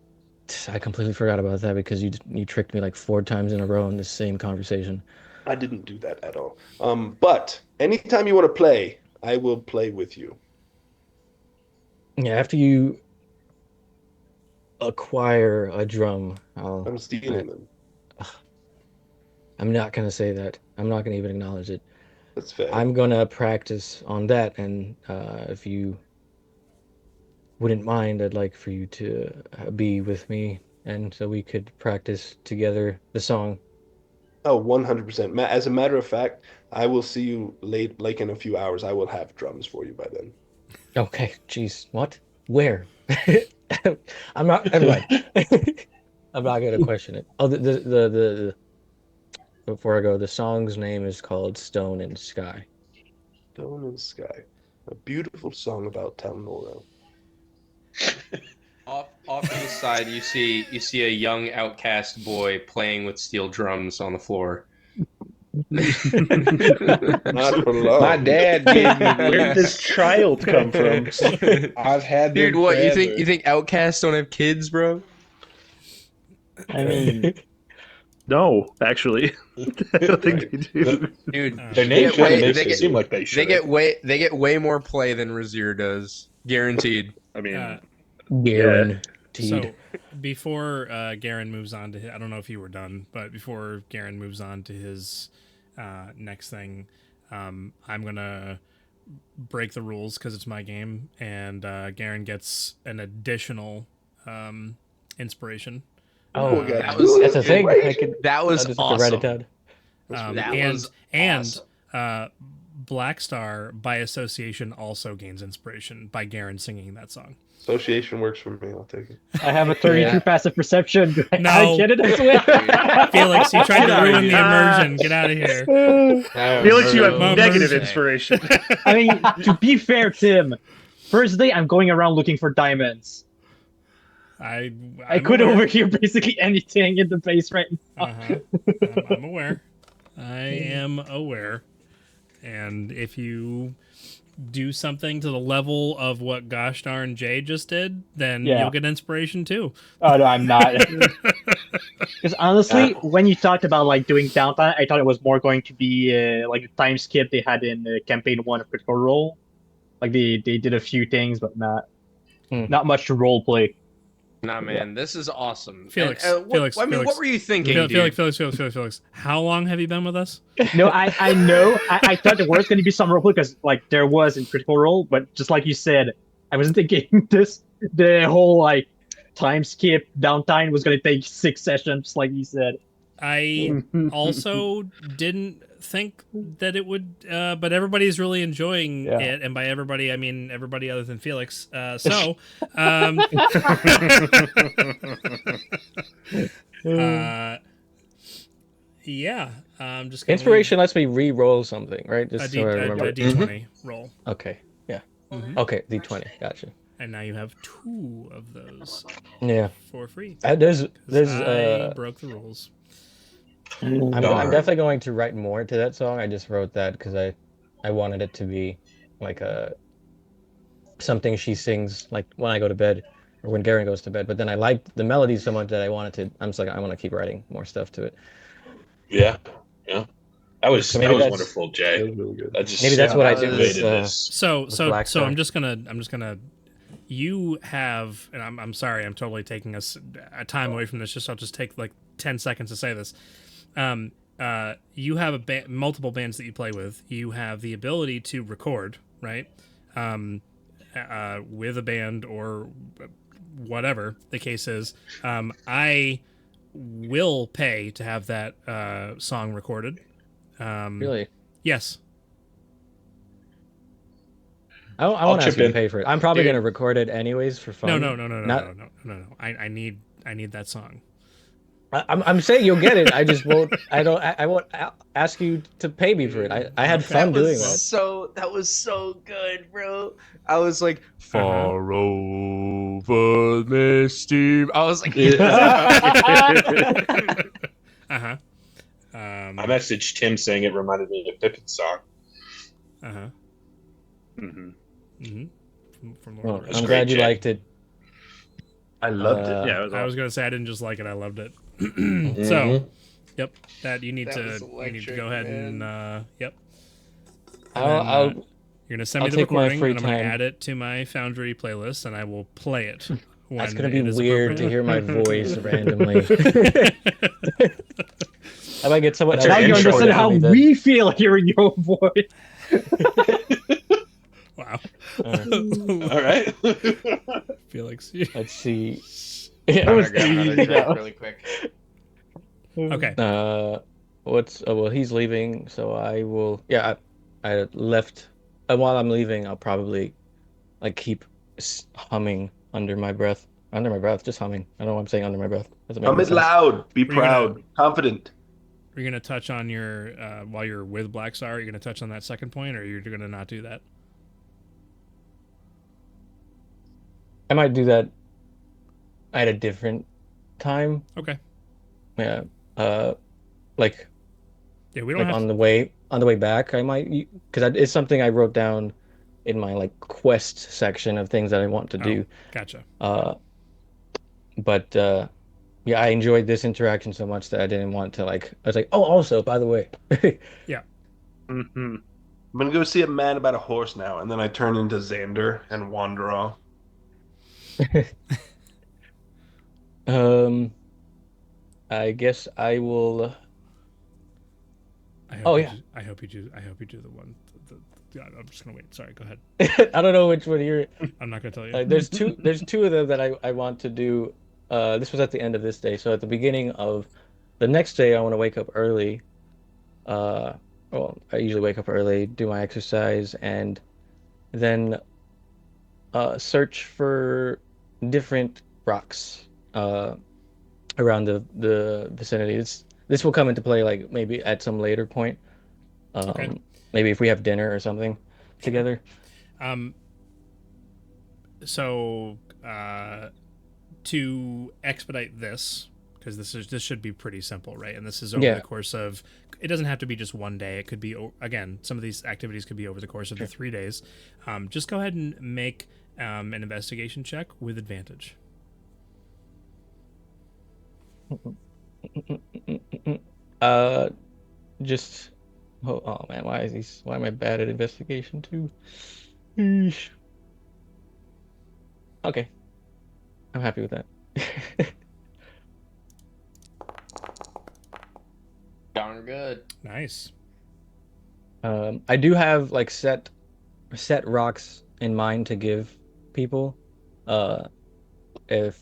I completely forgot about that because you tricked me like 4 times in a row in the same conversation. I didn't do that at all. But anytime you want to play, I will play with you. Yeah, after you acquire a drum, I'm stealing them. I'm not gonna say that. I'm not gonna even acknowledge it. That's fair. I'm gonna practice on that, and if you wouldn't mind, I'd like for you to be with me, and so we could practice together the song. Oh, 100%. As a matter of fact, I will see you late, like in a few hours. I will have drums for you by then. Okay, jeez, what? Where? I'm not. Never mind. I'm not gonna question it. Oh, the before I go, the song's name is called "Stone and Sky." Stone and Sky, a beautiful song about Talnoro. Off to the side, you see a young outcast boy playing with steel drums on the floor. Not for long. My dad gave me Where did this child come from? I've had them Dude, what you forever. think outcasts don't have kids, bro? I mean, No, actually, I don't think they do. Dude, Their they name get kind way- of makes they it get- seem like they should. they get way more play than Razir does, guaranteed. I mean, Guaranteed. So before Garen moves on to I don't know if you were done, but before Garen moves on to his next thing, I'm gonna break the rules because it's my game, and Garen gets an additional inspiration. Oh, That was- that's a thing. That was I just have to write it awesome. down. That and was and awesome. Black Star by association also gains inspiration by Garen singing that song. Association works for me. I'll take it. I have a 32 passive perception. Do No. I get it as well? Felix, you tried to Get ruin the outta immersion. Get out of here. Felix, you have no. negative Immersion. inspiration. I mean, to be fair, Tim, first day I'm going around looking for diamonds. I I'm could aware. overhear basically anything in the base right now. I'm aware. I am aware. And if you do something to the level of what gosh darn Jay just did, then Yeah. you'll get inspiration too. Oh no, I'm not. Because honestly, when you talked about like doing downtime, I thought it was more going to be like the time skip they had in campaign 1 of Critical Role. Like they did a few things, but not much to role play. Nah, man, this is awesome. Felix, And, Felix, I mean, Felix. what were you thinking, dude? Felix. How long have you been with us? No, I know. I thought there was going to be some roleplay because like there was in Critical Role, but just like you said, I wasn't thinking the whole like time skip downtime was going to take 6 sessions, like you said. I also didn't think that it would, but everybody's really enjoying it, and by everybody I mean everybody other than Felix. Yeah, just gonna Inspiration lets me re-roll something, right? a Just so I remember. D20 roll, Okay, yeah. Mhm. Okay, D20. Gotcha. and now you have 2 of those Yeah. for free. There's 'Cause I broke the rules. I'm definitely going to write more to that song. I just wrote that because I wanted it to be like something she sings like when I go to bed or when Garen goes to bed. But then I liked the melody so much that I just like I want to keep writing more stuff to it. Yeah. That was So maybe that's- wonderful, Jay. That was really good. That just Maybe that's what I did elevated with, this. So Black Star. I'm just gonna. You have, and I'm sorry, I'm totally taking a time away from this. I'll just take like 10 seconds to say this. you have multiple bands that you play with. You have the ability to record, right? With a band or whatever the case is. I will pay to have that song recorded. Really? Yes. I want to ask chip you to in. pay for it. I'm probably Dude. going to record it anyways for fun. No. I need that song. I'm saying you'll get it. I just won't. I won't ask you to pay me for it. I had fun doing that. That was so good, bro. I was like, Far over misty. I was like, Uh-huh. I messaged Tim saying it reminded me of Pippin's song. Uh-huh. Mm-hmm. Mm-hmm. From Lord Well, of the I'm Rings. glad you Jay. liked it. I loved it. Yeah, it was I was awesome. gonna say I didn't just like it, I loved it. Mhm. So, yep, that you need That was to electric, go ahead man. and yep. And I'll then, you're gonna send me I'll the take my recording, free and I'm gonna time. add it to my Foundry playlist, and I will play it. When That's gonna be it is weird to appropriate. hear my voice randomly. I might get someone That's else your Now you to intro. record understand it for how me then. we feel hearing your voice. Wow. All right. Felix. Let's see. That Yeah. was I'm gonna grab another easy, drink though. really quick. Okay. Well, he's leaving, so I will. Yeah, I left. While I'm leaving, I'll probably like keep humming under my breath. Under my breath, just humming. I don't know what I'm saying under my breath. Doesn't make Hum any it sense. loud. Be Were you gonna- proud. Confident. Are you gonna touch on your while you're with Black Star? Are you gonna touch on that second point, or you're gonna not do that? I might do that at a different time. Okay. Yeah. Like Yeah, we don't have. on the way back, I might because it's something I wrote down in my like quest section of things that I want to do. Gotcha. But yeah, I enjoyed this interaction so much that I didn't want to like. I was like, oh, also by the way. Mm-hmm. I'm gonna go see a man about a horse now, and then I turn into Xander and wander off. I guess I will. I hope Oh, you yeah. do, I hope you do. I hope you do the one. Yeah, I'm just gonna wait. Sorry, go ahead. I don't know which one you're. I'm not gonna tell you. There's two. There's two of them that I want to do. This was at the end of this day, so at the beginning of the next day, I want to wake up early. Well, I usually wake up early, do my exercise, and then search for different rocks around the vicinity. This will come into play like maybe at some later point. Okay. Maybe if we have dinner or something together. So to expedite this, because this should be pretty simple, right? And this is over Yeah. the course of. It doesn't have to be just one day. It could be again. Some of these activities could be over the course of the 3 days. Just go ahead and make an investigation check with advantage. Just oh man, why am I bad at investigation too? Eesh. Okay, I'm happy with that. Darn good. Nice. I do have like set rocks in mind to give people, if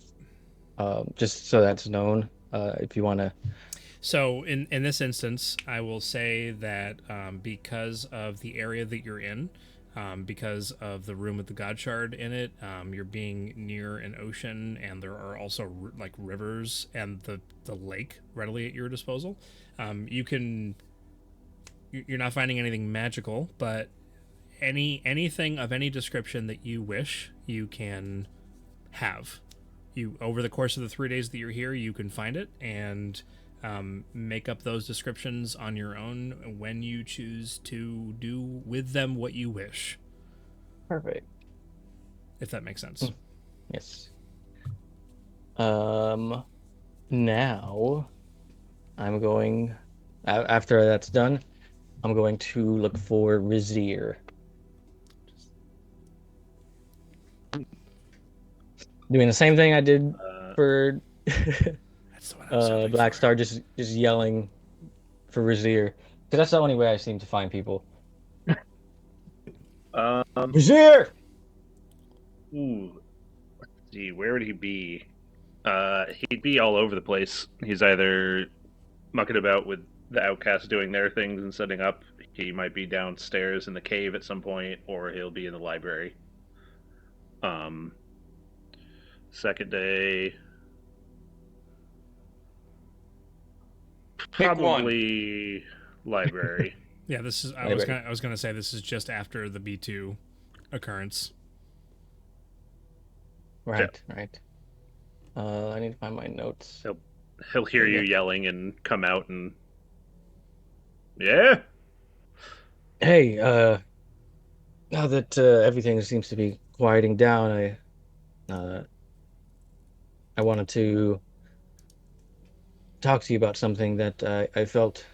just so that's known. If you want to. So in this instance, I will say that because of the area that you're in, because of the room with the God Shard in it, you're being near an ocean, and there are also like rivers and the lake readily at your disposal. You're not finding anything magical, but anything of any description that you wish, you can have. You over the course of the 3 days that you're here, you can find it and make up those descriptions on your own when you choose to do with them what you wish. Perfect. If that makes sense. Yes. Now I'm going after that's done, I'm going to look for Razir. Doing the same thing I did for That's the one I was hoping Black for. Star, just yelling for Razir, because that's the only way I seem to find people. Razir! Ooh, let's see, where would he be? He'd be all over the place. He's either mucking about with the outcasts doing their things and setting up. He might be downstairs in the cave at some point, or he'll be in the library. Um, Second day, Pick one. probably library. Yeah, this is. I Library. was gonna say this is just after the B2 occurrence. Right, right. I need to find my notes. He'll hear you yelling and come out and yeah. Hey, now that everything seems to be quieting down, I wanted to talk to you about something that I felt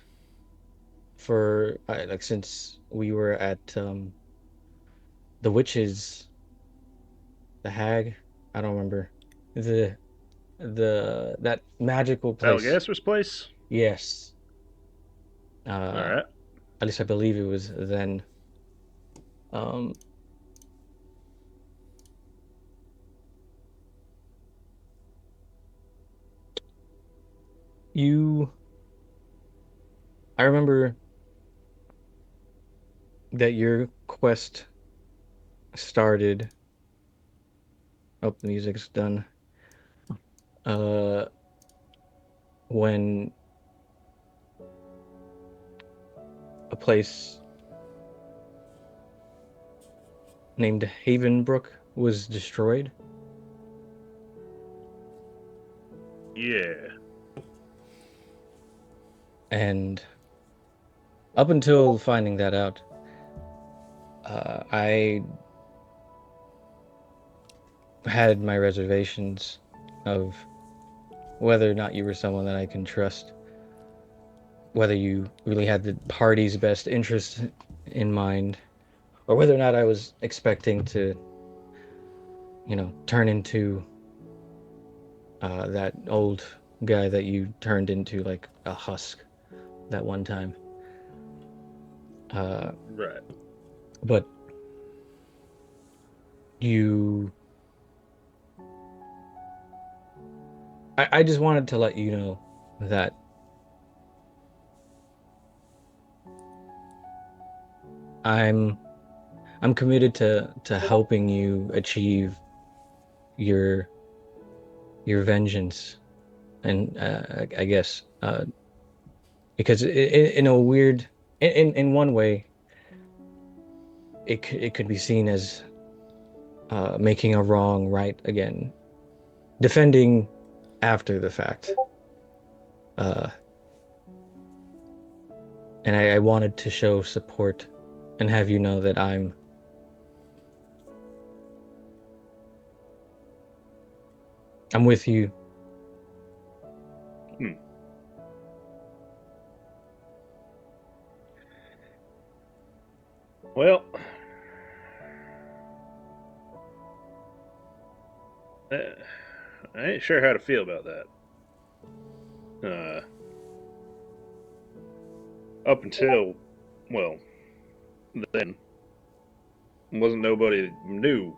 for like since we were at the witches, the hag. I don't remember the that magical place. Algasser's place? Yes. Alright. At least I believe it was then. Um, I remember that your quest started. Oh, the music's done. When a place named Havenbrook was destroyed. Yeah. And up until finding that out, I had my reservations of whether or not you were someone that I can trust, whether you really had the party's best interest in mind, or whether or not I was expecting to, turn into that old guy that you turned into like a husk that one time. Right. But I just wanted to let you know that I'm committed to helping you achieve your vengeance, and I guess because in a weird, in one way, it could be seen as making a wrong right again, defending after the fact. And I wanted to show support and have you know that I'm with you. Well, I ain't sure how to feel about that. Up until, well, then, wasn't nobody that knew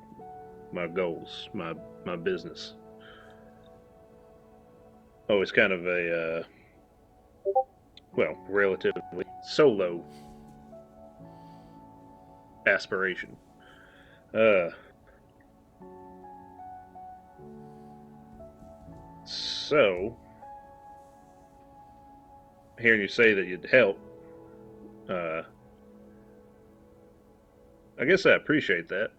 my goals, my business. Always kind of a, relatively solo aspiration. So, hearing you say that you'd help, I guess I appreciate that.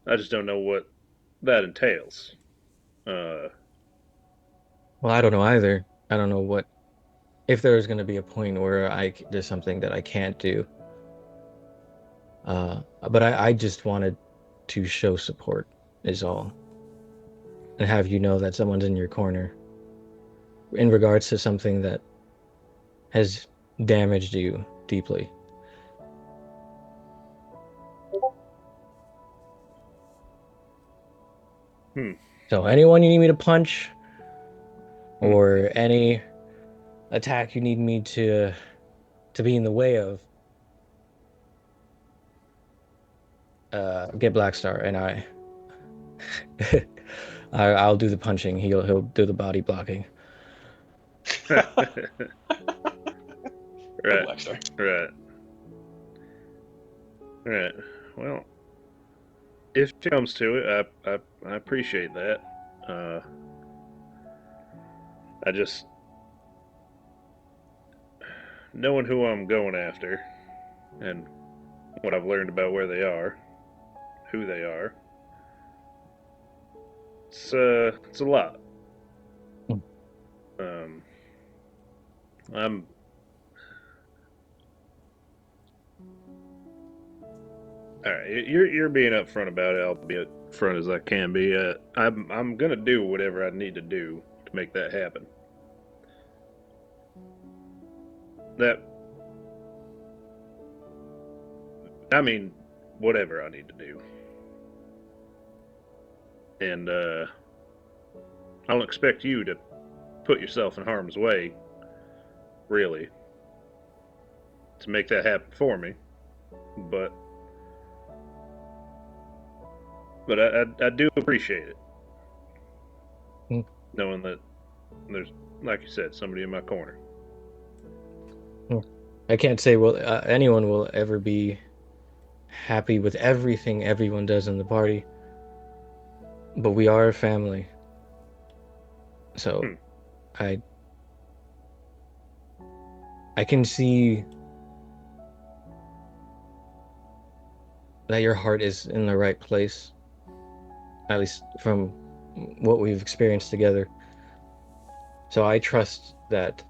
I just don't know what that entails. Well, I don't know either. I don't know if there's going to be a point where there's something that I can't do. But I just wanted to show support is all. And have you know that someone's in your corner in regards to something that has damaged you deeply. So anyone you need me to punch, or any attack you need me to be in the way of, get Blackstar, and I'll do the punching. He'll do the body blocking. Right. Blackstar. Right. Right. Well, if it comes to it, I appreciate that. I just knowing who I'm going after and what I've learned about where they are, who they are. It's a lot. I'm all right. You're being upfront about it. I'll be upfront as I can be. I'm gonna do whatever I need to do to make that happen. That I mean, whatever I need to do, and I don't expect you to put yourself in harm's way, really, to make that happen for me. But I do appreciate it, knowing that there's, like you said, somebody in my corner. I can't say anyone will ever be happy with everything everyone does in the party, but we are a family. So I can see that your heart is in the right place, at least from what we've experienced together. So I trust that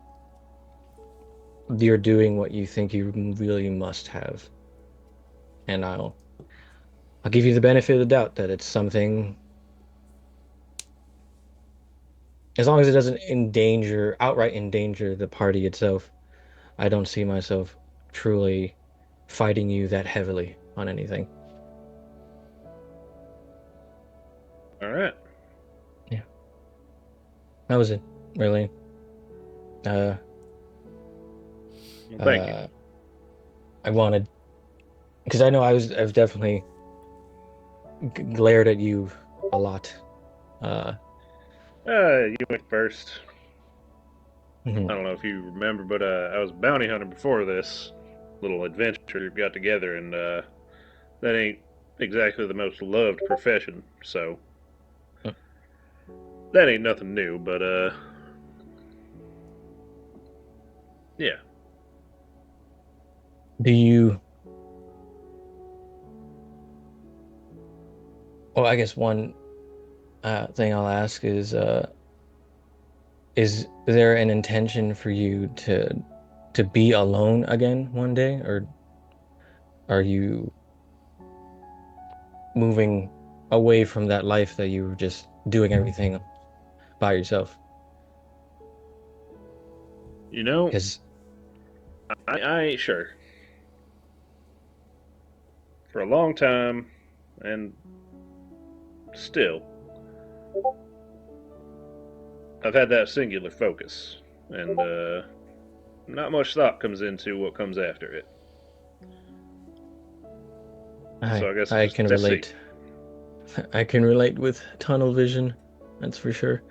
you're doing what you think you really must have. And I'll give you the benefit of the doubt that it's something, as long as it doesn't outright endanger the party itself. I don't see myself truly fighting you that heavily on anything. All right. Yeah. That was it, really. Well, thank you. I wanted, because I know I've definitely glared at you a lot. You went first. Mhm. I don't know if you remember, but I was a bounty hunter before this little adventure we got together, and that ain't exactly the most loved profession, so that ain't nothing new, but yeah. Do you... Well, I guess one thing I'll ask is there an intention for you to be alone again one day, or are you moving away from that life that you were just doing everything by yourself? You know, Because I ain't sure. For a long time, and still, I've had that singular focus, and not much thought comes into what comes after it. So I guess I just can let's see. relate. I can relate with tunnel vision, that's for sure.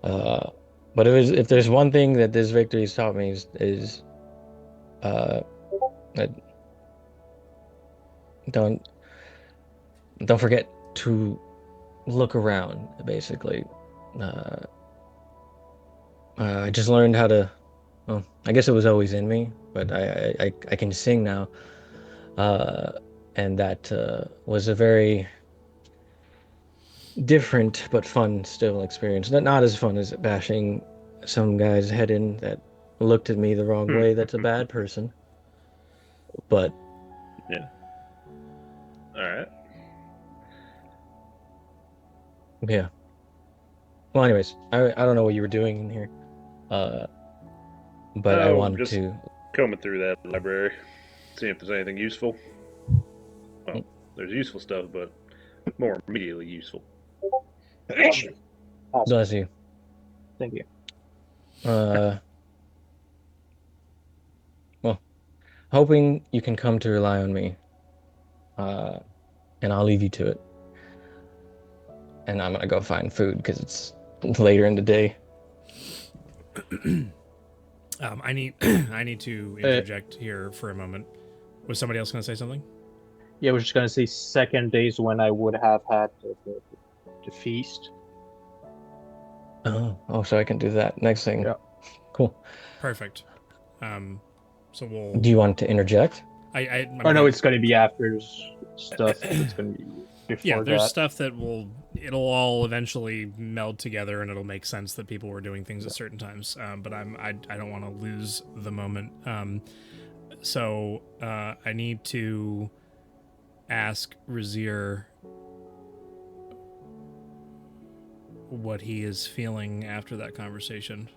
But if there's one thing that this victory's taught me is that don't forget to look around. Basically, I just learned how to. Well, I guess it was always in me, but I can sing now, and that was a very different but fun still experience. Not as fun as bashing some guy's head in that looked at me the wrong way. That's a bad person. But Yeah. All right. yeah. Well, anyways, I don't know what you were doing in here, but I wanted just to. combing through that library, see if there's anything useful. Well, there's useful stuff, but more immediately useful. Bless you. Thank you. Well, hoping you can come to rely on me. And I'll leave you to it. And I'm gonna go find food because it's later in the day. I need I need to interject here for a moment. Was somebody else going to say something? Yeah, I was just gonna say second days when I would have had the feast. Oh, so I can do that next thing. Yeah. Cool. Perfect. So we'll. Do you want to interject? Oh no, it's gonna be after stuff. It's gonna be before yeah. There's that. stuff that it'll all eventually meld together, and it'll make sense that people were doing things at certain times. But I don't want to lose the moment. So I need to ask Razir what he is feeling after that conversation.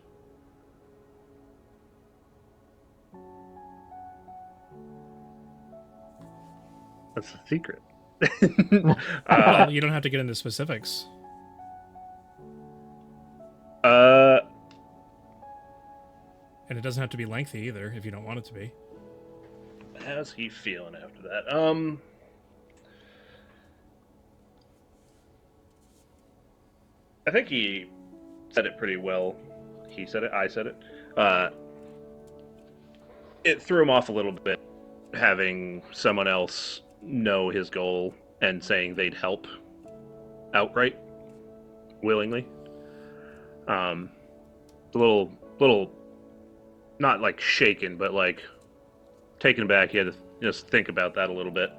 That's a secret. Well, you don't have to get into specifics. Uh, And it doesn't have to be lengthy either, if you don't want it to be. how's he feeling after that? I think he said it pretty well. He said it, I said it. It threw him off a little bit, having someone else know his goal and saying they'd help outright, willingly. A little, not like shaken, but like taken aback. He had to just think about that a little bit.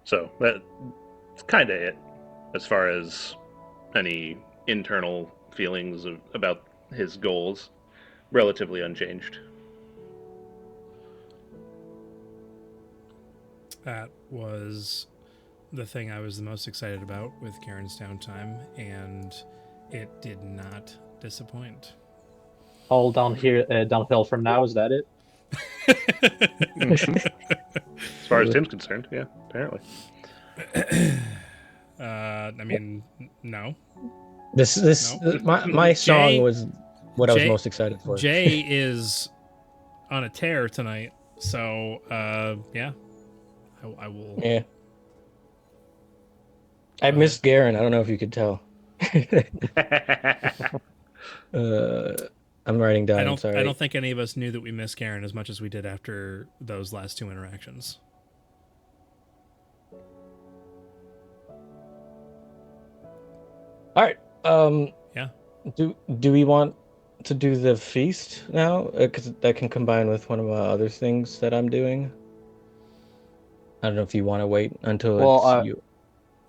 So that's kind of it as far as any internal feelings about his goals. Relatively unchanged. That was the thing I was the most excited about with Karen's downtime, and it did not disappoint. All down here, downhill from now. Is that it? As far as Tim's concerned, yeah, apparently. I mean, no. My song Jay- was what I was Jay- most excited for. Jay is on a tear tonight, so yeah, I will. Yeah. I missed Garen. I don't know if you could tell. I'm writing down. I don't think any of us knew that we missed Karen as much as we did after those last two interactions. All right. Yeah. Do we want to do the feast now? Because that can combine with one of my other things that I'm doing. I don't know if you want to wait until it's you.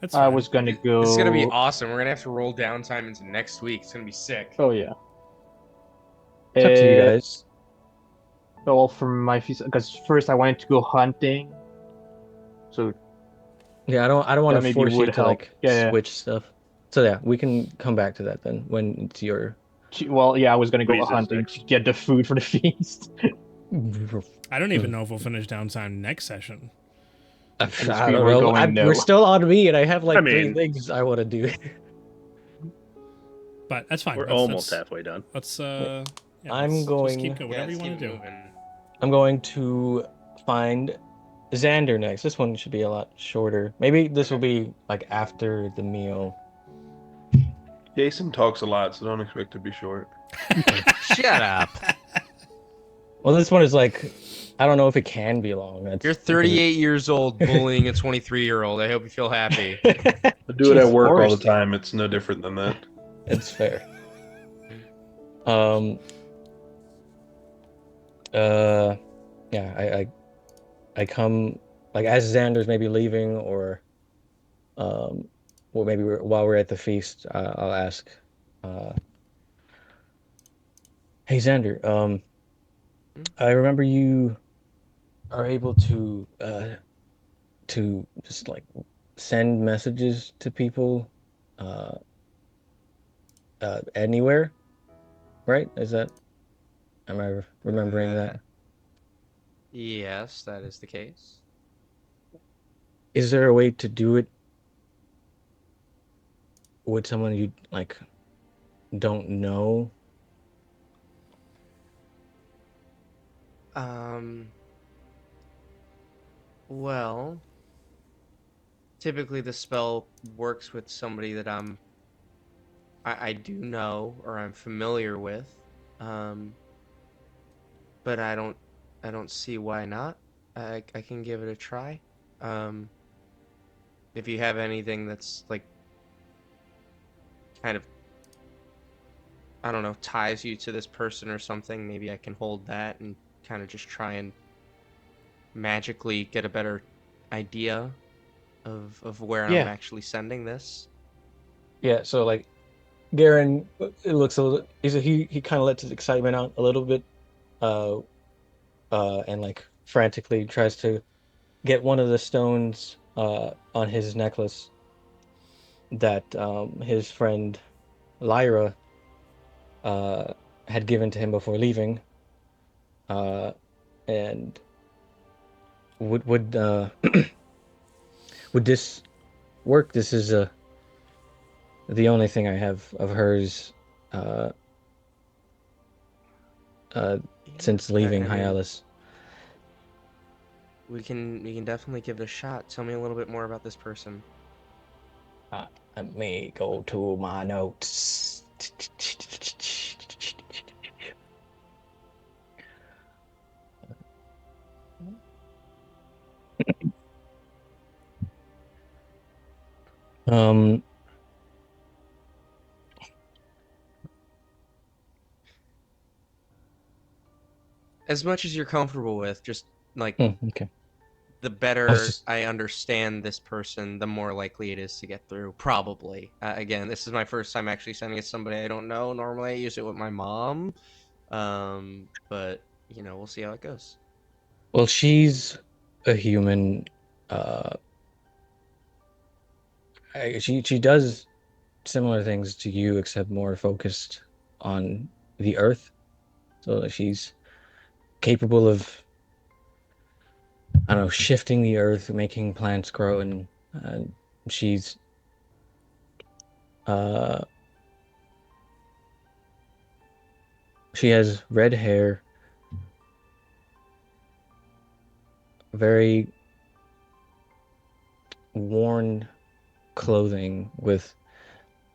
That's I fine. was gonna go. This is gonna be awesome. We're gonna have to roll downtime into next week. It's gonna be sick. Oh yeah. It's up to you guys. Well, for my feast, because first I wanted to go hunting. So Yeah, I don't want that to maybe force you would to help. like Yeah. switch stuff. So yeah, we can come back to that then when it's your. Well, yeah, I was gonna go Freeze is hunting next. to get the food for the feast. I don't even know if we'll finish downtime next session. I we don't were know. going no. We're still on me, and I have like I three mean- things I want to do. But that's fine. We're Let's- almost let's- halfway done. Let's I'm let's going- just keep going. Whatever you let's want to keep do. moving. I'm going to find Xander next. This one should be a lot shorter. Maybe this will be like after the meal. Jason talks a lot, so don't expect to be short. Shut up. Well, this one is like, I don't know if it can be long. That's You're 38 years old bullying a 23-year-old. I hope you feel happy. I do it at Jeez, work all Forrest. the time. It's no different than that. It's fair. Yeah, I come like as Xander's maybe leaving, or maybe while we're at the feast, I'll ask, hey Xander, I remember you are able to just like send messages to people, anywhere, right? Am I remembering that? Yes, that is the case. Is there a way to do it with someone you like don't know? Well, typically the spell works with somebody that I do know or I'm familiar with. Um, but I don't see why not. I can give it a try. Um, if you have anything that's like kind of, I don't know, ties you to this person or something, maybe I can hold that and kind of just try and magically get a better idea of where I'm Yeah. actually sending this. Yeah, so like Garen, it looks a little. He kind of lets his excitement out a little bit, uh, and like frantically tries to get one of the stones on his necklace that his friend Lyra uh had given to him before leaving. And would would this work? This is the only thing I have of hers uh uh Yeah, since leaving I mean, Hyalus. we can definitely give it a shot. Tell me a little bit more about this person. Uh, Let me go to my notes. Um, As much as you're comfortable with, just like okay. the I was better just I understand this person, the more likely it is to get through. Probably. Again, this is my first time actually sending it to somebody I don't know. Normally, I use it with my mom. But you know, we'll see how it goes. well, she's a human. Uh, she does similar things to you, except more focused on the earth. So she's capable of, I don't know, shifting the earth, making plants grow, and she's uh she has red hair, very worn clothing with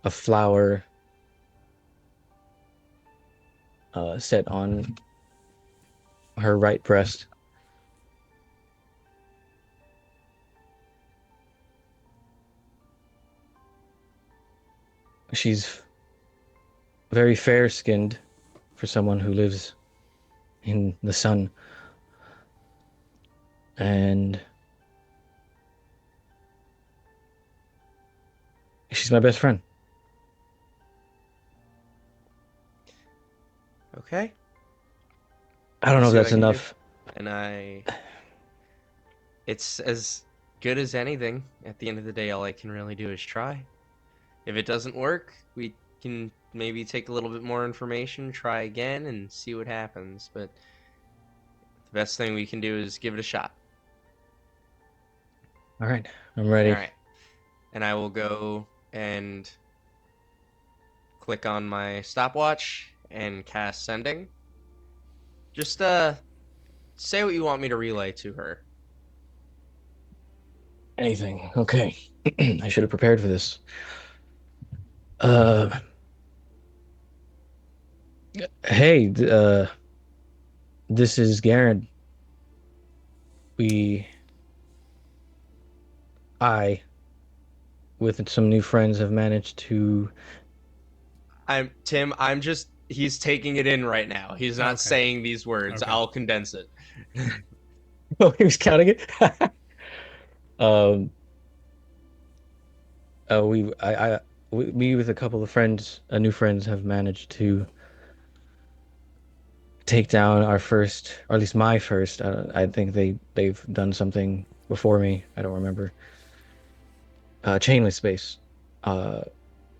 a flower set on her right breast. She's very fair skinned for someone who lives in the sun. And she's my best friend. Okay. I don't know if See what I that's can do. enough. And it's as good as anything. At the end of the day, all I can really do is try. If it doesn't work, we can maybe take a little bit more information, try again, and see what happens. But the best thing we can do is give it a shot. All right, I'm All ready. right. And I will go and click on my stopwatch and cast sending. Just say what you want me to relay to her. Anything. Okay. I should have prepared for this. Uh, hey, this is Garen. We, I, with some new friends, have managed to. I'm Tim, I'm just he's taking it in right now. He's not Okay. saying these words. Okay. I'll condense it. Oh, he was counting it. um, we with a couple of friends, new friends, have managed to take down our first, or at least my first. I think they've done something before me. I don't remember. Chainless space. Uh,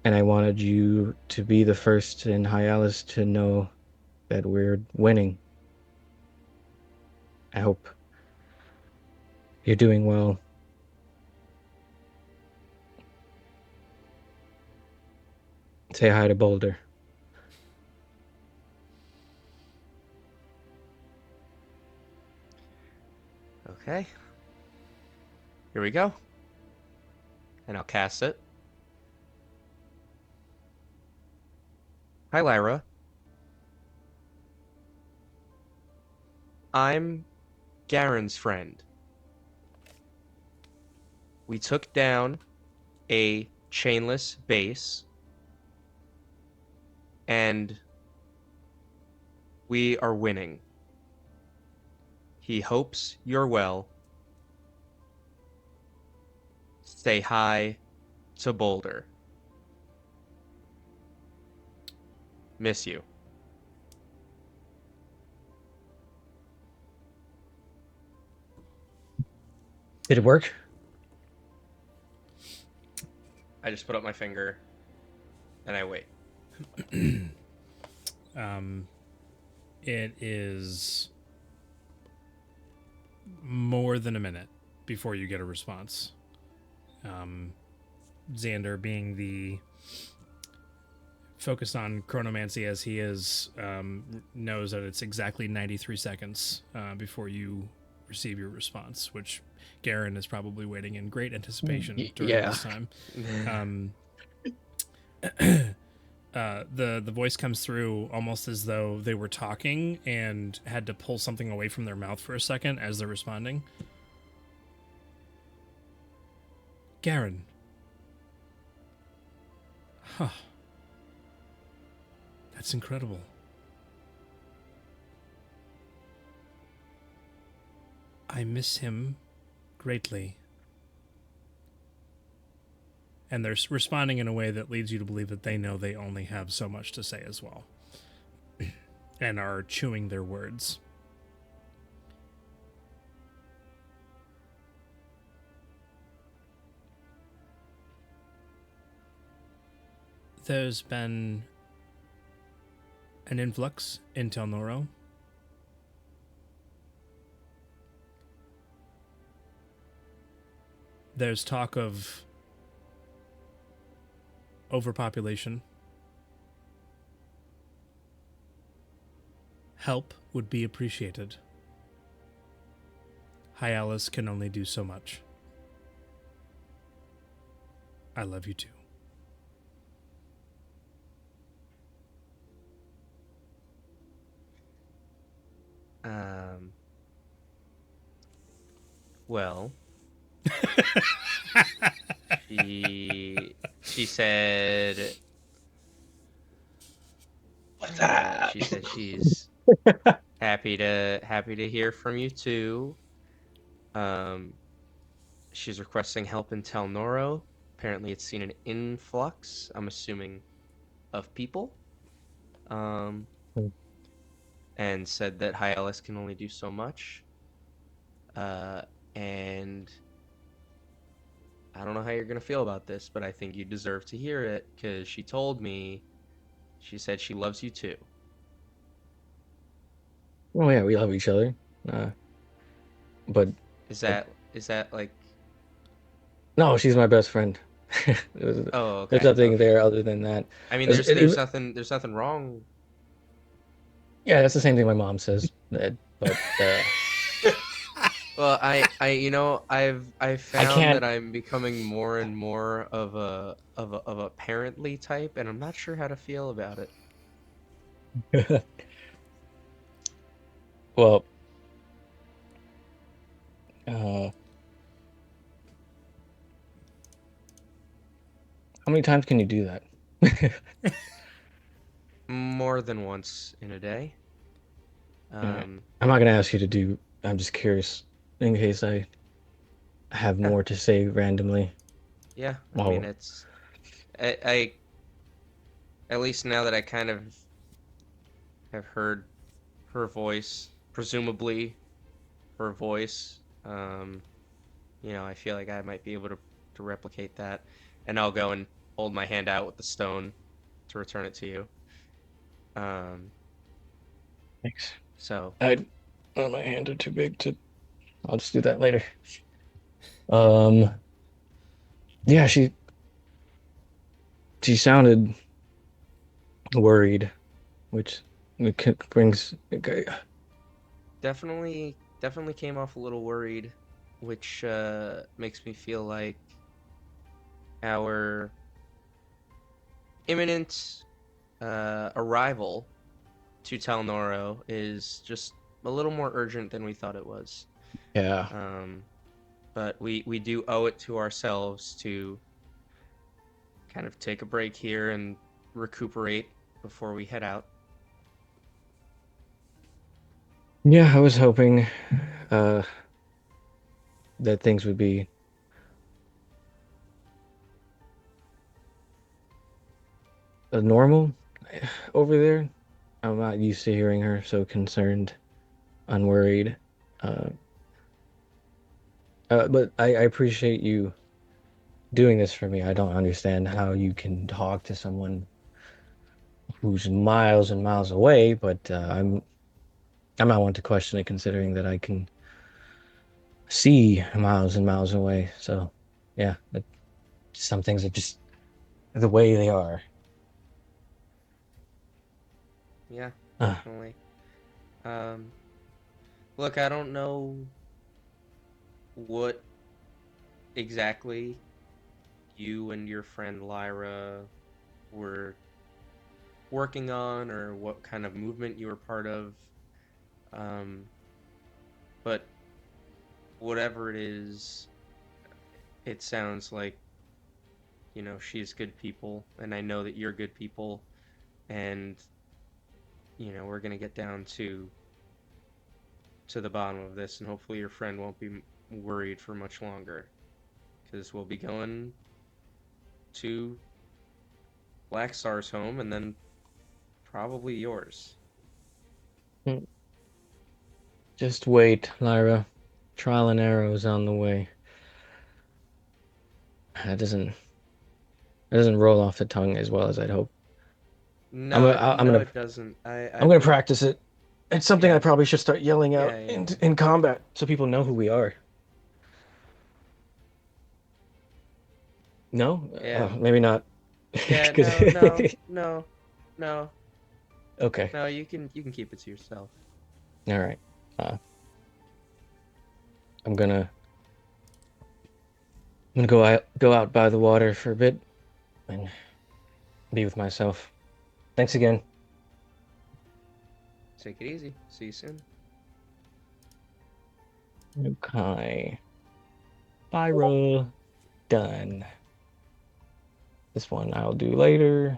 and I wanted you to be the first in Hyalus to know that we're winning. I hope you're doing well. Say hi to Boulder. Okay. Here we go. And I'll cast it. Hi, Lyra. I'm Garen's friend. We took down a chainless base, and we are winning. He hopes you're well. Say hi to Boulder. Miss you. Did it work? I just put up my finger and I wait. It is more than a minute before you get a response. Xander, being the focused on chronomancy as he is, knows that it's exactly 93 seconds before you receive your response, which Garen is probably waiting in great anticipation during this time. The voice comes through almost as though they were talking and had to pull something away from their mouth for a second as they're responding. Garen. Huh. That's incredible. I miss him greatly. And they're responding in a way that leads you to believe that they know they only have so much to say as well. And are chewing their words. There's been an influx in Tel Noro. There's talk of overpopulation. Help would be appreciated. Hyalus can only do so much. I love you too. Well, she said. What's that? She said she's happy to hear from you too. She's requesting help in Tel Noro. Apparently, it's seen an influx. I'm assuming of people. And said that Hyalus can only do so much. And I don't know how you're gonna feel about this, but I think you deserve to hear it because she told me. She said she loves you too. Oh yeah, we love each other. But Is that like? no, she's my best friend. Oh, okay. There's nothing there other than that. I mean, there's nothing wrong. Yeah, that's the same thing my mom says. But well, I've found that I'm becoming more and more of a parently type, and I'm not sure how to feel about it. Well, how many times can you do that? More than once in a day. I'm not gonna ask you to do. I'm just curious, in case I have more to say randomly. Yeah, I mean it's, I at least now that I kind of have heard her voice, presumably her voice, I feel like I might be able to replicate that, and I'll go and hold my hand out with the stone to return it to you. Thanks. So my hands are too big to. I'll just do that later. Yeah, she sounded worried, which brings. Definitely came off a little worried, which makes me feel like our imminent arrival to Talnoro is just a little more urgent than we thought it was. Yeah. But we do owe it to ourselves to kind of take a break here and recuperate before we head out. Yeah, I was hoping that things would be normal over there. I'm not used to hearing her so concerned, unworried. Uh, but I appreciate you doing this for me. I don't understand how you can talk to someone who's miles and miles away, but I'm not one to question it, considering that I can see miles and miles away. So, yeah, some things are just the way they are. Yeah, definitely. Look, I don't know what exactly you and your friend Lyra were working on or what kind of movement you were part of. But whatever it is, it sounds like, she's good people, and I know that you're good people, and, we're gonna get down to the bottom of this, and hopefully your friend won't be worried for much longer, because we'll be going to Black Star's home, and then probably yours. Just wait, Lyra. Trial and error is on the way. That doesn't roll off the tongue as well as I'd hope. No, I'm gonna, it doesn't. I'm gonna practice it. It's something I probably should start yelling out Yeah. in combat so people know who we are. No? Yeah. Maybe not. Yeah, no. Okay. No, you can keep it to yourself. All right. I'm gonna go out by the water for a bit and be with myself. Thanks again. Take it easy. See you soon. Okay. Byra. Done. This one I'll do later.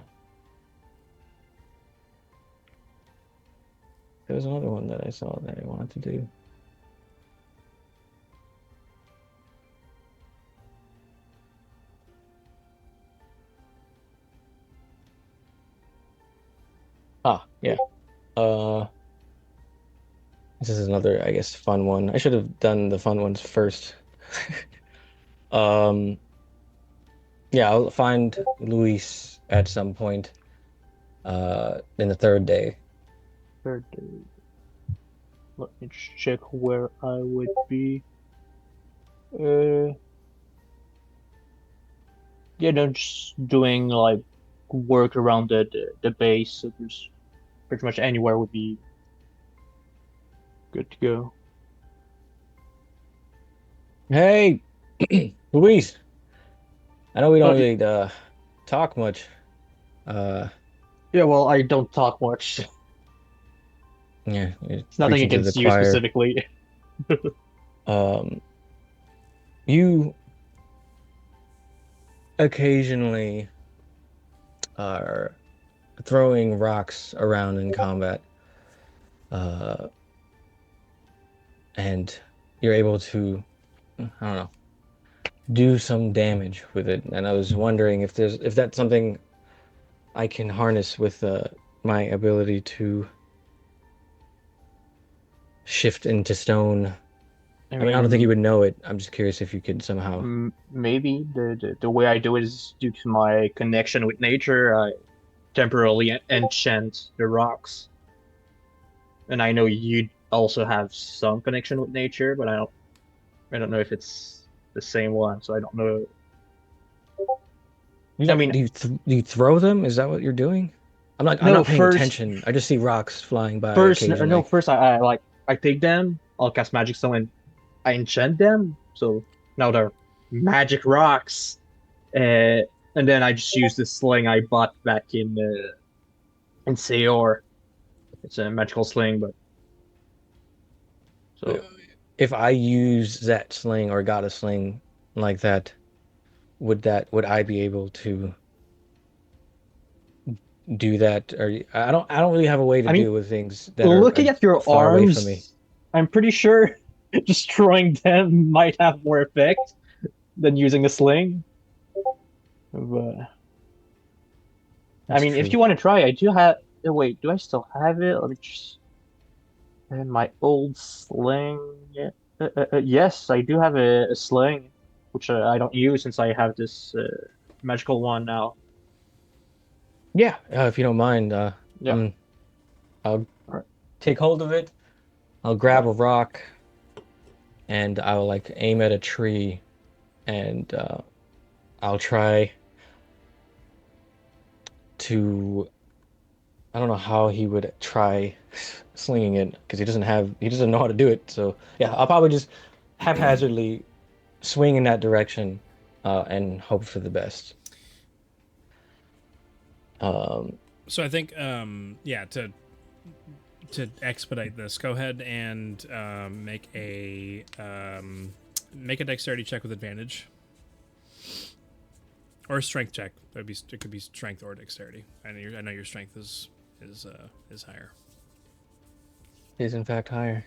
There was another one that I saw that I wanted to do. Yeah. This is another, I guess, fun one. I should have done the fun ones first. Yeah, I'll find Luis at some point in the third day. Third day. Let me just check where I would be. Yeah, no, just doing like work around the base. So there's pretty much anywhere would be good to go. Hey, Luis. I know we don't really talk much. Yeah, well, I don't talk much. Yeah, It's nothing against you specifically. You occasionally are throwing rocks around in combat, and you're able to, I don't know, do some damage with it. And I was wondering if that's something I can harness with my ability to shift into stone. I mean, I don't think you would know it. I'm just curious if you could somehow. Maybe the way I do it is due to my connection with nature. I temporarily enchant the rocks, and I know you also have some connection with nature, but I don't know if it's the same one. So I don't know. I mean, do you throw them? Is that what you're doing? I'm No, not paying first- attention. I just see rocks flying by First, occasionally. no, first I take them, I'll cast magic stone and I enchant them. So now they're magic rocks. And then I just use the sling I bought back in Seor. It's a magical sling, but so If I use that sling or got a sling like that, would I be able to do that? Or I don't really have a way to I mean, deal with things that looking are at your far away from me. arms, I'm pretty sure destroying them might have more effect than using a sling. But I That's mean, if true. you want to try, I do have. Wait, do I still have it? Let me just. And my old sling. Yes, I do have a sling, which I don't use since I have this magical one now. Yeah, if you don't mind, Yeah. I'll Alright. take hold of it. I'll grab a rock and I'll like aim at a tree and I'll try to. I don't know how he would try slinging it because he doesn't know how to do it. So yeah, I'll probably just haphazardly swing in that direction and hope for the best. So I think, yeah, to expedite this, go ahead and make a dexterity check with advantage, or a strength check. It could be strength or dexterity. I know your strength is higher. Is in fact higher.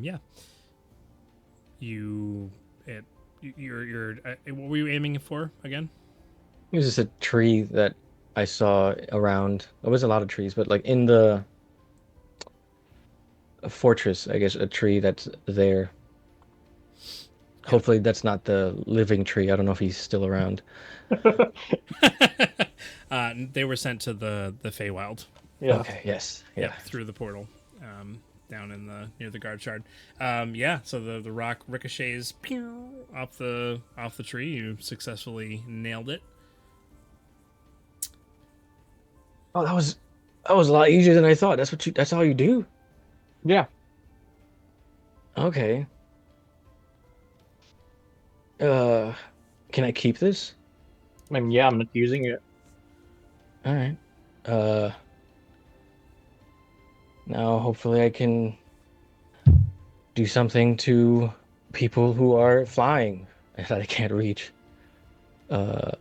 Yeah. You're what were you aiming for again? It was just a tree that I saw around. There was a lot of trees, but like in the fortress, I guess a tree that's there. Hopefully that's not the living tree. I don't know if he's still around. They were sent to the Feywild. Yeah. Okay, yes. Yeah. Yep, through the portal. Down in near the guard shard. Yeah, so the rock ricochets off the tree. You successfully nailed it. Oh, that was a lot easier than I thought. That's all you do? Yeah. Okay. Can I keep this? I mean, yeah, I'm not using it. All right. Now hopefully I can do something to people who are flying that I can't reach. Or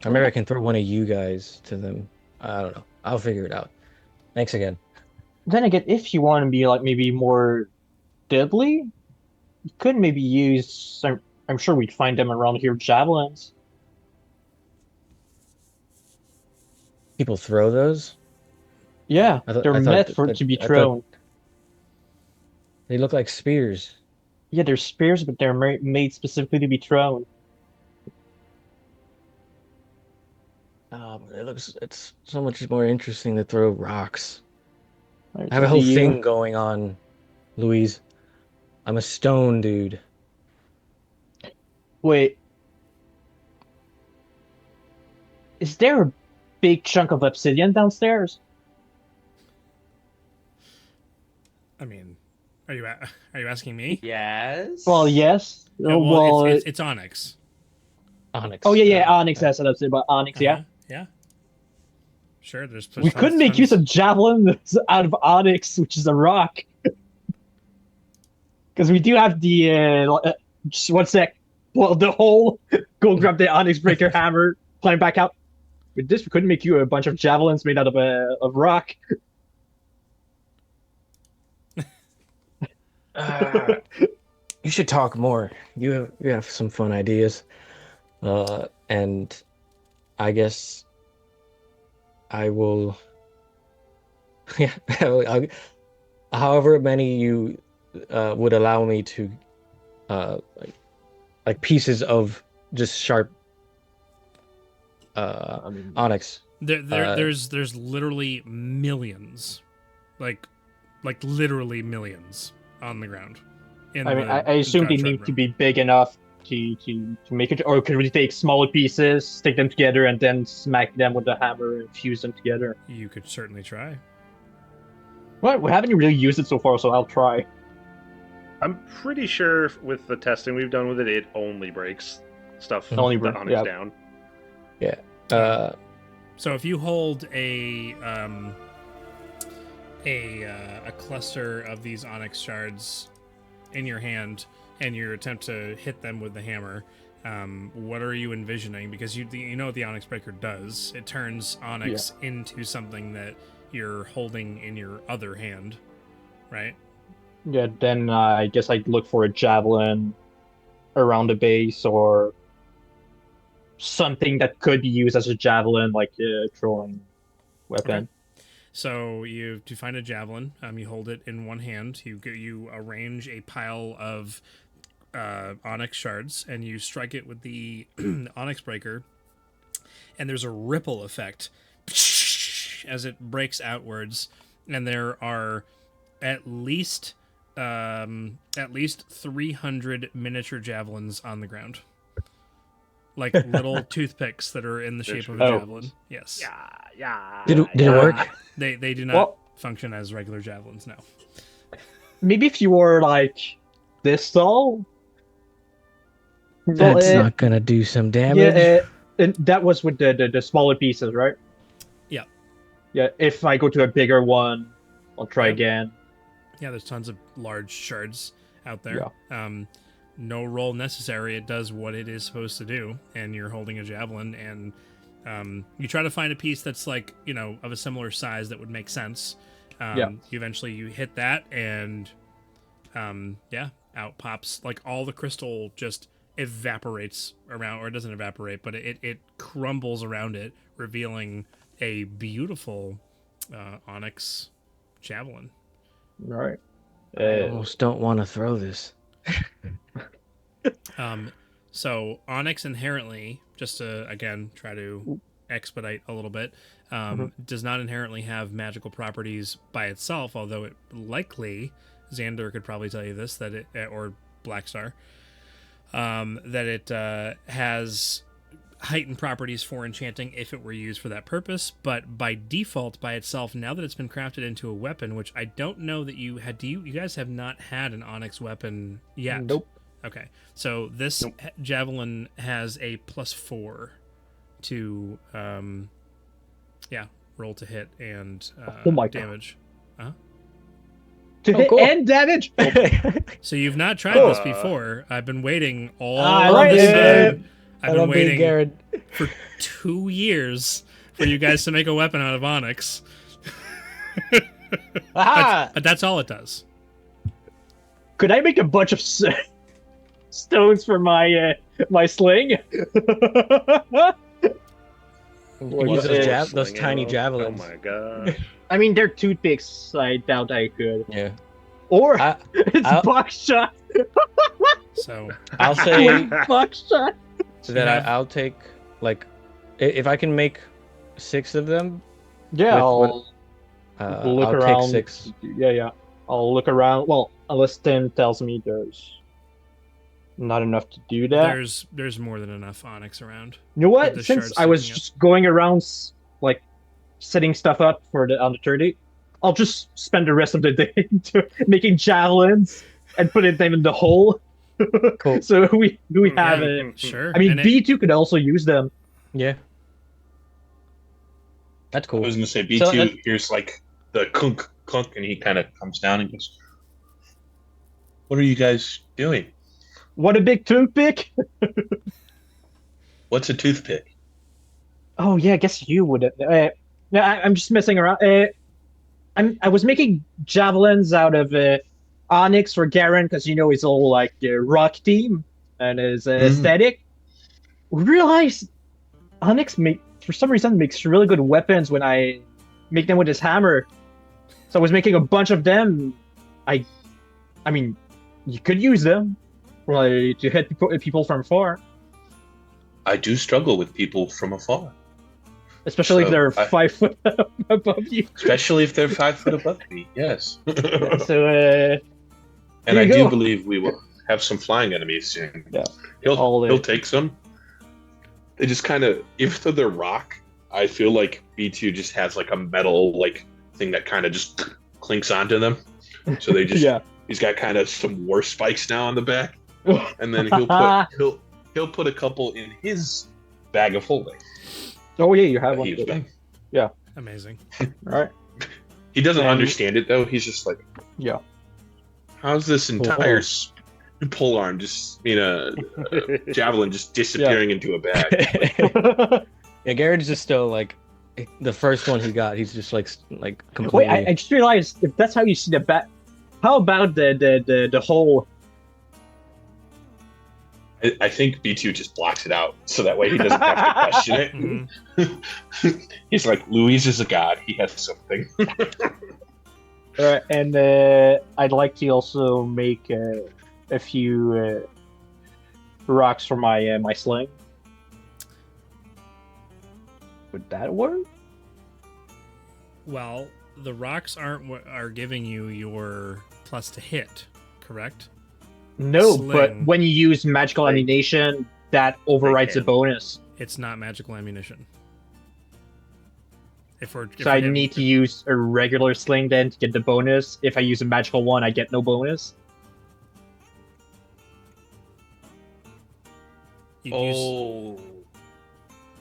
maybe I can throw one of you guys to them. I don't know. I'll figure it out. Thanks again. Then again, if you want to be like maybe more deadly, you could maybe use. I'm sure we'd find them around here. Javelins. People throw those? Yeah, I thought- they're I thought meant that- for that- to be I thought- thrown. They look like spears. Yeah, they're spears, but they're made specifically to be thrown. It's so much more interesting to throw rocks. Right, I have a up whole to you. thing going on, Louise. I'm a stone dude. Wait, is there a big chunk of obsidian downstairs? I mean, are you asking me? Yes. Well, yes. Yeah, well, it's onyx. Onyx. Oh yeah, Onyx has an obsidian, but Onyx, yeah. Yeah. Sure. There's We could make use of javelins out of Onyx, which is a rock. Because we do have the just one sec. Well, the hole. Go grab the Onyx breaker hammer, climb back out. With this, we couldn't make you a bunch of javelins made out of rock. You should talk more. You have some fun ideas. And I guess I will. Yeah, however many you would allow me to, like pieces of just sharp Onyx. There's literally millions, like literally millions on the ground. I assume they need to be big enough to make it, or could we take smaller pieces, stick them together, and then smack them with the hammer and fuse them together? You could certainly try. Well, we haven't really used it so far, so I'll try. I'm pretty sure with the testing we've done with it, it only breaks stuff Only the break- Onyx yeah. down. Yeah. So if you hold a cluster of these onyx shards in your hand and you attempt to hit them with the hammer, what are you envisioning? Because you know what the Onyx Breaker does. It turns onyx into something that you're holding in your other hand, right? Yeah, then I guess I'd look for a javelin around the base or something that could be used as a javelin, like a throwing weapon. Okay. So to find a javelin, you hold it in one hand. You arrange a pile of onyx shards, and you strike it with the Onyx Breaker, and there's a ripple effect as it breaks outwards, and there are at least 300 miniature javelins on the ground. Like little toothpicks that are in the shape of a javelin. Yes. Yeah. Did it work? They do not function as regular javelins now. Maybe if you were like this tall. That's not gonna do some damage. Yeah, and that was with the smaller pieces, right? Yeah. Yeah. If I go to a bigger one, I'll try again. Yeah, there's tons of large shards out there. Yeah. No roll necessary. It does what it is supposed to do, and you're holding a javelin, and you try to find a piece that's like, of a similar size that would make sense. Eventually you hit that, and out pops, like, all the crystal just evaporates around, or it doesn't evaporate, but it crumbles around it, revealing a beautiful onyx javelin. Right. I almost don't want to throw this. So onyx inherently, just to again try to expedite a little bit, does not inherently have magical properties by itself, although it likely, Xander could probably tell you this, that it, or Blackstar, that it has heightened properties for enchanting if it were used for that purpose, but by default, by itself, now that it's been crafted into a weapon, which I don't know that you had, you guys have not had an onyx weapon yet? Nope. Okay, so this javelin has a +4 to roll to hit and damage. To hit and damage. So you've not tried this before. I've been waiting all this time. I've been waiting for 2 years for you guys to make a weapon out of onyx. But that's all it does. Could I make a bunch of stones for my my sling? Use those tiny javelins. Oh my god! I mean, they're toothpicks. I doubt I could. Yeah. Or it's buckshot. So I'll say buckshot. So that I'll take, like, if I can make 6 of them. Yeah, I'll look around. Take 6. Yeah. I'll look around. Well, unless Tim tells me there's not enough to do that. There's more than enough onyx around. You know what? Since I was just going around, like, setting stuff up for on the 30, I'll just spend the rest of the day making javelins and putting them in the hole. Cool. So we have it. Sure. I mean, B2 could also use them. Yeah. That's cool. I was going to say B2 here's like the clunk, clunk, and he kind of comes down and goes, "What are you guys doing? What a big toothpick!" What's a toothpick? Oh yeah, I guess you would. I'm just messing around. I was making javelins out of onyx for Garen because he's all like rock team and his aesthetic. Realized onyx for some reason makes really good weapons when I make them with his hammer. So I was making a bunch of them. I mean, you could use them to hit people from far. I do struggle with people from afar. Especially if So they're 5 foot above you. Especially if they're 5 foot above me. Yes. Yeah, so And here I you do go. believe we will have some flying enemies soon. Yeah. He'll take some. They just kind of, even though they're rock, I feel like B2 just has like a metal like thing that kind of just clinks onto them. So they just he's got kind of some war spikes now on the back, and then he'll put a couple in his bag of holding. Oh yeah, you have one. Yeah. Amazing. All right. He doesn't understand it though. He's just like, yeah. How's this entire pole arm just javelin just disappearing into a bag? Yeah, Garrett's just still like the first one he got. He's just like completely. Wait, I just realized if that's how you see the bat. How about the whole? I think B2 just blocks it out so that way he doesn't have to question it. He's like, Louise is a god. He has something. All right, and I'd like to also make a few rocks for my my sling. Would that work? Well, the rocks aren't what are giving you your plus to hit, correct? No, Sling. but when you use magical ammunition, that overrides the bonus. It's not magical ammunition. So I need to use a regular sling then to get the bonus. If I use a magical one, I get no bonus.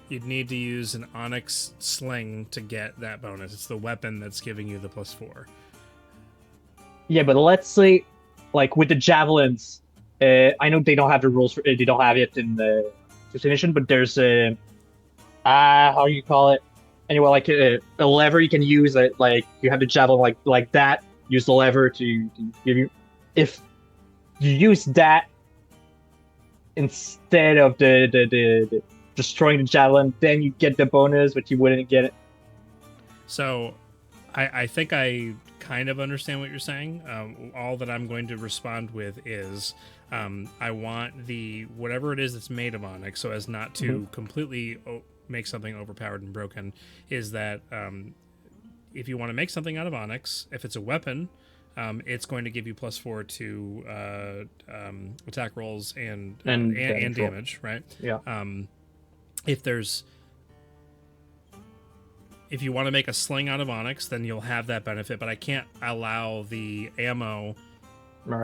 You'd need to use an onyx sling to get that bonus. It's the weapon that's giving you the +4. Yeah, but let's say, like with the javelins, I know they don't have the rules for they don't have it in the fifth edition, but there's a how do you call it? Anyway, like a lever you can use. Like you have the javelin like that. Use the lever to give you. If you use that instead of the destroying the javelin, then you get the bonus, but you wouldn't get it. So, I think I kind of understand what you're saying. All that I'm going to respond with is, I want the whatever it is that's made of onyx, so as not to completely make something overpowered and broken. Is that if you want to make something out of onyx, if it's a weapon, it's going to give you +4 to attack rolls and damage, right? Yeah. If you want to make a sling out of onyx, then you'll have that benefit, but I can't allow the ammo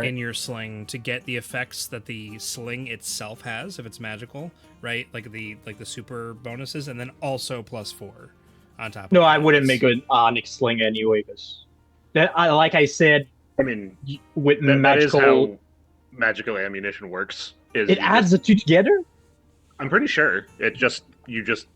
in your sling to get the effects that the sling itself has if it's magical, right? Like the super bonuses, and then also +4 on top of No, that. I wouldn't make an onyx sling anyway, because like I said, I mean, with that magical, is how magical ammunition works. It adds the two together. I'm pretty sure you just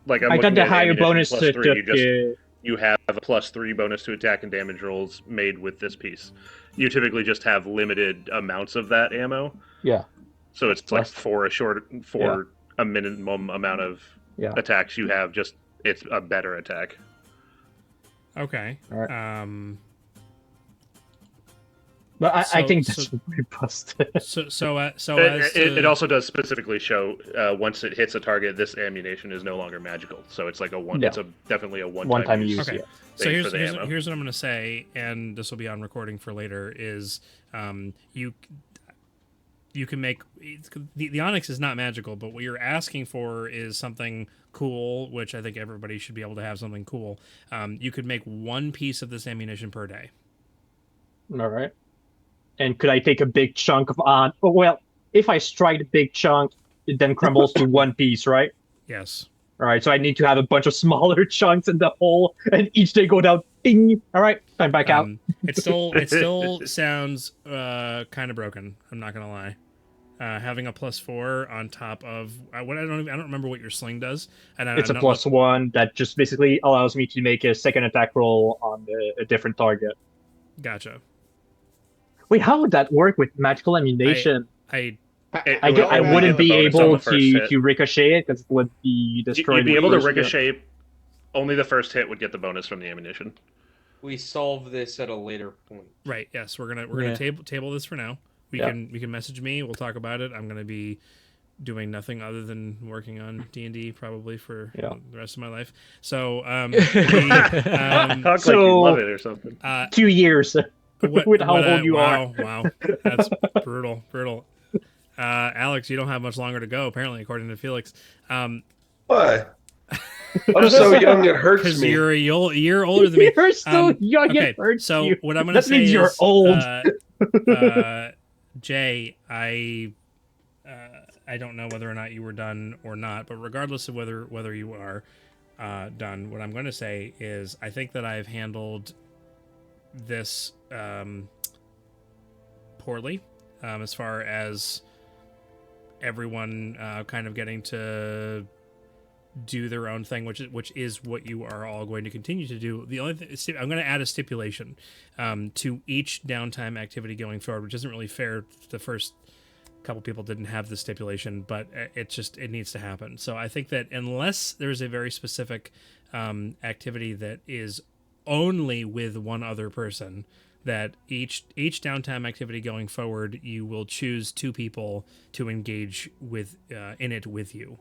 like I got the higher bonus to +3. You have a +3 bonus to attack and damage rolls made with this piece. You typically just have limited amounts of that ammo. Yeah. So it's like for a minimum amount of attacks you have. Just it's a better attack. Okay. All right. But I think that's very busted. It also does specifically show once it hits a target, this ammunition is no longer magical. So it's like it's definitely a one-time use. Okay. So here's what I'm going to say, and this will be on recording for later. Is you can make the onyx is not magical, but what you're asking for is something cool, which I think everybody should be able to have something cool. You could make one piece of this ammunition per day. All right. And could I take a big chunk of on? Oh, well, if I strike the big chunk, it then crumbles to one piece, right? Yes. All right. So I need to have a bunch of smaller chunks in the hole, and each day go down. Ding. All right. I'm back out. It still sounds kind of broken. I'm not gonna lie. Having a +4 on top of I don't remember what your sling does. And it's a +1 that just basically allows me to make a second attack roll on a different target. Gotcha. Wait, how would that work with magical ammunition? I wouldn't be able to ricochet it because it would be destroyed. You'd be able to ricochet. Only the first hit would get the bonus from the ammunition. We solve this at a later point. Right. Yes, we're gonna table this for now. We can message me. We'll talk about it. I'm gonna be doing nothing other than working on D&D probably for Yeah. the rest of my life. So Talk like So- you love it or something. 2 years with how old you wow, are. Wow, that's brutal. Alex, you don't have much longer to go, apparently, according to Felix. Why? I'm so young it hurts Because me. you're a year older than me. You're so young, Okay, it hurts so you. what I'm going to That say means is, you're old. Jay, I don't know whether or not you were done or not, but regardless of whether you are done, what I'm going to say is I think that I've handled this poorly, as far as everyone kind of getting to do their own thing, which is what you are all going to continue to do. The only thing, I'm going to add a stipulation to each downtime activity going forward, which isn't really fair. The first couple people didn't have the stipulation, but it needs to happen. So I think that unless there's a very specific activity that is only with one other person, that each downtime activity going forward, you will choose 2 people to engage with in it with you.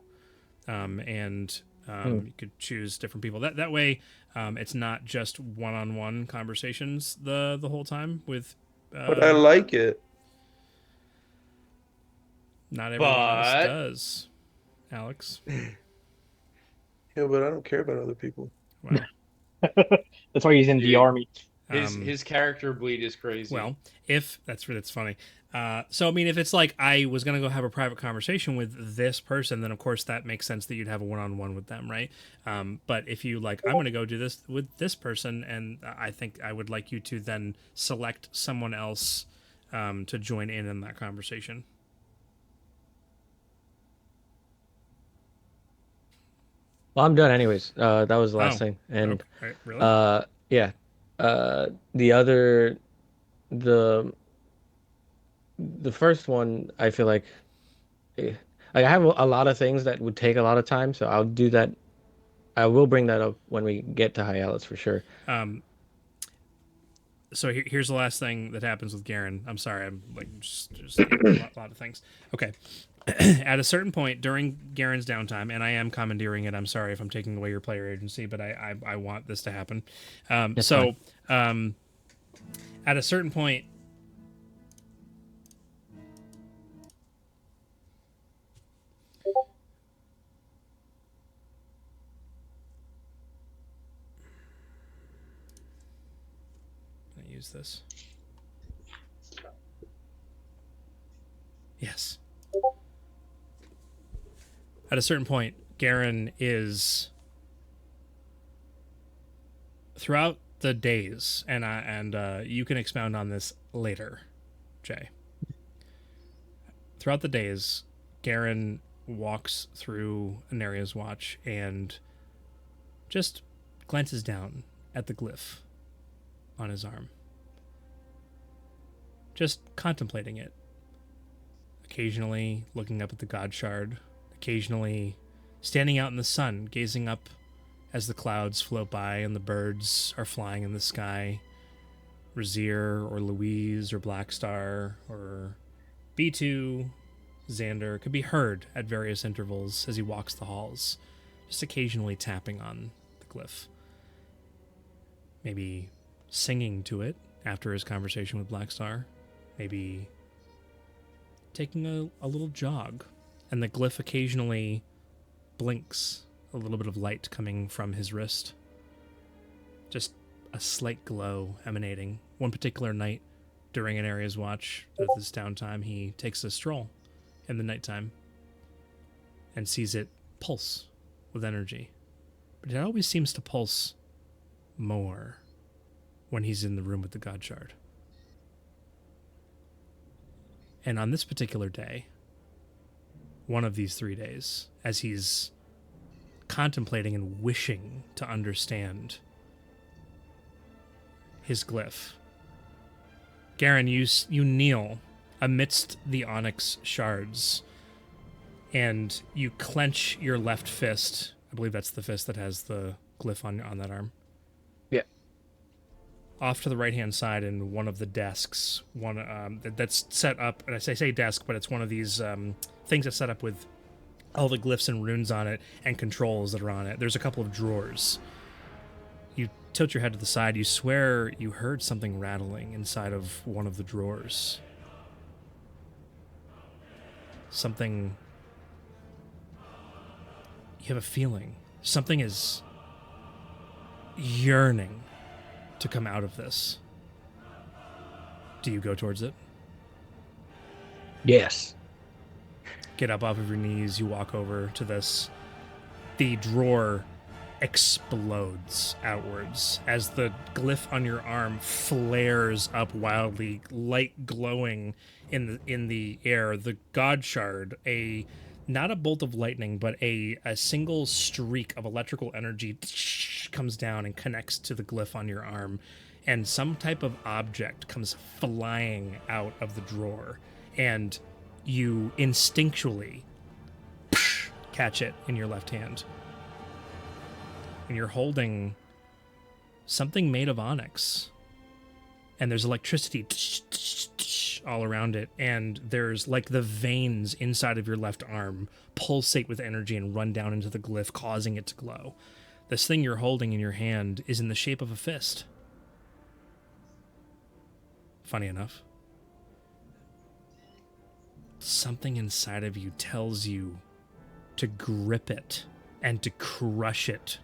You could choose different people. That way, it's not just one-on-one conversations the whole time with. But I like it. Not everyone else But- does, Alex. Yeah, but I don't care about other people. Well, That's why he's in the Dude. army. His character bleed is crazy. well, if that's funny. So I mean, if it's like I was gonna go have a private conversation with this person, then of course that makes sense that you'd have a one-on-one with them, right? But if you like, I'm gonna go do this with this person, and I think I would like you to then select someone else to join in that conversation. Well, I'm done anyways. That was the last Oh. thing. And Okay, really? yeah. The other the first one, I feel like I have a lot of things that would take a lot of time, so I'll do that. I will bring that up when we get to Hyalus for sure. So here's the last thing that happens with Garen. I'm sorry, I'm like just a lot of things. Okay. At a certain point during Garen's downtime, and I am commandeering it. I'm sorry if I'm taking away your player agency, but I want this to happen. At a certain point, can I use this? Yes. At a certain point, Garen is throughout the days, and you can expound on this later, Jay. Throughout the days, Garen walks through Anaria's Watch and just glances down at the glyph on his arm, just contemplating it. Occasionally looking up at the God Shard, occasionally standing out in the sun, gazing up as the clouds float by and the birds are flying in the sky. Razir or Louise or Blackstar or B2, Xander could be heard at various intervals as he walks the halls, just occasionally tapping on the glyph. Maybe singing to it after his conversation with Blackstar. Maybe taking a little jog, and the glyph occasionally blinks, a little bit of light coming from his wrist. Just a slight glow emanating. One particular night during Anaria's Watch, at this downtime, he takes a stroll in the nighttime and sees it pulse with energy. But it always seems to pulse more when he's in the room with the God Shard. And on this particular day, one of these 3 days, as he's contemplating and wishing to understand his glyph, Garen, you kneel amidst the onyx shards, and you clench your left fist. I believe that's the fist that has the glyph on that arm. Yeah. Off to the right-hand side in one of the desks, that's set up, and I say desk, but it's one of these things that's set up with all the glyphs and runes on it and controls that are on it. There's a couple of drawers. You tilt your head to the side. You swear you heard something rattling inside of one of the drawers. Something... You have a feeling. Something is yearning to come out of this. Do you go towards it? Yes. Get up off of your knees, you walk over to this. The drawer explodes outwards as the glyph on your arm flares up wildly, light glowing in the air. The God Shard, not a bolt of lightning, but a single streak of electrical energy comes down and connects to the glyph on your arm, and some type of object comes flying out of the drawer, and you instinctually catch it in your left hand. And you're holding something made of onyx. And there's electricity all around it, and there's like the veins inside of your left arm pulsate with energy and run down into the glyph, causing it to glow. This thing you're holding in your hand is in the shape of a fist. Funny enough. Something inside of you tells you to grip it and to crush it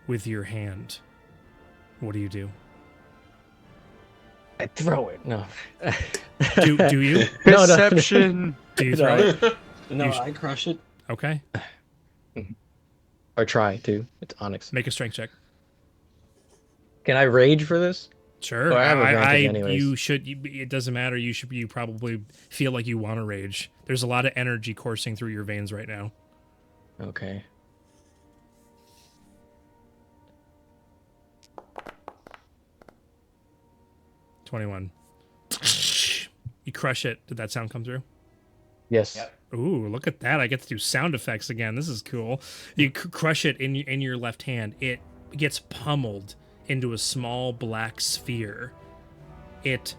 with your hand. What do you do? I throw it. No. Do you? Perception. Do you throw it? No, I crush it. Okay. Or try to. It's onyx. Make a strength check. Can I rage for this? Sure. Oh, I have advantage anyways. You should. It doesn't matter. You probably feel like you want to rage. There's a lot of energy coursing through your veins right now. Okay. $21. You crush it. Did that sound come through? Yes. Yep. Ooh, look at that. I get to do sound effects again. This is cool. You crush it in your left hand. It gets pummeled into a small black sphere. It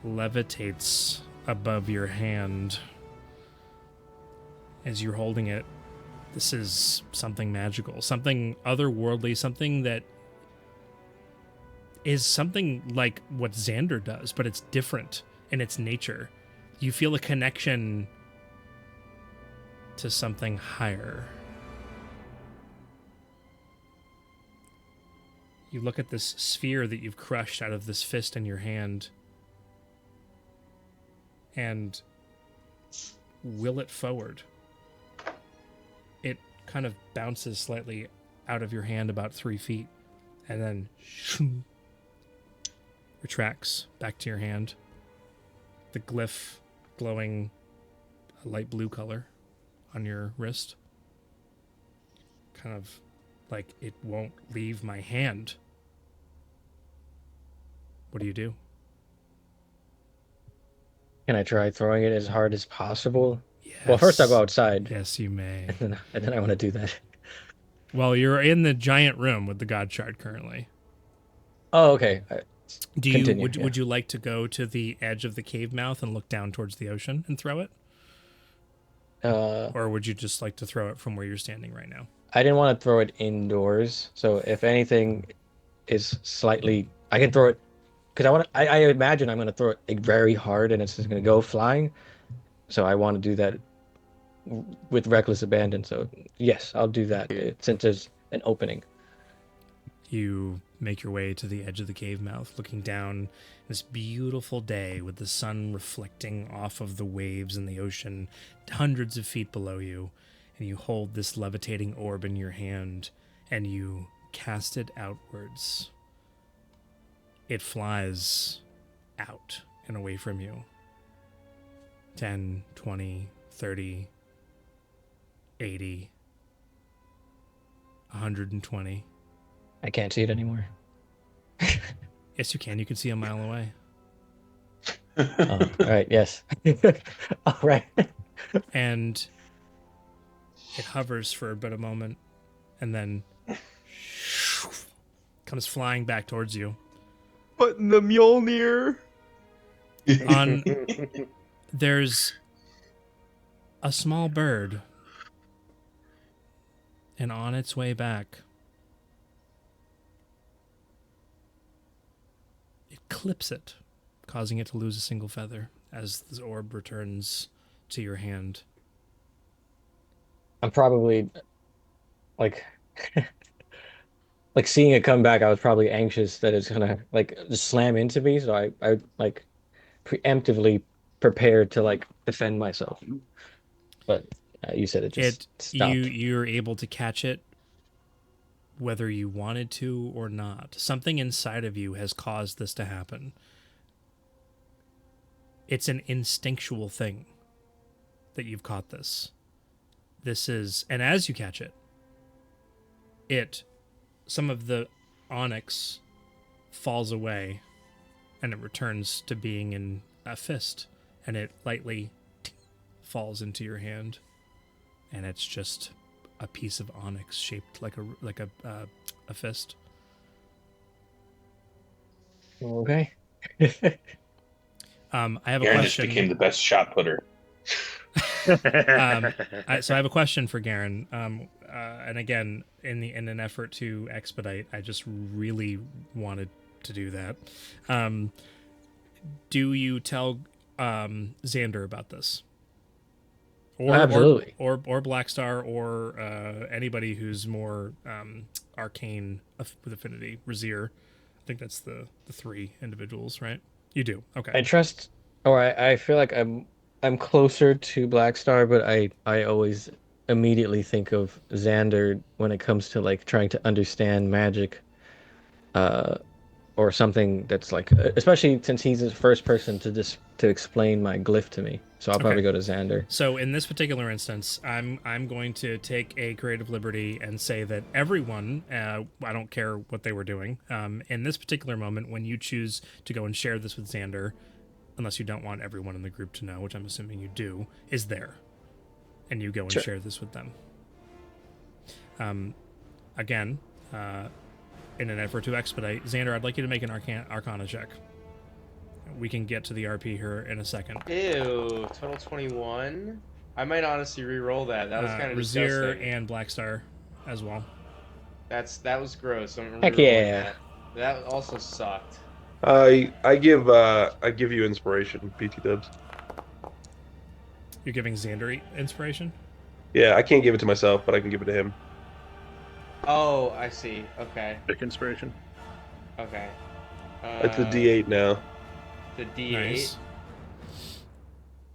levitates above your hand as you're holding it. This is something magical, something otherworldly, something that is something like what Xander does, but it's different in its nature. You feel a connection to something higher. You look at this sphere that you've crushed out of this fist in your hand and will it forward. It kind of bounces slightly out of your hand about 3 feet and then retracts back to your hand. The glyph glowing a light blue color on your wrist. Kind of like it won't leave my hand. What do you do? Can I try throwing it as hard as possible? Yes. Well, first I'll go outside. Yes, you may. And then I want to do that. Well, you're in the giant room with the God Shard currently. Oh, okay. Do you Continue, would you like to go to the edge of the cave mouth and look down towards the ocean and throw it? Or would you just like to throw it from where you're standing right now? I didn't want to throw it indoors, so if anything is slightly, I can throw it because I imagine I'm going to throw it very hard and it's just going to go flying. So I want to do that with reckless abandon. So yes, I'll do that since there's an opening. You make your way to the edge of the cave mouth, looking down this beautiful day with the sun reflecting off of the waves in the ocean hundreds of feet below you, and you hold this levitating orb in your hand and you cast it outwards. It flies out and away from you. 10, 20, 30, 80, 120. I can't see it anymore. Yes, you can. You can see a mile away. All right. Yes. All right. And it hovers for a bit of a moment and then comes flying back towards you. But in the Mjolnir. On there's a small bird, and on its way back, it clips it, causing it to lose a single feather as the orb returns to your hand. I'm probably like like seeing it come back. I was probably anxious that it's gonna like just slam into me, so I like preemptively prepared to like defend myself. But you said it just stopped. You're able to catch it whether you wanted to or not. Something inside of you has caused this to happen. It's an instinctual thing that you've caught this. This is, and as you catch it, some of the onyx falls away and it returns to being in a fist, and it lightly falls into your hand, and it's just a piece of onyx shaped like a fist. Okay. I have a Garen just question. became the best shot putter. So I have a question for Garen. And again, in an effort to expedite, I just really wanted to do that. Do you tell Xander about this? Absolutely. Or Blackstar, or anybody who's more arcane with affinity. Razir, I think that's the three individuals, right? You do. Okay. I trust, or I feel like I'm closer to Blackstar, but I always immediately think of Xander when it comes to like trying to understand magic, or something that's like, especially since he's the first person to explain my glyph to me. So I'll probably go to Xander. So in this particular instance, I'm going to take a creative liberty and say that everyone, I don't care what they were doing, in this particular moment, when you choose to go and share this with Xander, unless you don't want everyone in the group to know, which I'm assuming you do, is there, and you go and share this with them. Again, in an effort to expedite, Xander, I'd like you to make an Arcana check. We can get to the RP here in a second. Ew, total 21. I might honestly re-roll that. That was kind of Razir disgusting. and Blackstar as well. That was gross. I'm Heck re-rolling yeah. That also sucked. I give you inspiration, PT Dubs. You're giving Xander inspiration? Yeah, I can't give it to myself, but I can give it to him. Oh, I see. Okay. Big inspiration. Okay. It's the D8 now. The D8. Nice.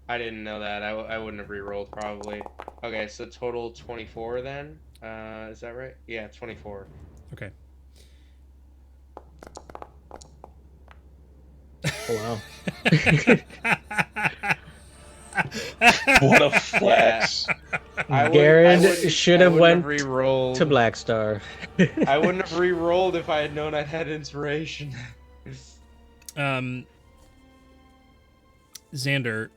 I didn't know that. I wouldn't have re-rolled probably. Okay, so total 24 then. Is that right? Yeah, 24. Okay. Oh, wow. What a flex! Garen should have went re-rolled to Blackstar. I wouldn't have re-rolled if I had known I had inspiration. Xander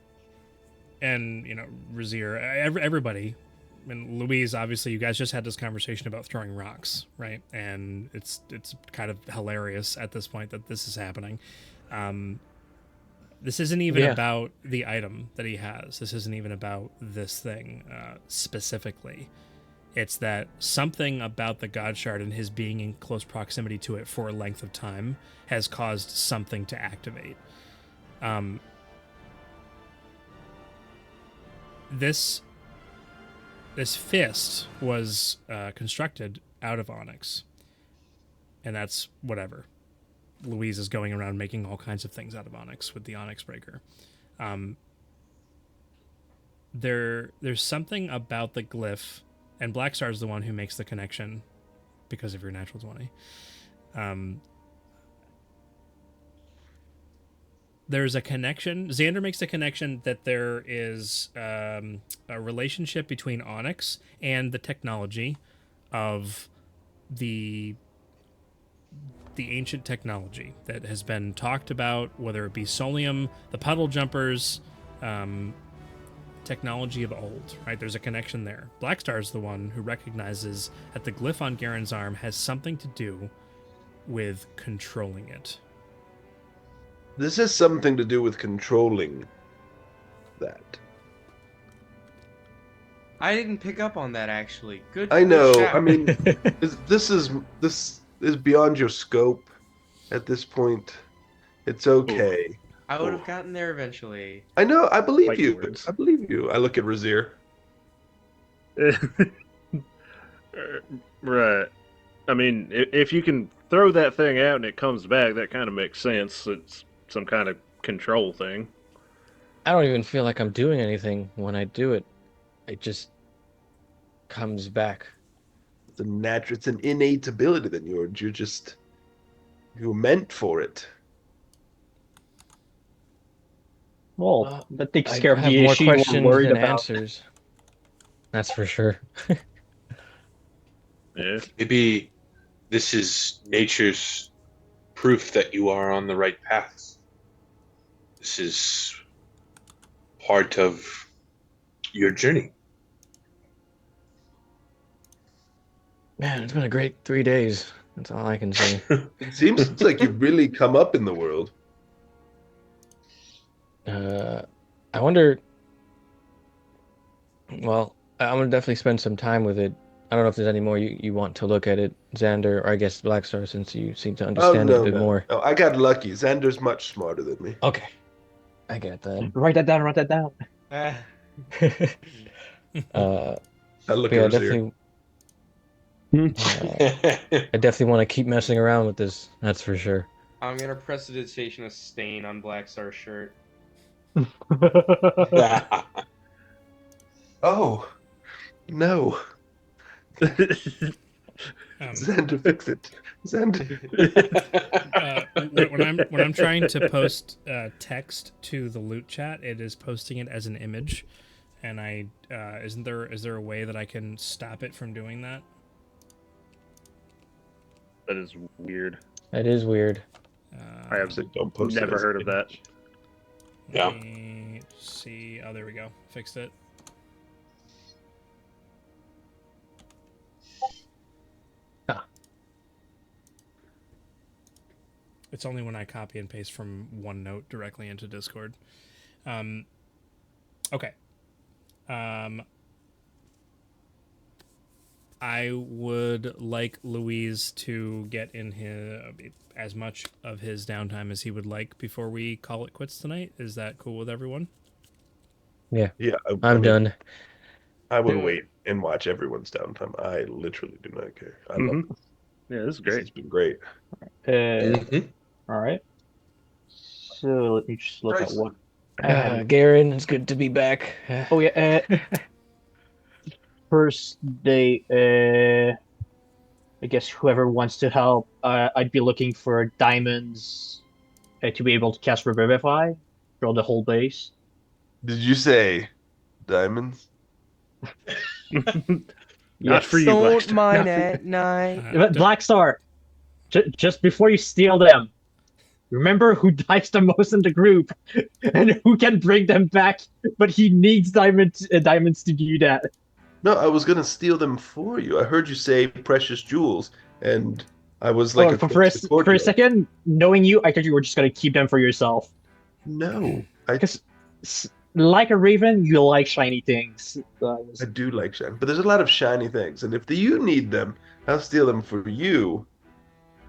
and Razir, everybody, and Louise. Obviously, you guys just had this conversation about throwing rocks, right? And it's kind of hilarious at this point that this is happening. This isn't even about the item that he has. This isn't even about this thing specifically. It's that something about the God Shard and his being in close proximity to it for a length of time has caused something to activate. This fist was constructed out of onyx, and that's whatever. Louise is going around making all kinds of things out of onyx with the onyx breaker. There's something about the glyph, and Blackstar is the one who makes the connection because of your natural 20. There's a connection. Xander makes the connection that there is a relationship between onyx and the technology of the ancient technology that has been talked about, whether it be Solium, the puddle jumpers, technology of old, right? There's a connection there. Blackstar is the one who recognizes that the glyph on Garen's arm has something to do with controlling it. This has something to do with controlling that. I didn't pick up on that actually. Good. I good know. shout. I mean, this is beyond your scope at this point. It's okay. I would have gotten there eventually. I know. I believe Fighting you. words. I believe you. I look at Razir. Right. I mean, if you can throw that thing out and it comes back, that kind of makes sense. It's some kind of control thing. I don't even feel like I'm doing anything when I do it. It just comes back. It's it's an innate ability that you're meant for it. Well, that takes I care of have the more issue you were questions worried than about. answers. That's for sure. Yeah. Maybe this is nature's proof that you are on the right path. This is part of your journey. Man, it's been a great 3 days. That's all I can say. It seems like you've really come up in the world. I wonder. Well, I'm gonna definitely spend some time with it. I don't know if there's any more you want to look at it, Xander, or I guess Blackstar, since you seem to understand it a bit more. No, I got lucky. Xander's much smarter than me. Okay, I get that. Write that down. Write that down. I look Yeah, at Razir. I definitely want to keep messing around with this. That's for sure. I'm gonna prestidigitation a stain on Black Star's shirt. Oh, no. Xander, fix it. Xander. When I'm trying to post text to the loot chat, it is posting it as an image, and is there a way that I can stop it from doing that? That is weird. That is weird. I have Don't post it never as heard an of that. image. Yeah. Let me see. Oh, there we go. Fixed it. Ah. It's only when I copy and paste from OneNote directly into Discord. Okay. I would like Louise to get in as much of his downtime as he would like before we call it quits tonight. Is that cool with everyone? Yeah. Yeah, I'm done. I would wait and watch everyone's downtime. I literally do not care. I love it. Yeah, this is This great. has been great. All right. So let me just look at what I had. Garen, it's good to be back. Oh yeah. First day. I guess whoever wants to help, I'd be looking for diamonds to be able to cast Revivify throughout the whole base. Did you say diamonds? Not for you, Don't Blackstar. mine at night. But Blackstar, just before you steal them, remember who dies the most in the group and who can bring them back, but he needs diamonds to do that. No, I was gonna steal them for you. I heard you say precious jewels, and I was like, for a second, knowing you, I thought you were just gonna keep them for yourself. No, Because, like a raven, you like shiny things. I do like shiny, but there's a lot of shiny things, and if you need them, I'll steal them for you.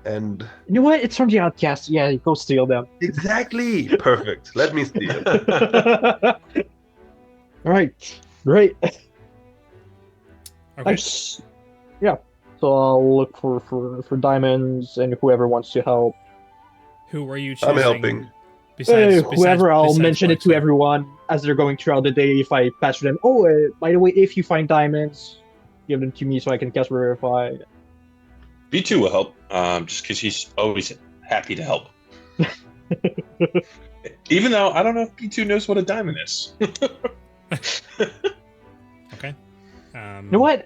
And you know what? It's from the outcast. Yeah, go steal them. exactly, perfect. Let me steal. All right, great. Okay. Yeah. So I'll look for diamonds and whoever wants to help. Who are you choosing? I'm helping. Whoever, I'll besides mention it to Blackstar? everyone as they're going throughout the day. If I pass them, by the way, if you find diamonds, give them to me so I can cast Verify. B2 will help, just because he's always happy to help. Even though I don't know if B2 knows what a diamond is. Okay. You know what?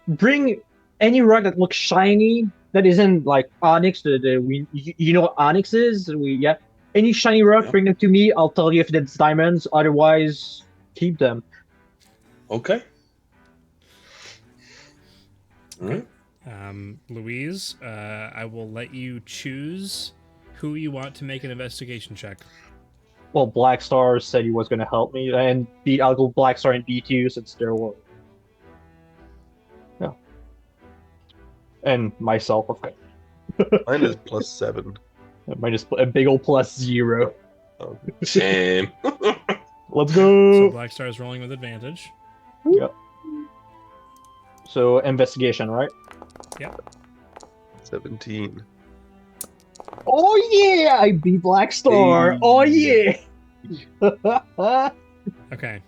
Bring any rock that looks shiny that isn't like onyx. You know what onyx is? Any shiny rock, bring them to me. I'll tell you if it's diamonds. Otherwise, keep them. Okay. All right. Louise, I will let you choose who you want to make an investigation check. Well, Black Star said he was going to help me, and I'll go Black Star and B2 since there were. Yeah. And myself, of course. Mine is +7. Mine is a big old +0. Oh, shame. Let's So go. Black Star is rolling with advantage. Yep. So investigation, right? Yep. 17. Oh yeah, I beat Black Star. Hey. Oh yeah. Okay.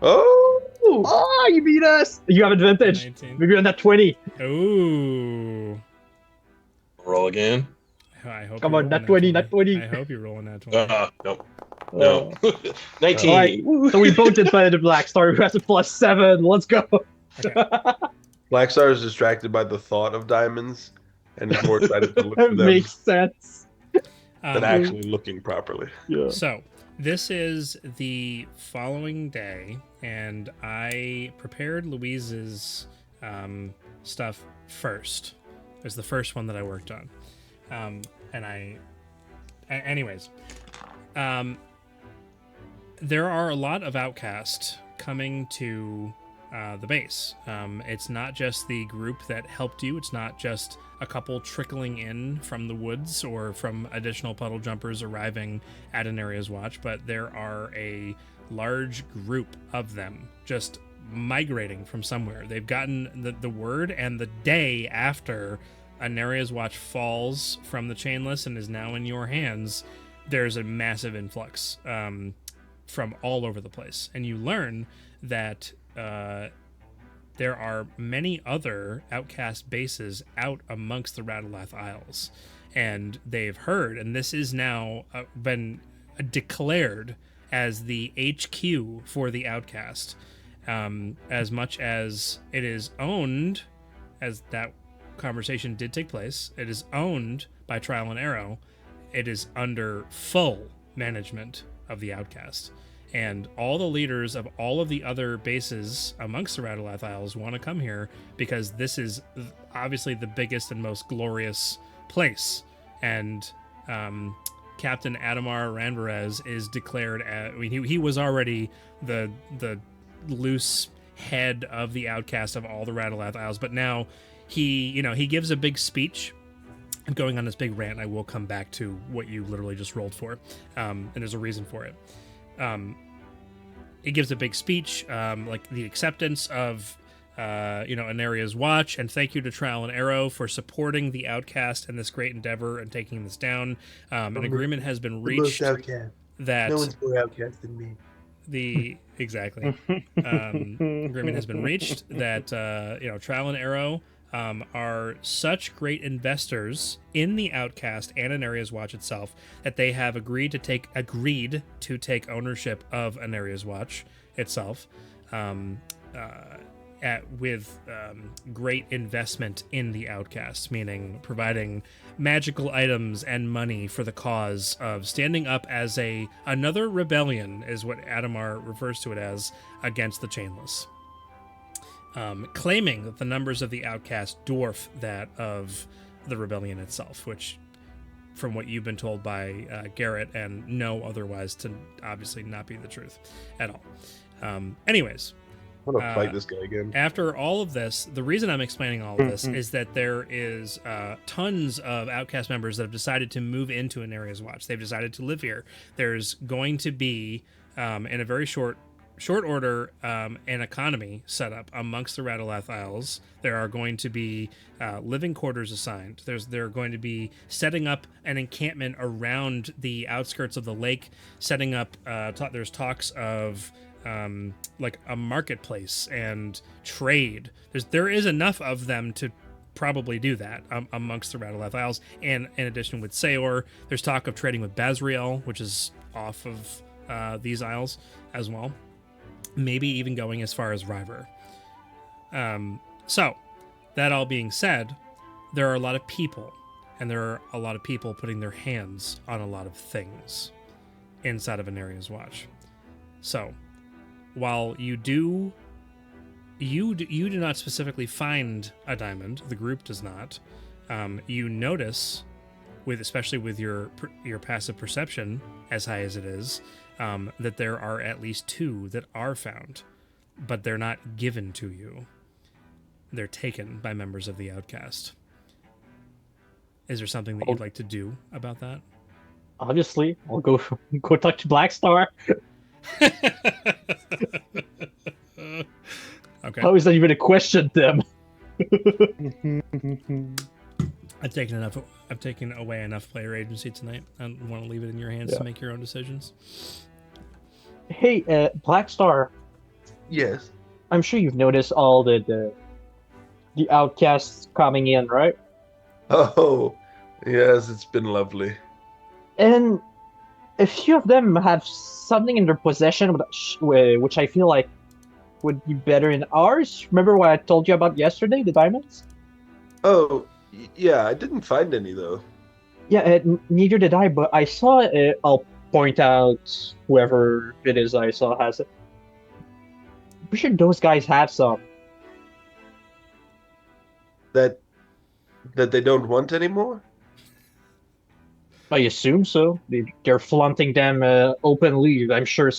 Oh, you beat us. You have advantage. 19. Maybe on that 20. Ooh. Roll again. I hope Come you're on, rolling not 20, not 20. I hope you're rolling that 20. Nope. No. 19. All right. So we both did better than Black Star. Who has a +7? Let's go. Okay. Black Star is distracted by the thought of diamonds and is more excited to look for them Makes sense. than actually looking properly. Yeah. So, this is the following day, and I prepared Louise's stuff first. It was the first one that I worked on. Anyways, there are a lot of outcasts coming to the base. It's not just the group that helped you. It's not just a couple trickling in from the woods or from additional puddle jumpers arriving at an area's watch, but there are a large group of them just migrating from somewhere. They've gotten the word, and the day after an area's watch falls from the chainless and is now in your hands, there's a massive influx from all over the place. And you learn that there are many other outcast bases out amongst the Radalath Isles, and they've heard, and this is now been declared as the HQ for the outcast, as much as it is owned, as that conversation did take place, it is owned by Trial and Arrow. It is under full management of the outcast. And all the leaders of all of the other bases amongst the Radalath Isles want to come here because this is obviously the biggest and most glorious place. And Captain Adamar Ranvarez is declared he was already the loose head of the outcast of all the Radalath Isles, but now he gives a big speech. I'm going on this big rant. I will come back to what you literally just rolled for, and there's a reason for it. He gives a big speech, like the acceptance of, Anaria's watch, and thank you to Trial and Arrow for supporting the outcast in this great endeavor and taking this down. An agreement has been reached that No one's more outcast than me. Agreement has been reached that Trial and Arrow are such great investors in the outcast and Anaria's watch itself that they have agreed to take ownership of Anaria's watch itself, with great investment in the outcast, meaning providing magical items and money for the cause of standing up as another rebellion, is what Adamar refers to it as, against the Chainless. Claiming that the numbers of the outcast dwarf that of the rebellion itself, which, from what you've been told by Garrett and know otherwise to obviously not be the truth at all. Anyways, I want to fight this guy again. After all of this, the reason I'm explaining all of this is that there is tons of outcast members that have decided to move into Anaria's watch. They've decided to live here. There's going to be, in a very short order, an economy set up amongst the Radalath Isles. There are going to be living quarters assigned. They're going to be setting up an encampment around the outskirts of the lake, setting up, there's talks of like a marketplace and trade. There is enough of them to probably do that amongst the Radalath Isles. And in addition with Seor, there's talk of trading with Basriel, which is off of these isles as well. Maybe even going as far as River. So, that all being said, there are a lot of people, and there are a lot of people putting their hands on a lot of things inside of Anaria's watch. So, while you do not specifically find a diamond, the group does not, You notice, especially with your passive perception as high as it is, that there are at least 2 that are found, but they're not given to you. They're taken by members of the outcast. Is there something that you'd like to do about that? Obviously, I'll go talk to Black Star. Okay. How is that even a question, them? I've taken away enough player agency tonight. I don't want to leave it in your hands to make your own decisions. Hey, Black Star. Yes. I'm sure you've noticed all the outcasts coming in, right? Oh, yes, it's been lovely. And a few of them have something in their possession which I feel like would be better in ours. Remember what I told you about yesterday, the diamonds? Oh, yeah, I didn't find any, though. Yeah, neither did I, but I saw it. I'll point out whoever it is I saw has it. I'm pretty sure those guys have some. That they don't want anymore? I assume so. They're flaunting them openly. I'm sure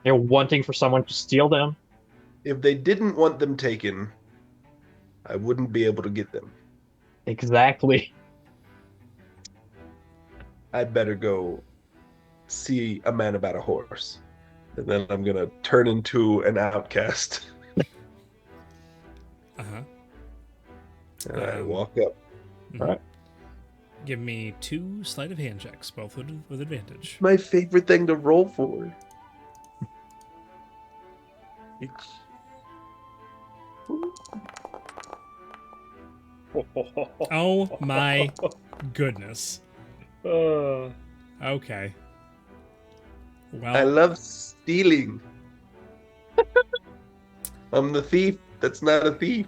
they're wanting for someone to steal them. If they didn't want them taken, I wouldn't be able to get them. Exactly. I better go see a man about a horse. And then I'm going to turn into an outcast. Uh-huh. And I walk up. All right. Give me 2 sleight of hand checks, both with advantage. My favorite thing to roll for. Oh my goodness. Okay. Well, I love stealing. I'm the thief that's not a thief.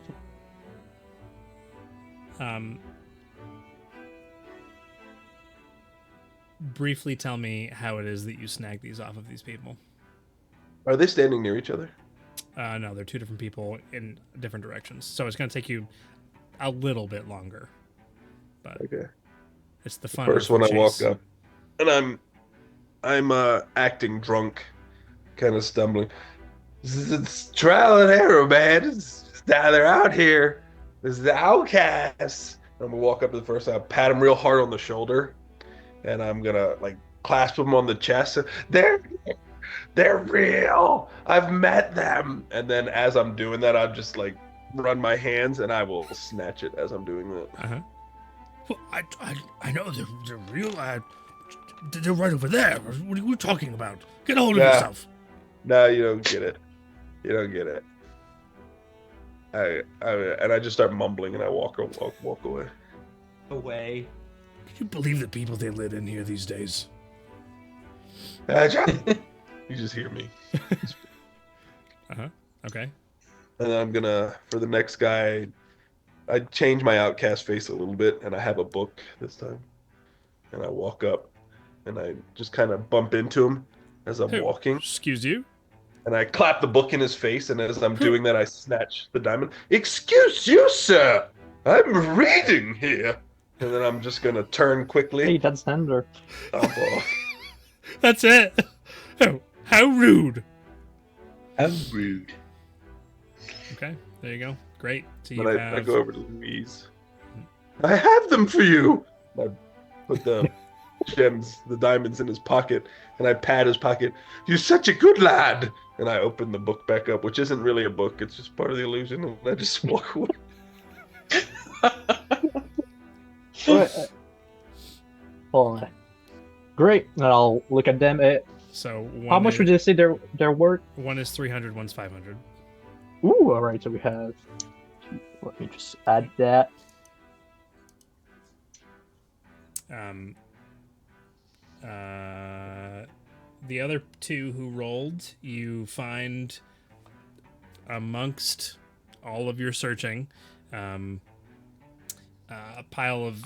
Briefly tell me how it is that you snag these off of these people. Are they standing near each other? No, they're 2 different people in different directions. So it's going to take you a little bit longer. But okay. It's the fun. First one I walk up, and I'm acting drunk, kind of stumbling. It's trial and error, man. They're out here. This is the outcasts. I'm gonna walk up to the first. I pat him real hard on the shoulder, and I'm gonna like clasp him on the chest. They're real. I've met them. And then as I'm doing that, I'll just like run my hands, and I will snatch it as I'm doing that. Uh-huh. Well, I know they're real. They're right over there. What are you talking about? Get a hold of yourself. No, you don't get it. You don't get it. I just start mumbling, and I walk away. Away. Can you believe the people they let in here these days? You just hear me. Uh-huh. Okay. And then I'm gonna, for the next guy, I change my outcast face a little bit, and I have a book this time. And I walk up, and I just kind of bump into him as I'm walking. Excuse you? And I clap the book in his face, and as I'm doing that, I snatch the diamond. Excuse you, sir! I'm reading here! And then I'm just gonna turn quickly. Hey, that's Handler. That's it! Oh, how rude! How rude. Okay, there you go. Great. So But I go over to Louise. I have them for you! I put the gems, the diamonds in his pocket, and I pat his pocket. You're such a good lad! And I open the book back up, which isn't really a book, it's just part of the illusion, and I just walk away. Hold on. Great. And I'll look at them. So how much would you say they're worth? One is 300, one's 500. Ooh, all right. So we have. Let me just add that. The other 2 who rolled, you find amongst all of your searching, a pile of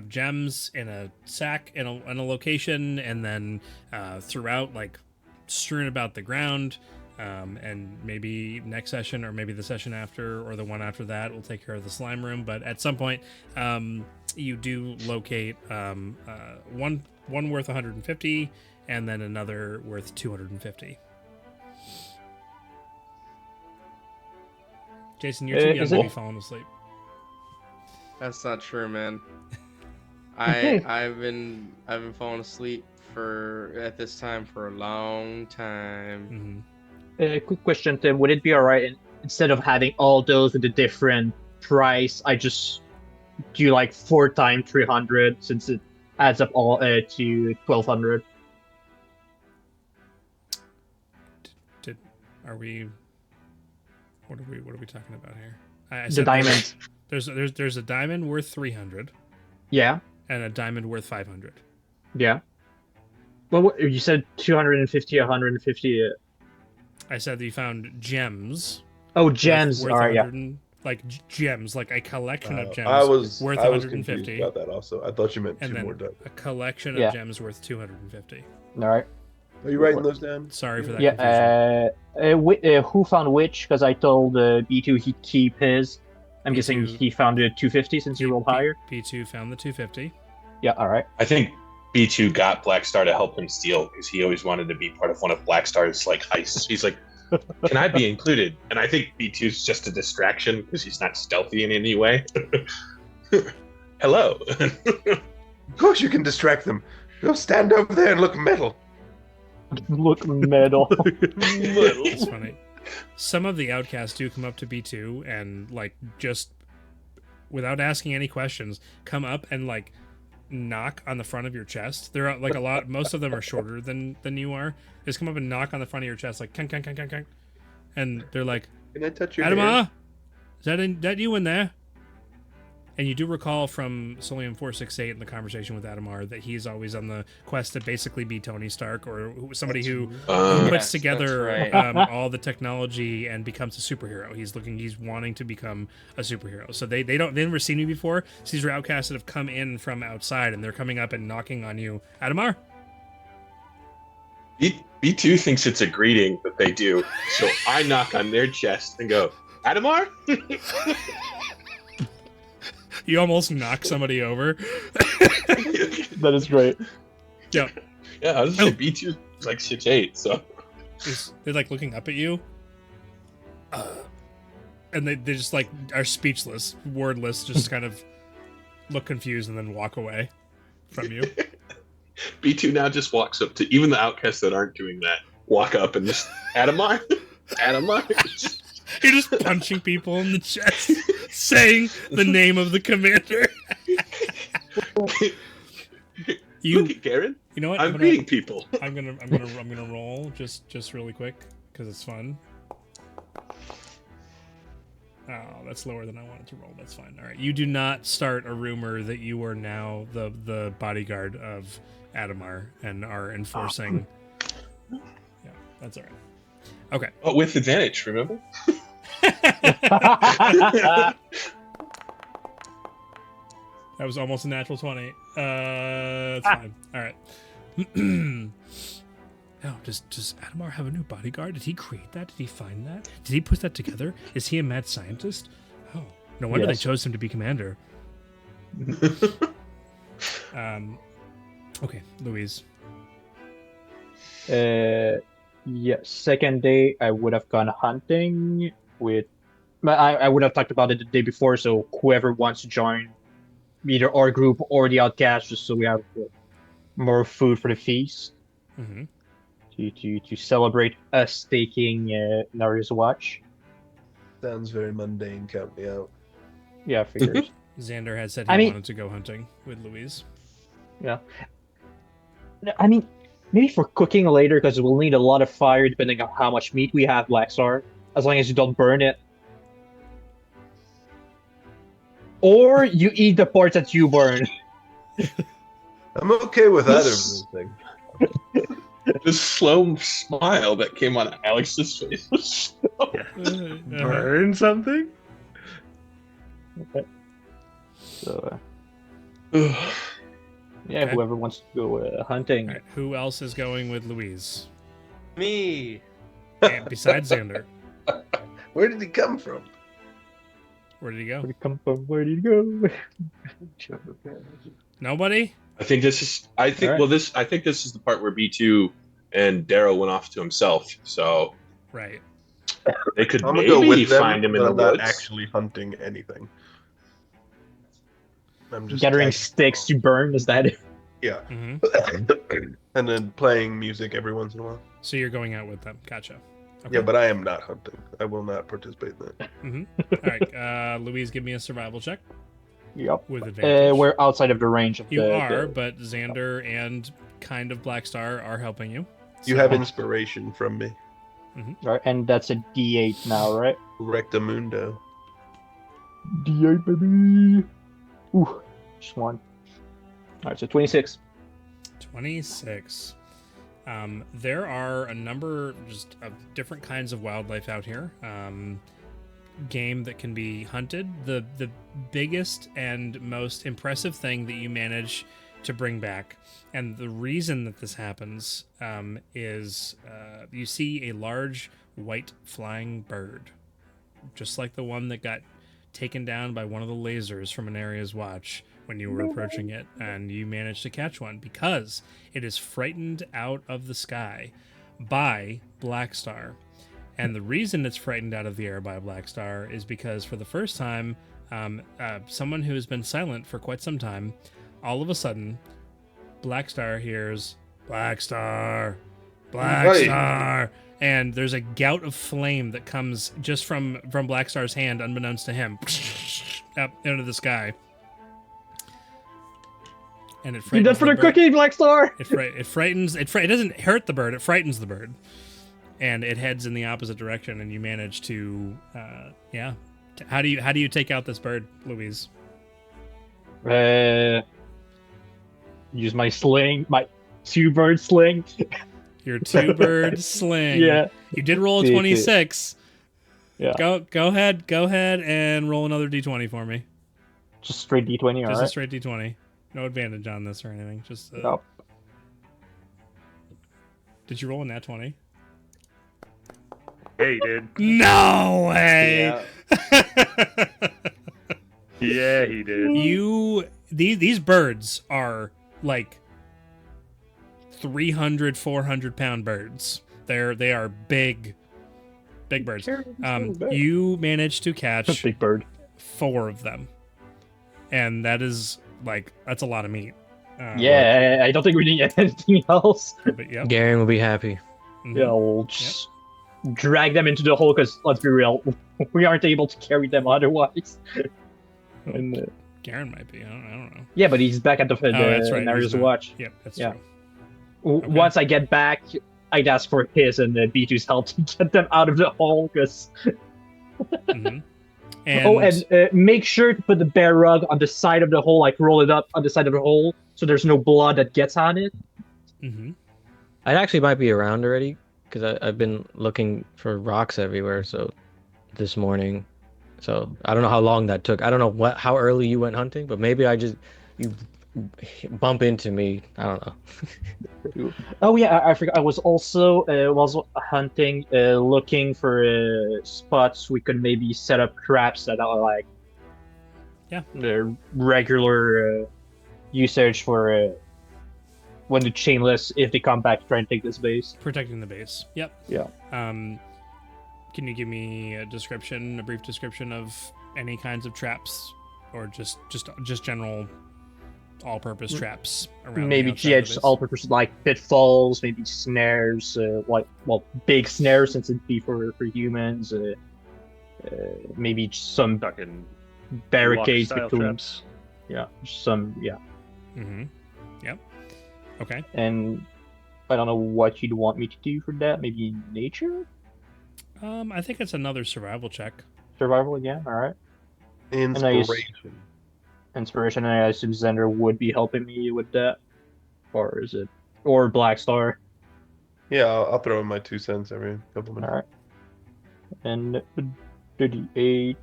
gems in a sack in a location, and then throughout, like strewn about the ground, And maybe next session, or maybe the session after, or the one after that, we'll take care of the slime room. But at some point, you do locate one worth 150, and then another worth 250. Jason, you're too young to be falling asleep. That's not true, man. I've been falling asleep at this time for a long time. Quick question, Tim. Would it be alright instead of having all those with a different price, I just do like 4 times 300 since it adds up all to 1200? What are we talking about here? The diamonds. There's a diamond worth 300. Yeah. And a diamond worth 500. Yeah. Well, you said 250, 150. I said that you found gems. Oh, gems. Worth all right, yeah. Like gems, like a collection of gems. I was worth I was 150. confused about that also. I thought you meant and 2 then more diamonds. a collection of gems worth 250. All right. Are you writing those down? Sorry for that confusion. Who found which? Because I told B2 he'd keep his. I'm guessing he found it 250 since he rolled higher. B2 found the 250. Yeah, all right. I think B2 got Blackstar to help him steal because he always wanted to be part of one of Blackstar's like heists. He's like, can I be included? And I think B2's just a distraction because he's not stealthy in any way. Hello. Of course you can distract them. Go stand over there and look metal. Look metal. It's funny. Some of the outcasts do come up to B2 and like just without asking any questions come up and like knock on the front of your chest. They're like most of them are shorter than you are. They just come up and knock on the front of your chest like kang, and they're like, can I touch your Adama? Is that you in there? And you do recall from Solium 468 in the conversation with Adamar that he's always on the quest to basically be Tony Stark or somebody who puts together all the technology and becomes a superhero. He's wanting to become a superhero. So they never seen you before. So these are outcasts that have come in from outside and they're coming up and knocking on you. Adamar? B2 thinks it's a greeting that they do. So I knock on their chest and go, Adamar? You almost knock somebody over. That is great. Yeah. Yeah, I was just B2 is like 6'8", so they're like looking up at you. And they just like are speechless, wordless, just kind of look confused and then walk away from you. B2 now just walks up to even the outcasts that aren't doing that, walk up and just Adamar? Adamar? You're just punching people in the chest, saying the name of the commander. Look at Garen. You know what? I'm greeting people. I'm gonna roll just really quick because it's fun. Oh, that's lower than I wanted to roll. That's fine. All right. You do not start a rumor that you are now the bodyguard of Adamar and are enforcing. Yeah, that's all right. Okay. Oh, with advantage, remember? That was almost a natural 20. That's fine. All right. Oh, does Adamar have a new bodyguard? Did he create that? Did he find that? Did he put that together? Is he a mad scientist? Oh, no wonder they chose him to be commander. Okay, Louise. Yeah, second day I would have gone hunting with. I would have talked about it the day before, so whoever wants to join, either our group or the outcast, just so we have more food for the feast. Mm-hmm. To celebrate us taking Nari's watch. Sounds very mundane. Count me out. Yeah, figures. Xander had said he wanted to go hunting with Louise. Yeah. I mean, maybe for cooking later, because we'll need a lot of fire depending on how much meat we have, Blackstar. As long as you don't burn it. Or you eat the parts that you burn. I'm okay with either of those things. The slow smile that came on Alex's face was burn something? Okay. So, Okay. whoever wants to go hunting. Right, who else is going with Louise? Me. And besides Xander, Where did he come from? where did he go? Where did he come from? Where did he go? Nobody? I think this is. I think. All Well, this. I think this is the part where B2 and Darrow went off to himself. So Right. they could I'm gonna maybe go with them, find him in but the I'm not woods. actually hunting anything. I'm just Gathering tagging sticks to along. burn, is that it? Yeah, hmm and then playing music every once in a while. So you're going out with them. Gotcha. Okay. Yeah, but I am not hunting. I will not participate in that. All right. Louise, give me a survival check Yep. with advantage. We're outside of the range of You the. are, the- but Xander and kind of Blackstar are helping you. You So- have inspiration from me. Right, and that's a D8 now, right? Rectamundo. D8, baby. Ooh, just one. All right, so 26. 26. There are a number just of different kinds of wildlife out here. Game that can be hunted. The biggest and most impressive thing that you manage to bring back, and the reason that this happens, is you see a large white flying bird, just like the one that got taken down by one of the lasers from an area's watch when you were approaching it, and you managed to catch one because it is frightened out of the sky by Blackstar. And the reason it's frightened out of the air by Blackstar is because for the first time, someone who has been silent for quite some time, all of a sudden, Blackstar hears Blackstar, Blackstar, and there's a gout of flame that comes just from Blackstar's hand, unbeknownst to him, up into the sky. And it You're frightens done for the bird. cookie, Blackstar! It frightens. It doesn't hurt the bird. It frightens the bird, and it heads in the opposite direction. And you manage to, yeah. How do you take out this bird, Louise? Use my sling, my 2-bird sling. Your 2-bird sling. Yeah. You did roll a See, 26. Yeah. Go ahead and roll another d20 for me. Just straight D20, Just a alright? straight d20. No advantage on this or anything. Just. Nope. Did you roll a nat 20? Yeah, he did. No way. Yeah, he did. These birds are like 300, 400 pound birds. They are big birds. You managed to catch Big bird. 4 of them, and that's a lot of meat. Yeah, I don't think we need anything else. But yeah. Garen will be happy. Mhm. Yeah, we'll just drag them into the hole because, let's be real, we aren't able to carry them otherwise. And, Garen might be. I don't know. yeah, but he's back at the That's right. Nari's he's not- watch. Yep, that's Yeah. true. Once I get back, I'd ask for his and B2's help to get them out of the hole. Because Mhm. and make sure to put the bear rug on the side of the hole, like roll it up on the side of the hole, so there's no blood that gets on it. Mhm. I actually might be around already because I've been looking for rocks everywhere. So this morning, so I don't know how long that took. I don't know how early you went hunting, but maybe you bump into me. I don't know. Oh yeah, I forgot. I was also hunting, looking for spots we could maybe set up traps that are like the regular usage for when the chainless, if they come back to try and take this base. Protecting the base. Yep. Yeah. Can you give me a brief description of any kinds of traps, or just general all-purpose traps around? Maybe the outside of the just base? all-purpose like pitfalls, maybe snares, big snares since it'd be for humans. Maybe some Fucking barricades lock-style between. traps. Yeah, some Mm-hmm. Yep. Okay. And I don't know what you'd want me to do for that. Maybe nature? I think it's another survival check. Survival again? Alright. Inspiration. Inspiration, and I assume Zender would be helping me with that. Or is it? Or Blackstar. Yeah, I'll throw in my 2 cents every couple minutes. Alright. And 38.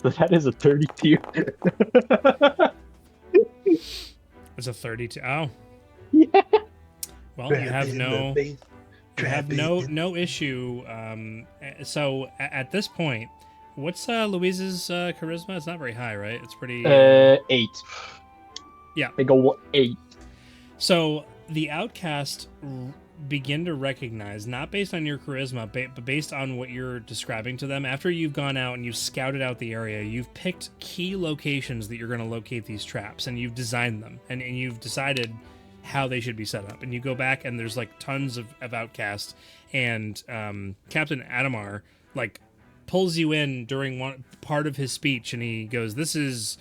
So that is a 32. It's a 32. Oh. Yeah. Well, you have no issue. So at this point, what's Louise's charisma? It's not very high, right? It's pretty. 8. Yeah. They go 8. So the outcast begin to recognize, not based on your charisma, but based on what you're describing to them. After you've gone out and you've scouted out the area, you've picked key locations that you're going to locate these traps, and you've designed them, and you've decided how they should be set up. And you go back, and there's like tons of outcasts, and Captain Adamar like pulls you in during one part of his speech, and he goes, This is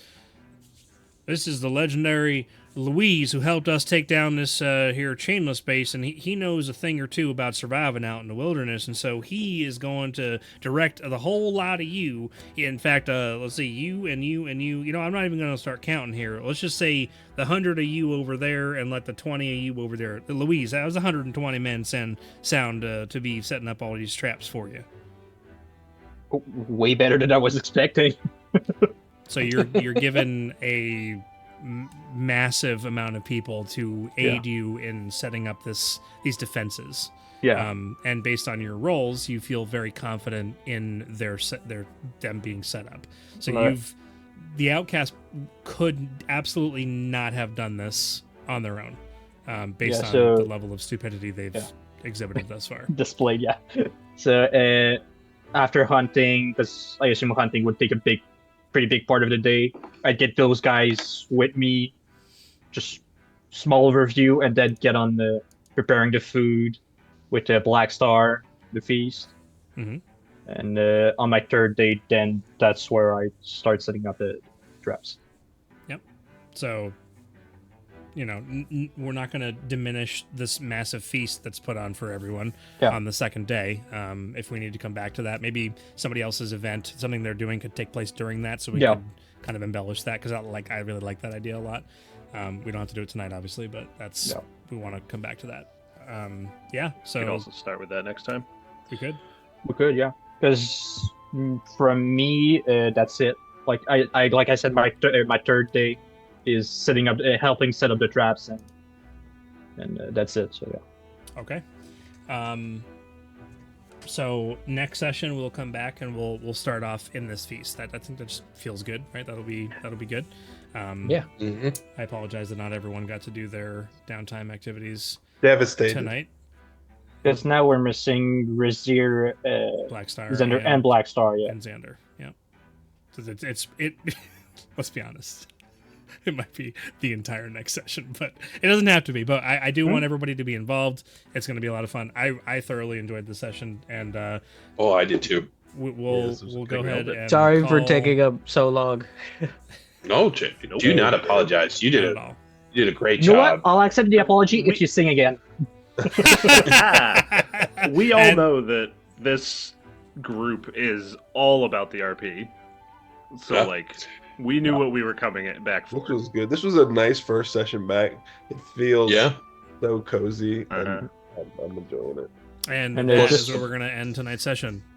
the legendary Louise who helped us take down this here chainless base, and he knows a thing or two about surviving out in the wilderness, and so he is going to direct the whole lot of you. In fact, let's see, you and you and you. You know, I'm not even going to start counting here. Let's just say the 100 of you over there, and let the 20 of you over there. Louise, that was 120 men sound to be setting up all these traps for you. Way better than I was expecting. So you're given a massive amount of people to aid you in setting up these defenses. Yeah. And based on your roles, you feel very confident in them being set up. So Right. The outcast could absolutely not have done this on their own, based on the level of stupidity they've exhibited thus far. Displayed, yeah. So after hunting, because I assume hunting would take a pretty big part of the day, I'd get those guys with me, just small overview, and then get on the preparing the food with the Black Star, the feast. Mm-hmm. And on my third day, then that's where I start setting up the traps. Yep. So, you know, we're not going to diminish this massive feast that's put on for everyone on the second day. If we need to come back to that, maybe somebody else's event, something they're doing could take place during that, so we could kind of embellish that, because I really like that idea a lot. We don't have to do it tonight, obviously, but we want to come back to that. So we could also start with that next time. We could, yeah. Because from me, that's it. Like I said, my third day is setting up, helping set up the traps, and that's it. So yeah. Okay. So next session we'll come back and we'll start off in this feast. I think that just feels good, right? That'll be good. Mm-hmm. I apologize that not everyone got to do their downtime activities Devastated tonight. Because now we're missing Razir, Black Star, Xander, and Black Star, and Xander. Yeah. So it's let's be honest. It might be the entire next session, but it doesn't have to be. But I do want everybody to be involved. It's going to be a lot of fun. I thoroughly enjoyed the session, and I did too. We'll go ahead. And sorry for taking up so long. No, Jake, do not apologize. You did a great You know job. what? I'll accept the apology if you sing again. We all know that this group is all about the RP. So we knew what we were coming back for. This was good. This was a nice first session back. It feels so cozy, and I'm enjoying it. And that is where we're going to end tonight's session.